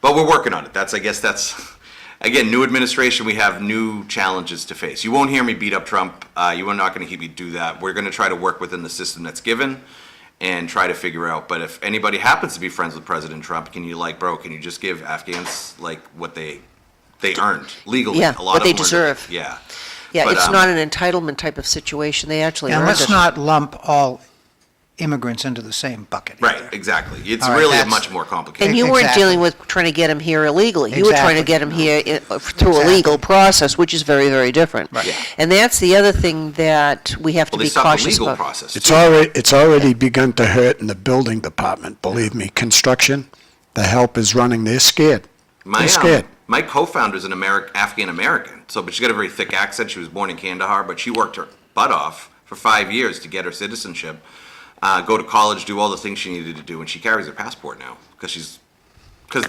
we're working on it. I guess that's. Again, new administration, we have new challenges to face. You won't hear me beat up Trump. You are not going to hear me do that. We're going to try to work within the system that's given and try to figure out. But if anybody happens to be friends with President Trump, can you just give Afghans what they earned legally? Yeah, A lot what of they them deserve. Yeah. Yeah, But, it's not an entitlement type of situation. They actually And earned let's it. not lump all immigrants into the same bucket Right, either. exactly. It's All right, really that's- much more complicated. And you weren't Exactly. dealing with trying to get them here illegally. You were trying to Exactly. get them here through a Exactly. legal process, which is very, very different. Right. Yeah. And that's the other thing that we have to Well, they be stopped the cautious legal about. process. It's already begun to hurt in the building department, believe me. Construction, the help is running, they're scared. They're scared. My co-founder is an Afghan American, but she's got a very thick accent. She was born in Kandahar, but she worked her butt off for 5 years to get her citizenship, go to college, do all the things she needed to do, and she carries her passport now because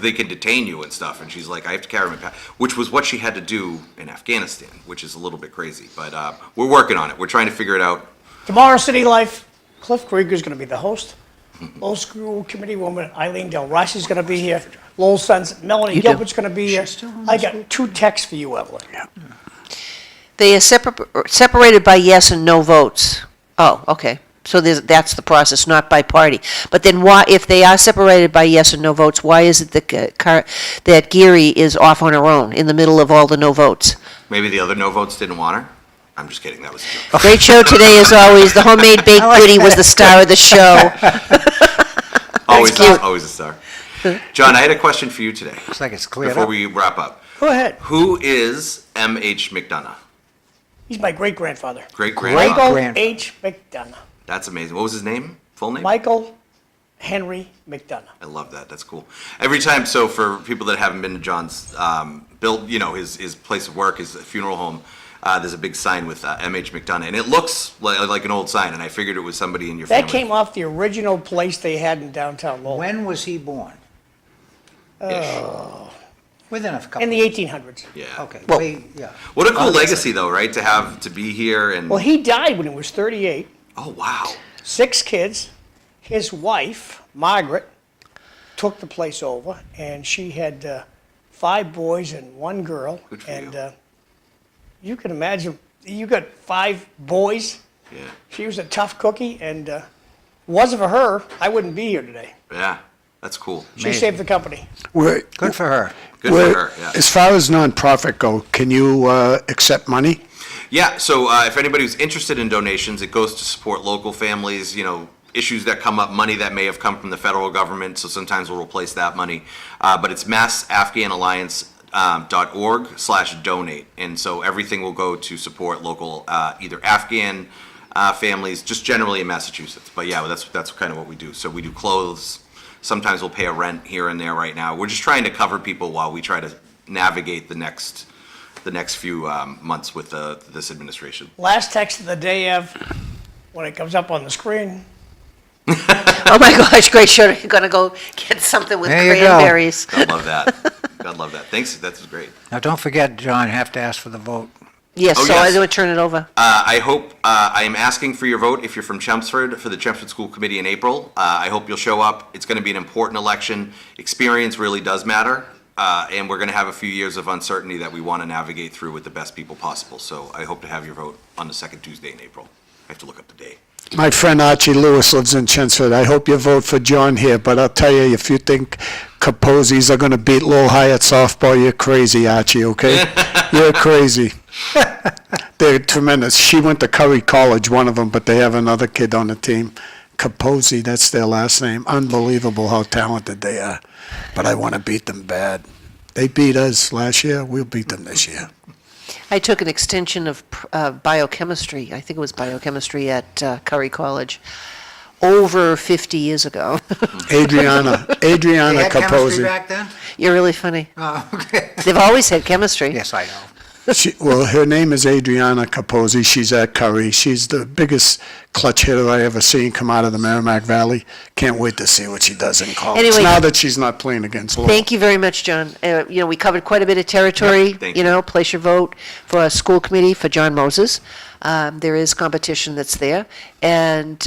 they can detain you and stuff. And she's like, I have to carry my passport, which was what she had to do in Afghanistan, which is a little bit crazy. But we're working on it. We're trying to figure it out. Tomorrow, City Life, Cliff Krieger's going to be the host. Lowell School Committee woman Eileen Del Rossi's going to be here. Lowell's sons, Melanie You do. Gilbert's going to be here. I got 2 texts for you, Evelyn. They are separated by yes and no votes. Oh, okay. So that's the process, not by party. But then why, if they are separated by yes and no votes, why is it that Gary is off on her own in the middle of all the no votes? Maybe the other no votes didn't want her. I'm just kidding. That was a joke. Great show today, as always. The homemade baked goodie was the star of the show. Always a star. John, I had a question for you today. Looks like it's cleared Before up. we wrap up. Go ahead. Who is M.H. McDonough? He's my great-grandfather. Great-grandfather. Michael Grand- H. McDonough. That's amazing. What was his name? Full name? Michael Henry McDonough. I love that. That's cool. Every time, so for people that haven't been to John's his place of work, his funeral home, there's a big sign with M.H. McDonough, and it looks like an old sign, and I figured it was somebody in your family. That came off the original place they had in downtown Lowell When was he born? Within a couple. in the 1800s. Yeah. Okay. Well- Yeah. What a cool legacy, though, right? To be here and. Well, he died when he was 38. Oh wow. 6 kids. His wife, Margaret, took the place over, and she had 5 boys and 1 girl. Good for and you. You can imagine, you got 5 boys. Yeah. She was a tough cookie, and wasn't for her, I wouldn't be here today. Yeah. That's cool. She saved the company. We're- Good for her. Good we're- for her, yeah. As far as nonprofit go, can you accept money? Yeah, so if anybody's interested in donations, it goes to support local families, issues that come up, money that may have come from the federal government, so sometimes we'll replace that money. But it's massafghanalliance.org/donate. And so everything will go to support local, either Afghan families, just generally in Massachusetts. But yeah, that's kind of what we do. So we do clothes. Sometimes we'll pay a rent here and there right now. We're just trying to cover people while we try to navigate the next few months with this administration. Last text of the day, Ev, when it comes up on the screen. Oh my gosh, great show. You're going to go get something with There you go. cranberries. God love that. God love that. Thanks. That's great. Now, don't forget, John, have to ask for the vote. Yes, Oh, so I'm yes. going to turn it over. I hope, I am asking for your vote if you're from Chelmsford for the Chelmsford School Committee in April. I hope you'll show up. It's going to be an important election. Experience really does matter. And we're going to have a few years of uncertainty that we want to navigate through with the best people possible. So I hope to have your vote on the second Tuesday in April. I have to look up the date. My friend Archie Lewis lives in Chelmsford. I hope you vote for John here, but I'll tell you, if you think Kaposi's are going to beat Lowell High at softball, you're crazy, Archie, okay? You're crazy. They're tremendous. She went to Curry College, one of them, but they have another kid on the team. Kaposi, that's their last name. Unbelievable how talented they are. But I want to beat them bad. They beat us last year. We'll beat them this year. I took an extension of biochemistry, I think it was biochemistry at Curry College, over 50 years ago. Adriana They had chemistry Kaposi. back then? You're really funny. Oh, okay. They've always had chemistry. Yes, I know. Well, her name is Adriana Kaposi. She's at Curry. She's the biggest clutch hitter I ever seen come out of the Merrimack Valley. Can't wait to see what she does in college. Anyway, now that she's not playing against Lowell. Thank you very much, John. We covered quite a bit of territory. Yep, thank you. Place your vote for a school committee for John Moses. There is competition that's there. And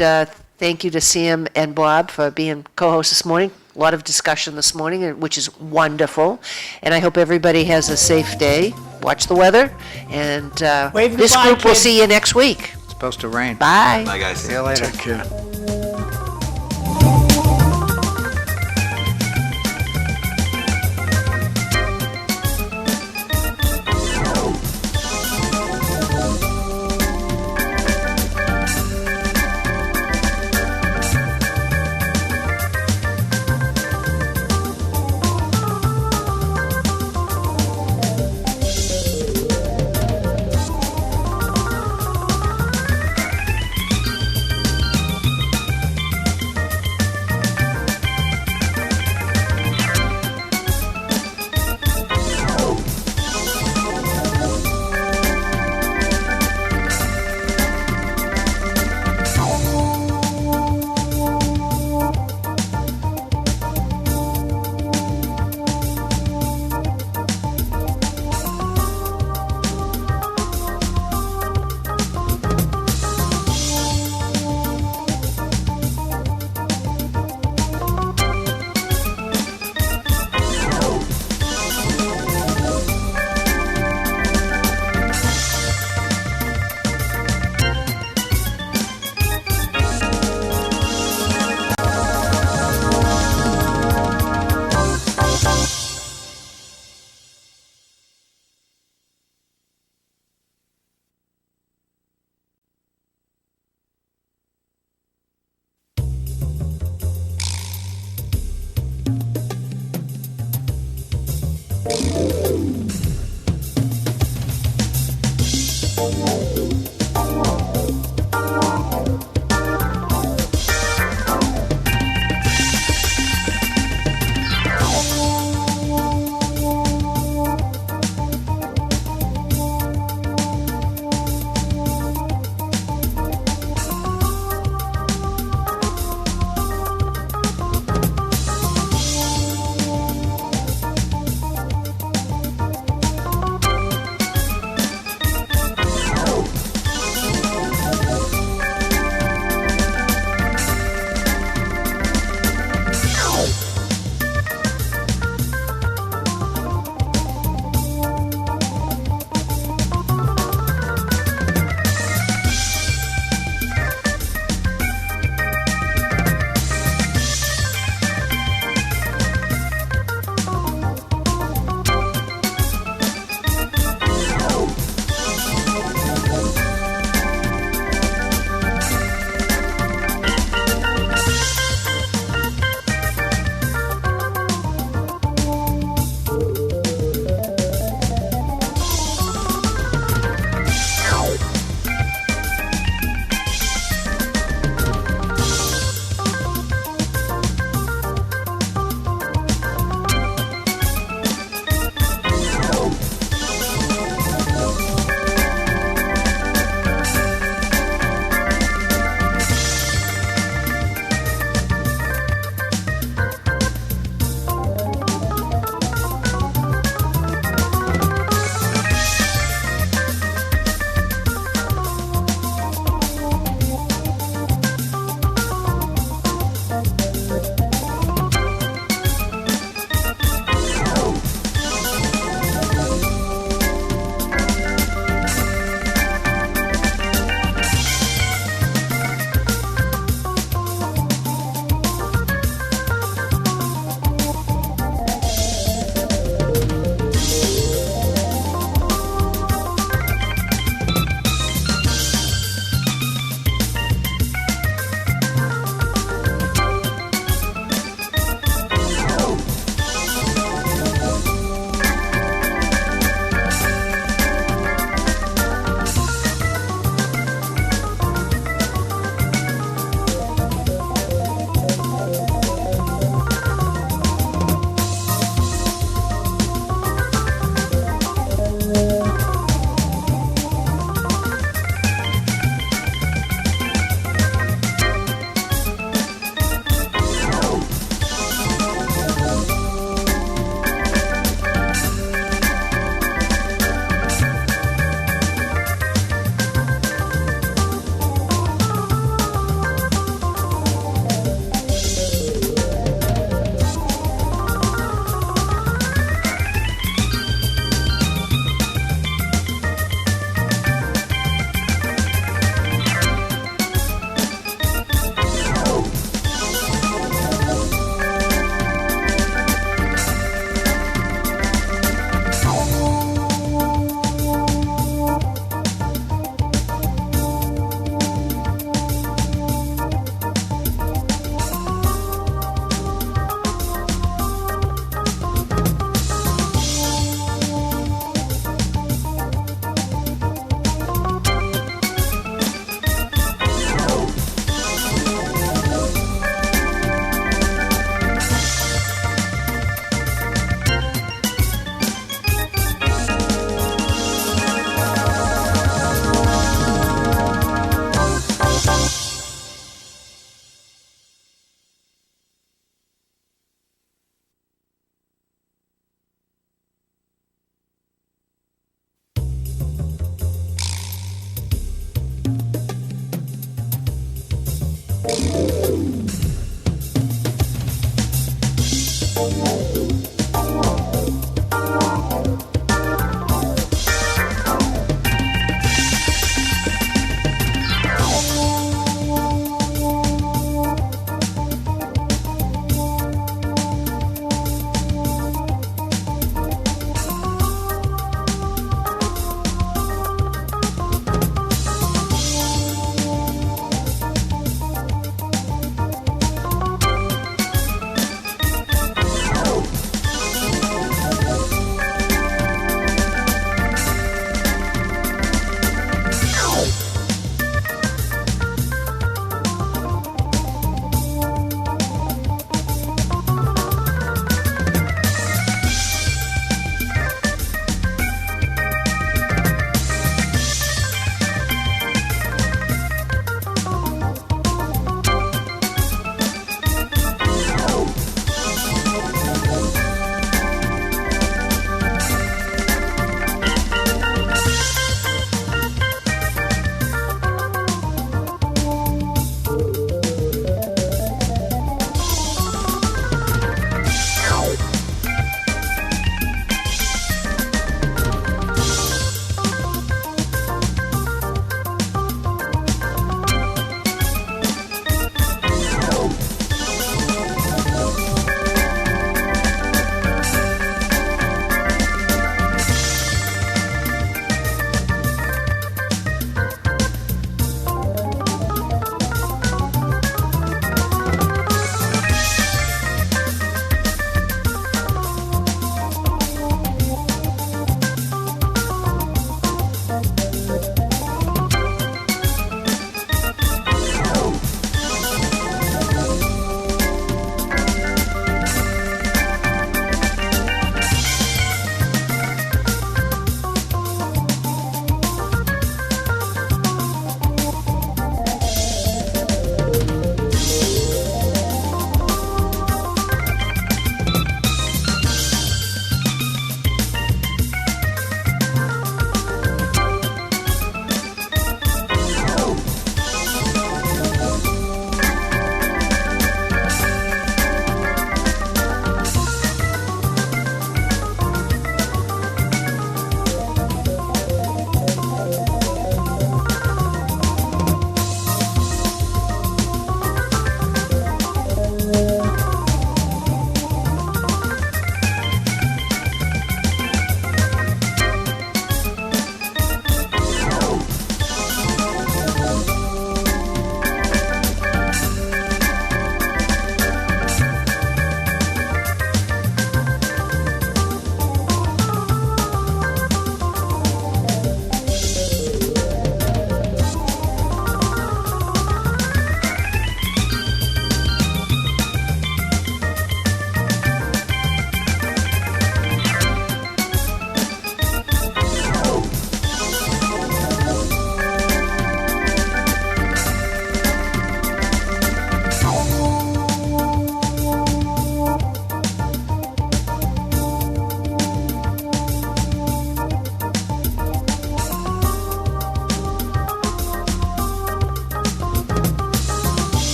thank you to Sam and Bob for being co-hosts this morning. A lot of discussion this morning, which is wonderful. And I hope everybody has a safe day. Watch the weather. And Wave this goodbye, group will kids. see you next week. It's supposed to rain. Bye. Bye, guys. See you later. Take care.